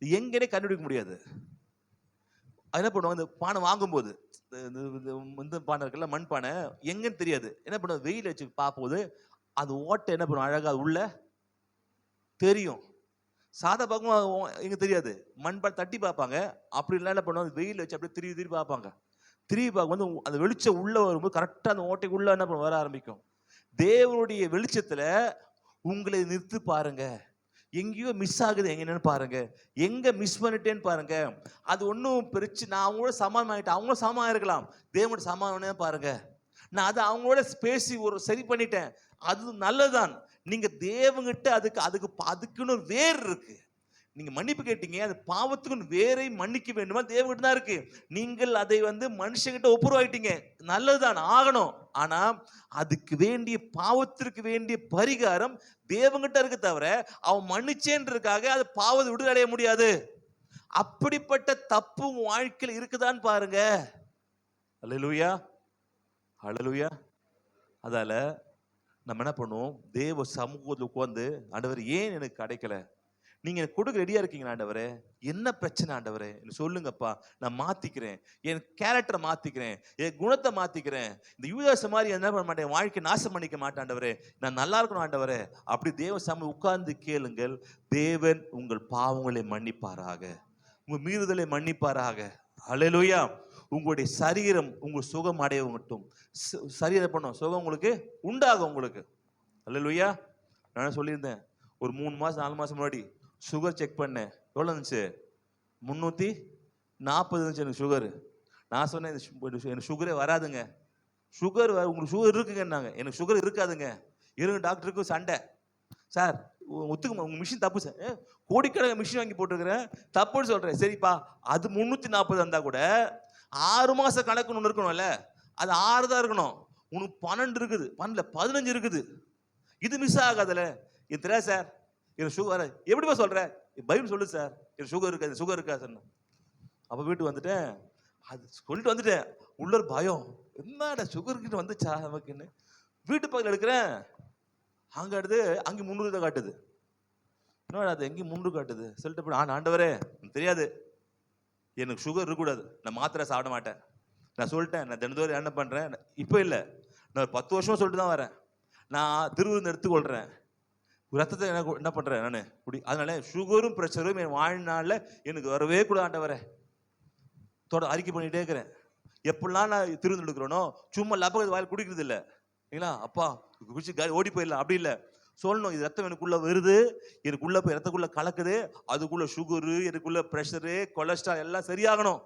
S4: எங்கன்னே கண்டுபிடிக்க முடியாது. என்ன பண்ணுவாங்க, இந்த பானை வாங்கும்போது இந்த பானை இருக்குல்ல, மண் பானை, எங்கன்னு தெரியாது. என்ன பண்ணுவாங்க, வெயில் வச்சு பார்க்கும்போது அது ஓட்டை என்ன பண்ணுவோம், அழகா உள்ள தெரியும். சாதா பார்க்கும் எங்க தெரியாது, மண் பானை தட்டி பார்ப்பாங்க. அப்படி இல்லை என்ன பண்ணுவாங்க, வெயில் வச்சு அப்படியே திரும்பி பார்ப்பாங்க. திரும்பி பார்க்கும்போது அந்த வெளிச்சம் உள்ள வரும்போது கரெக்டாக அந்த ஓட்டைக்குள்ள என்ன பண்ண வர ஆரம்பிக்கும். தேவனுடைய வெளிச்சத்துல உங்களை நிறுத்து பாருங்க, எங்கேயோ மிஸ் ஆகுது என்னன்னு பாருங்க, எங்க மிஸ் பண்ணிட்டேன்னு பாருங்க. அது ஒன்றும் பிரச்சனை, நான் அவங்களோட சமாதானம் ஆகிட்டேன், அவங்களும் சமாதானம் இருக்கலாம், தேவனோட சமாதானம் பாருங்க. நான் அதை அவங்களோட பேசி ஒரு சரி பண்ணிட்டேன், அது நல்லதுதான். நீங்க தேவங்கிட்ட அதுக்குன்னு ஒரு வேர் இருக்கு. நீங்க மன்னிப்பு கேட்டீங்க, அது பாவத்துக்கு வேரை மன்னிக்க வேண்டுமா, தேவகிட்ட தான் இருக்கு. நீங்கள் அதை மனுஷங்கிட்ட ஒப்புரவாயிட்டீங்க, நல்லதுதான், ஆகணும். ஆனா அதுக்கு வேண்டிய, பாவத்திற்கு வேண்டிய பரிகாரம் தேவங்கிட்ட இருக்கு தவிர அவன் மன்னிச்சேன்றதுக்காக அது பாவத்தை விடுதலை அடைய முடியாது. அப்படிப்பட்ட தப்பு வாழ்க்கையில் இருக்குதான்னு பாருங்க. அல்லேலூயா, அல்லேலூயா. அதால நம்ம என்ன பண்ணுவோம், தேவ சமூகத்தில் உட்கார்ந்து, ஆண்டவர் ஏன் எனக்கு கிடைக்கல, நீங்க எனக்கு கொடுக்க ரெடியா இருக்கீங்களா ஆண்டவரே, என்ன பிரச்சனை ஆண்டவரே எனக்கு சொல்லுங்கப்பா, நான் மாத்திக்கிறேன், என் கேரக்டரை மாத்திக்கிறேன், என் குணத்தை மாத்திக்கிறேன், இந்த யூதாஸ் மாதிரி என்ன பண்ண மாட்டேன், வாழ்க்கை நாசம் பண்ணிக்க மாட்டேன் ஆண்டவரே, நான் நல்லா இருக்கணும் ஆண்டவரே. அப்படி தேவ சமூகம் உட்கார்ந்து கேளுங்கள், தேவன் உங்கள் பாவங்களை மன்னிப்பாராக, உங்க மீறுதலை மன்னிப்பாராக. அல்லேலூயா. உங்களுடைய சரீரம் உங்கள் சுகம் அடைய மட்டும் சரீரம் பண்ணும், சுகம் உங்களுக்கு உண்டாகும் உங்களுக்கு. அல்லேலூயா. நான் சொல்லியிருந்தேன், ஒரு 3 மாசம் 4 மாசம் முன்னாடி சுகர் செக் பண்ணேன். எவ்வளோ இருந்துச்சு, 340 இருந்துச்சு எனக்கு சுகர். நான் சொன்னேன், எனக்கு சுகரே வராதுங்க, சுகர் உங்களுக்கு சுகர் இருக்குங்கன்னாங்க. எனக்கு சுகர் இருக்காதுங்க. இருங்க, டாக்டருக்கும் சண்டை. சார் ஒத்துக்குமா, உங்க மிஷின் தப்பு சார், கோடிக்கணக்கான மிஷின் வாங்கி போட்டுருக்கிறேன், தப்புன்னு சொல்றேன். சரிப்பா, அது 340 இருந்தா கூட 6 மாசம் கணக்குன்னு ஒன்று இருக்கணும்ல, அது 6 தான் இருக்கணும். உனக்கு 12 இருக்குது, 15 இருக்குது, இது மிஸ் ஆகாதுல்ல. இது தெரியாது சார், எனக்கு சுகர் எப்படிப்பா சொல்ற, பைபிள் சொல்லு சார், எனக்கு சுகர் இருக்காது, சுகர் இருக்கா சார். அப்போ வீட்டுக்கு வந்துட்டேன், அது சொல்லிட்டு வந்துட்டேன். உள்ள ஒரு பயம், என்னடா சுகர் கிட்ட வந்துச்சா நமக்குன்னு. வீட்டு பக்கத்தில் எடுக்கிறேன், அங்கே அடுத்து அங்கே 300 தான் காட்டுது. என்னடா அது எங்கேயும் 300 காட்டுது சொல்லிட்டு போய், ஆண்டவரே தெரியாது, எனக்கு சுகர் இருக்கக்கூடாது, நான் மாத்திரை சாப்பிட மாட்டேன். நான் சொல்லிட்டேன், நான் தினந்தோறும் என்ன பண்ணுறேன், இப்போ இல்லை, நான் 10 வருஷமா சொல்லிட்டு தான் வரேன், நான் திருவிருந்து எடுத்துக்கொள்கிறேன், ரத்தத்தை என்ன பண்ணுறேன் நான் குடி. அதனால சுகரும் ப்ரெஷரும் என் வாழ்நாளில் எனக்கு வரவே கூட ஆண்டவரே அறிக்கை பண்ணிகிட்டே இருக்கிறேன். எப்படிலாம் நான் திருவிருந்து எடுக்கிறேனோ, சும்மா லப்பகத்து வாயில் குடிக்கிறது இல்லை இல்லைங்களா, அப்பா குடிச்சு ஓடி போயிடலாம், அப்படி இல்லை. சொல்லணும், இது ரத்தம் எனக்குள்ள வருது, எனக்குள்ள போய் ரத்தக்குள்ள கலக்குது, அதுக்குள்ள சுகரு, எனக்குள்ள ப்ரெஷரு, கொலஸ்ட்ரால் எல்லாம் சரியாகணும்,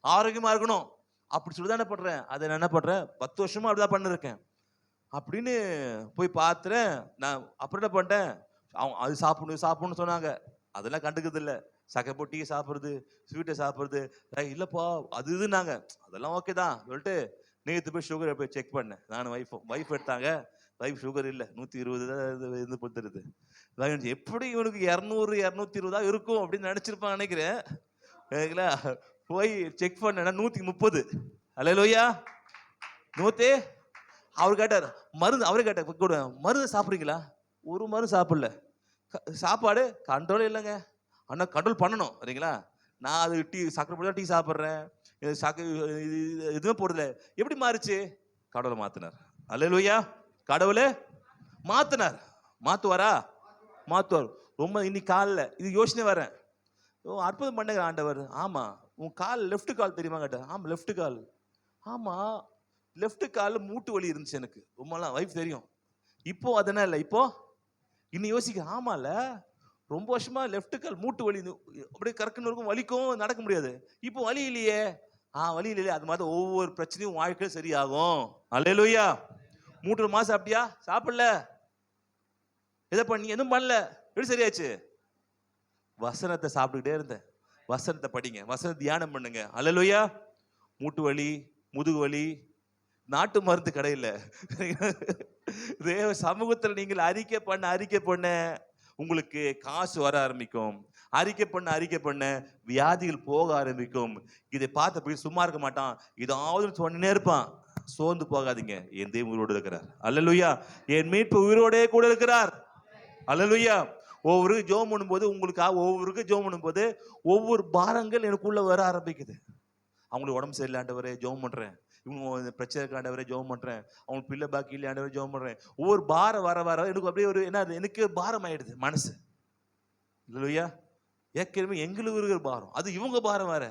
S4: ஆரோக்கியமா இருக்கணும், அப்படி சொல்லி தான் என்ன பண்றேன். அதை நான் என்ன பண்றேன், 10 வருஷமா அப்படிதான் பண்ணிருக்கேன். அப்படின்னு போய் பார்த்துறேன். நான் அப்புறம் என்ன பண்ணிட்டேன், அவங்க அது சாப்பிடணும்னு சொன்னாங்க, அதெல்லாம் கண்டுக்கிறது இல்லை. சக்கரை போட்டு டீ சாப்பிட்றது, ஸ்வீட்டை சாப்பிட்றது, இல்லைப்பா அது இதுனாங்க, அதெல்லாம் ஓகே தான் சொல்லிட்டு நேற்று போய் சுகர் போய் செக் பண்ணேன். நான் ஒய்ஃப் எடுத்தாங்க, வைஃப் சுகர் இல்லை, 120 தான் இது கொடுத்துருது. எப்படி இவனுக்கு 200 220 இருக்கும் அப்படின்னு நினைச்சிருப்பான் நினைக்கிறேன். போய் செக் பண்ண 130. அல்லேலூயா. 100. அவர் கேட்டார் மருந்து, அவரே கேட்டார் கூட மருந்து சாப்பிட்றீங்களா, ஒரு மருந்து சாப்பிடல. சாப்பாடு கண்ட்ரோல் இல்லைங்க, ஆனால் கண்ட்ரோல் பண்ணணும் சரிங்களா. நான் அது சக்கரை போட்டு டீ சாப்பிட்றேன், எதுவுமே போடுறதில்ல. எப்படி மாறுச்சு, கடவுளை மாத்தினார். அல்லேலூயா. கடவுளே மாத்தினார். மாத்துவாரா? மாத்துவார். ரொம்ப இன்னைக்கு காலில் இது யோசனை வரேன், அற்புதம் பண்ணுங்க ஆண்டவர். ஆமா, உன் கால் லெஃப்ட் கால் தெரியுமா கேட்டார். ஆமா லெஃப்ட் கால். ஆமா லெஃப்ட் கால் மூட்டு வலி இருந்துச்சு எனக்கு ரொம்பலாம், வைஃப் தெரியும். இப்போ அதனால இல்லை, இப்போ இன்னும் யோசிக்க. ஆமால ரொம்ப வருஷமா லெஃப்ட் கால் மூட்டு வலி அப்படியே கறக்குன்னு இருக்கும், வலிக்கும், நடக்க முடியாது. இப்போ வலி இல்லையே. வலி இல்லையே. அது மாதிரி ஒவ்வொரு பிரச்சனையும் வாழ்க்கையில் சரியாகும். அல்லேலூயா. 3 மாசம் அப்படியா சாப்பிடல, எதை பண்ணி எதுவும் பண்ணல, எப்படி சரியாச்சு? வசனத்தை சாப்பிட்டுக்கிட்டே இருந்தேன். வசனத்தை படிங்க, வசனத்தை தியானம் பண்ணுங்க. அல்லேலூயா. மூட்டு வலி, முதுகு வலி, நாட்டு மருந்து கடையில் தேவ சமூகத்தில் நீங்கள் அறிக்கை பண்ண உங்களுக்கு காசு வர ஆரம்பிக்கும். அறிக்கை பண்ண வியாதிகள் போக ஆரம்பிக்கும். இதை பார்த்த சும்மா இருக்க மாட்டான், ஏதாவது சொன்னே இருப்பான். சோர்ந்து போகாதீங்க, என் தேவன் உயிரோடு இருக்கிறார். அல்லேலூயா. என் மீட்பு உயிரோடே கூட இருக்கிறார். அல்லேலூயா. ஒவ்வொருக்கு ஜெபம் பண்ணும்போது, உங்களுக்காக ஒவ்வொருக்கு ஜெபம் பண்ணும்போது ஒவ்வொரு பாரங்கள் எனக்குள்ள வர ஆரம்பிக்குது. அவங்களுக்கு உடம்பு சரியில்லை ஆண்டவரே ஜெபம் பண்றேன், இவங்க பிரச்சனை ஆண்டவரே ஜெபம் பண்றேன், அவங்க பிள்ளை பாக்கி இல்லை ஆண்டவரே ஜெபம் பண்றேன். ஒவ்வொரு பாரம் வர வர எனக்கு அப்படியே ஒரு என்ன, எனக்கு பாரம் ஆயிடுது மனசு. இல்லையா? ஏற்கனவே எங்களுக்கு இருக்கிற பாரம், அது இவங்க பாரம் வேற.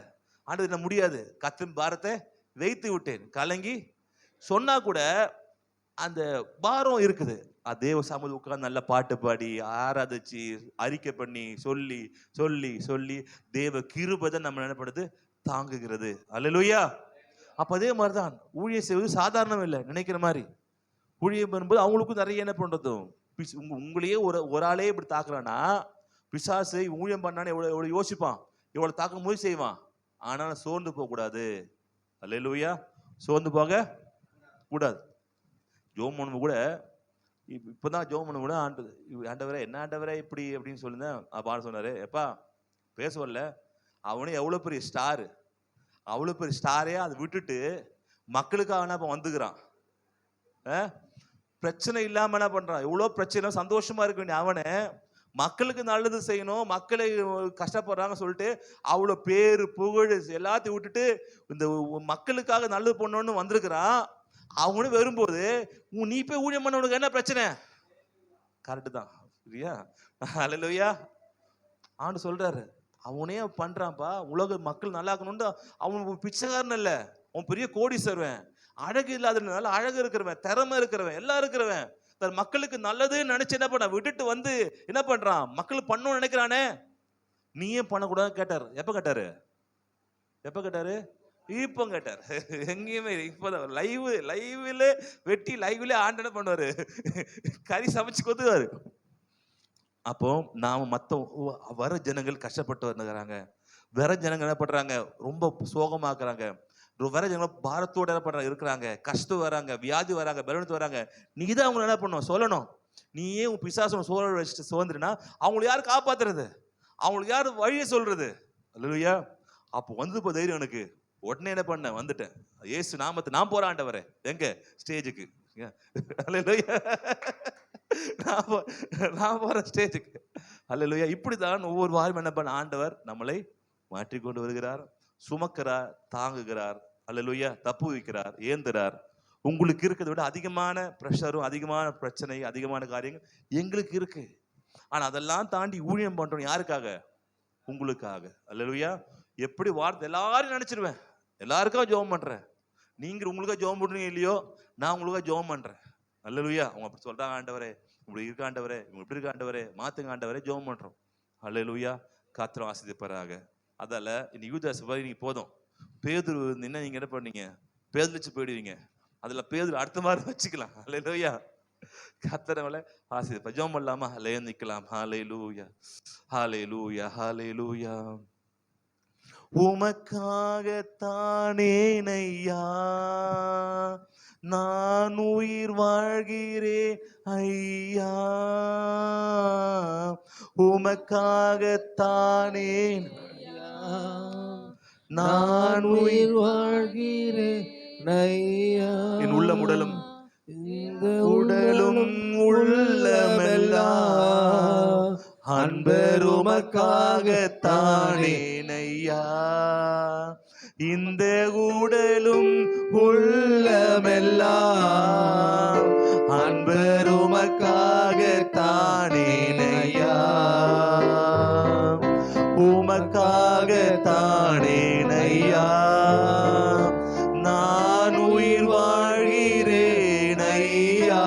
S4: ஆண்டவர் என்ன முடியாது, கத்தின் பாரத்தை வைத்து விட்டேன், கலங்கி சொன்னா கூட அந்த பாரம் இருக்குது. தேவ சமூகம் உட்கார்ந்து நல்ல பாட்டு பாடி ஆராதிச்சு அறிக்கை பண்ணி சொல்லி சொல்லி சொல்லி தேவ கிருபை நம்ம நினைப்படுது தாங்குகிறது. அல்லேலூயா. அப்ப அதே மாதிரிதான் ஊழியம் செய்வது சாதாரணம் இல்லை நினைக்கிற மாதிரி. ஊழியம் பண்ணும்போது அவங்களுக்கும் நிறைய என்ன பண்றதும், உங்களையே ஒரு ஆளே இப்படி தாக்குறான்னா, பிசாசு ஊழியம் பண்ணான்னு எவ்வளவு யோசிப்பான், எவ்வளவு தாக்க முயற்சி செய்வான். ஆனா சோர்ந்து போக கூடாது. அல்லேலூயா. சோர்ந்து போக கூடாது. ஜெபம் பண்ணும் கூட இப்பதான் ஜெபம் பண்ண கூட ஆண்டவரே என்ன ஆண்டவரே இப்படி அப்படின்னு சொல்லியிருந்தேன். பாட சொன்னாரு, எப்பா பேச வரல, அவனே எவ்வளவு பெரிய ஸ்டாரு, அவ்வளவு பெரிய ஸ்டாரே அதை விட்டுட்டு மக்களுக்காக என்ன வந்துக்கிறான். பிரச்சனை இல்லாம என்ன பண்றான், எவ்வளவு பிரச்சனை சந்தோஷமா இருக்க வேண்டிய அவனை மக்களுக்கு நல்லது செய்யணும், மக்களை கஷ்டப்படுறாங்க சொல்லிட்டு அவ்வளவு பேரு புகழ் எல்லாத்தையும் விட்டுட்டு இந்த மக்களுக்காக நல்லது பண்ணணும்னு வந்திருக்கிறான். அவனும் வரும்போது நீ போய் ஊழியம் பண்ண உனக்கு என்ன பிரச்சனை? கரெக்டு தான் இல்லையா? அல்லேலூயா. ஆண்டு சொல்றாரு, அவனே பண்றான்ப்பா, உலக மக்கள் நல்லா இருக்கணும்னு. அவன் பிச்சைக்காரன் இல்ல, அவன் பெரிய கோடீஸ்வரன், அழகு இல்லாதனால அழகு இருக்கிறவன், திறமை இருக்கிறவன், எல்லாம் இருக்கிறவன், தன் மக்களுக்கு நல்லதுன்னு நினைச்சு என்ன பண்ண விட்டுட்டு வந்து என்ன பண்றான், மக்களுக்கு பண்ணணும்னு நினைக்கிறானே. நீயே பண்ணக்கூடாது கேட்டாரு. எப்ப கேட்டாரு? இப்ப கேட்டார். எங்கேயுமே இப்பதான் லைவ்ல வெட்டி லைவ்ல ஆண்டு என்ன பண்ணுவாரு, கறி சமைச்சு கொத்துவாரு. அப்போ நாம மத்த வர ஜனங்கள் கஷ்டப்பட்டு வந்துக்கிறாங்க, வர ஜனங்கள் என்ன பண்றாங்க, ரொம்ப சோகமாக்குறாங்க, வர ஜனங்கள் பாரத்தோட என்ன பண்றாங்க இருக்கிறாங்க, கஷ்டம் வராங்க, வியாதி வராங்க, பலவீனத்து வராங்க. நீ தான் அவங்க என்ன பண்ணணும் சொல்லணும். நீயே உன் பிசாசம் சோழ வச்சுட்டு சோர்ந்துனா அவங்களுக்கு யாரு காப்பாத்துறது, அவங்களுக்கு யாரு வழியை சொல்றது? அல்லேலூயா. அப்போ வந்து இப்போ தைரியம் எனக்கு. உடனே என்ன பண்ண வந்துட்டேன், இயேசு நாமத்தை நான் போறேன் ஆண்டவரே எங்க ஸ்டேஜுக்கு. அல்லேலூயா. நான் போற ஸ்டேஜுக்கு. அல்லேலூயா. இப்படிதான் ஒவ்வொரு வாரம் என்ன பண்ண ஆண்டவர் நம்மளை மாற்றிக்கொண்டு வருகிறார், சுமக்கிறார், தாங்குகிறார். அல்லேலூயா. தப்பு வைக்கிறார், ஏந்துறார். உங்களுக்கு இருக்கிறத விட அதிகமான ப்ரெஷரும் அதிகமான பிரச்சனை அதிகமான காரியங்கள் எங்களுக்கு இருக்கு. ஆனா அதெல்லாம் தாண்டி ஊழியம் பண்றோம் யாருக்காக? உங்களுக்காக. அல்லேலூயா. எப்படி வார்த்தை எல்லாரும் நினைச்சிருவேன், எல்லாருக்கும் ஜெபம் பண்றேன். நீங்க உங்களுக்காக ஜெபம் பண்றீங்க இல்லையோ, நான் உங்களுக்காக ஜெபம் பண்றேன். அல்லேலூயா. அவங்க அப்படி சொல்றாங்க, ஆண்டவரே இப்படி இருக்க ஆண்டவரே, இவங்க இப்படி இருக்க ஆண்டவரே, மாத்துங்க ஆண்டவரே, ஜெபம் பண்றோம். அல்லேலூயா. கர்த்தர் ஆசீர்வதிப்பாராக. அதால இந்த யூதாஸ் வரை நீங்க போதும். பேதுரு என்ன நீங்க என்ன பண்ணீங்க, பேதலிச்சு போயிடுவீங்க. அதுல பேதுரு அடுத்த மாதிரி வச்சுக்கலாம். அல்லேலூயா. கர்த்தரவளை ஆசீர்வதிப்பார். ஜெபம் பண்ணலாமா? நிக்கலாம். ஹல்லேலூயா, ஹல்லேலூயா, ஹல்லேலூயா. உமக்காகத்தானே ஐயா நான் உயிர் வாழ்கிறேன் ஐயா, உமக்காகத்தானே
S2: நான் உயிர் வாழ்கிறேன் ஐயா.
S4: என் உள்ளம் உடலும்
S2: இந்த
S4: உடலும் உள்ளமெல்லாம் அன்பர் உமக்காகத்தானே ஐயா. இந்த உடலும் உள்ளமெல்லாம் அன்பர் உமக்காகத்தானே ஐயா. உமக்காகத்தானேன் ஐயா நான் உயிர் வாழ்கிறேன் ஐயா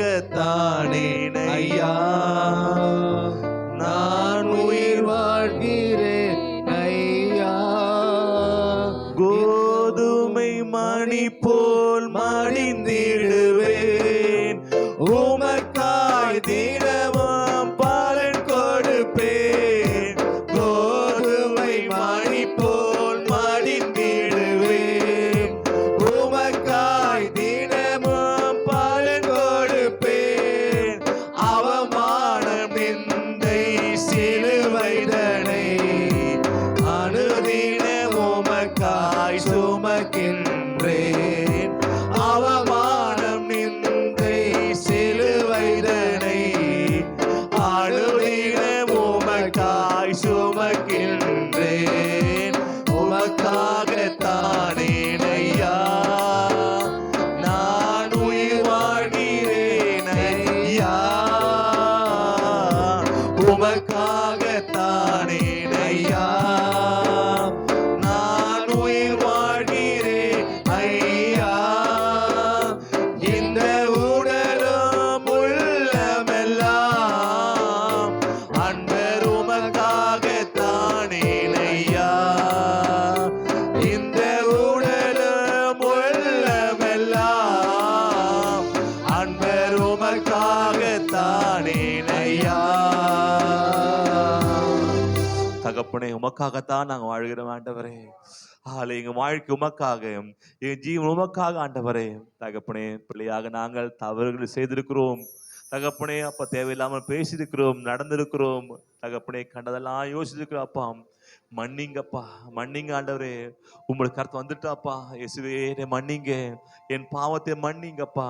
S4: உமக்காகத்தானேன் ஐயா
S2: நான் உயிர் வாழ்கிறேன் ஐயா.
S4: கோதுமை மணி போல் மடிந்திடுவேன் உமக்காய் தினமும் பலன் கொடுப்பேன் கோதுமை மணி போல் மடிந்திடுவேன் உமக்காய் தினமும் பலன் கொடுப்பேன் அவமானம் நிந்தை சிலுவைதனை அனுதினம் உமக்காய் சுமக்கின்றேன் அவமானம் நிந்தை சிலுவைதனை அனுதினம் உமக்காய் சுமக்கின்றேன் உமக்காகத்தானே ஐயா நான் உயிர் வாழ்கிறேன் ஐயா உமக்காகத்தானே ஐயா நான் உயிர் வாழ்கிறேன் ஐயா இந்த உடலும் உள்ளமெல்லாம் அன்பர் உமக்காகத்தானே ஐயா இந்த உடலும் உள்ளமெல்லாம் அன்பர் உமக்காகத்தானே ஐயா தகப்பனே உமக்காகத்தான் நாங்கள் வாழ்கிறோம் ஆண்டவரே எங்க வாழ்க்கை உமக்காக என் ஜீவன் உமக்காக ஆண்டவரே தகப்பனே பிள்ளையாக நாங்கள் தவறுகள் செய்திருக்கிறோம் தகப்பனே அப்பா தேவையில்லாமல் பேசியிருக்கிறோம் நடந்திருக்கிறோம் தகப்பனே கண்டதெல்லாம் யோசிச்சிருக்கிறோம் அப்பா மன்னிங்கப்பா மன்னிங்க ஆண்டவரே உங்களுடைய கருத்து வந்துட்டாப்பா இயேசுவே என்னை மன்னிங்க என் பாவத்தை மன்னிங்கப்பா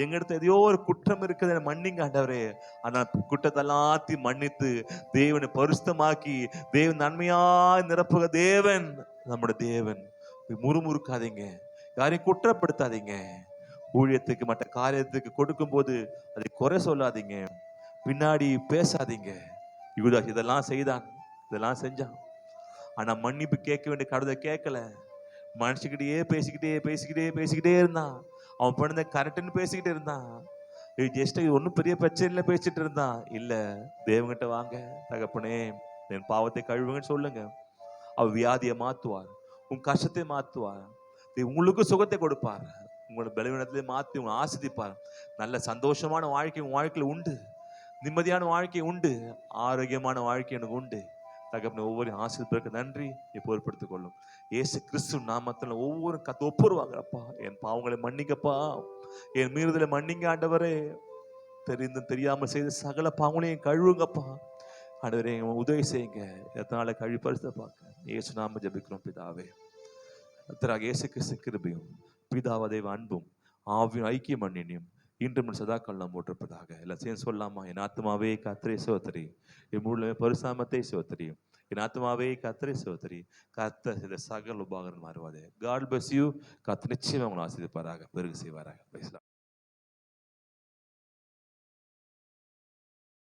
S4: எங்கிட்ட எதையோ ஒரு குற்றம் இருக்குது என்னை மன்னிங்க ஆண்டவரே ஆனால் குற்றத்தை எல்லாத்தையும் மன்னித்து தேவனை பரிசுத்தமாக்கி தேவன் நன்மையா நிரப்புக தேவன் நம்முடைய தேவன் முறுமுறுக்காதீங்க யாரையும் குற்றப்படுத்தாதீங்க ஊழியத்துக்கு மற்ற காரியத்துக்கு கொடுக்கும் போது அதை குறை சொல்லாதீங்க பின்னாடி பேசாதீங்க யூதாஸ் இதெல்லாம் செய்தான் இதெல்லாம் செஞ்சான் ஆனா மன்னிப்பு கேட்க வேண்டிய கடவுளை கேட்கல பேசிக்கிட்டே இருந்தான் அவன் பண்ண கரெக்டுன்னு பேசிக்கிட்டே இருந்தான் ஜஸ்ட் ஒன்றும் பெரிய பிரச்சனைல பேசிட்டு இருந்தான் இல்ல தேவங்கிட்ட வாங்க தகப்பனே என் பாவத்தை கழுவுங்கன்னு சொல்லுங்க அவர் வியாதியை மாத்துவார் உன் கஷ்டத்தை மாத்துவார் உங்களுக்கு சுகத்தை கொடுப்பார் உங்களோட பலவீனத்திலே மாற்றி உங்களை ஆசிரிப்பார் நல்ல சந்தோஷமான வாழ்க்கை உன் வாழ்க்கையில் உண்டு நிம்மதியான வாழ்க்கை உண்டு ஆரோக்கியமான வாழ்க்கை எனக்கு உண்டு தகப்பனை ஒவ்வொரு ஆசிரியருக்கு நன்றி பொறுப்படுத்திக் கொள்ளும் இயேசு கிறிஸ்து நாமத்துல ஒவ்வொரு ஒப்புருவாங்கப்பா என் பாவங்களை மன்னிங்கப்பா என் மீறுதலை மன்னிங்க ஆண்டவரே தெரிந்தும் தெரியாமல் செய்த சகல பாவங்களையும் கழுவுங்கப்பா ஆண்டவரே உதவி செய்யுங்க எத்தனால கழுவி பரிசு பார்க்க இயேசு நாம ஜெபிக்கிறோம் பிதாவே கர்த்தராகிய இயேசு கிறிஸ்து கிருபையும் பிதாவதேவ அன்பும் ஆவியும் ஐக்கியம் அன்னியும் இன்றும் சதாக்கள் நாம் போட்டிருப்பதாக எல்லாம் சேர்ந்து சொல்லாமா என் ஆத்மாவே கர்த்தரை சோதரி என் முழு பரிசுத்தத்தை சோதரி என் ஆத்மாவே கர்த்தரை சோதரி கர்த்தர் செய்த சகல உபகாரம் மாறுவாதே காட் பிளஸ் யூ கர்த்தர் நிச்சயம் உங்களை ஆசீர்வதிப்பாராக பெருகு செய்வாராக.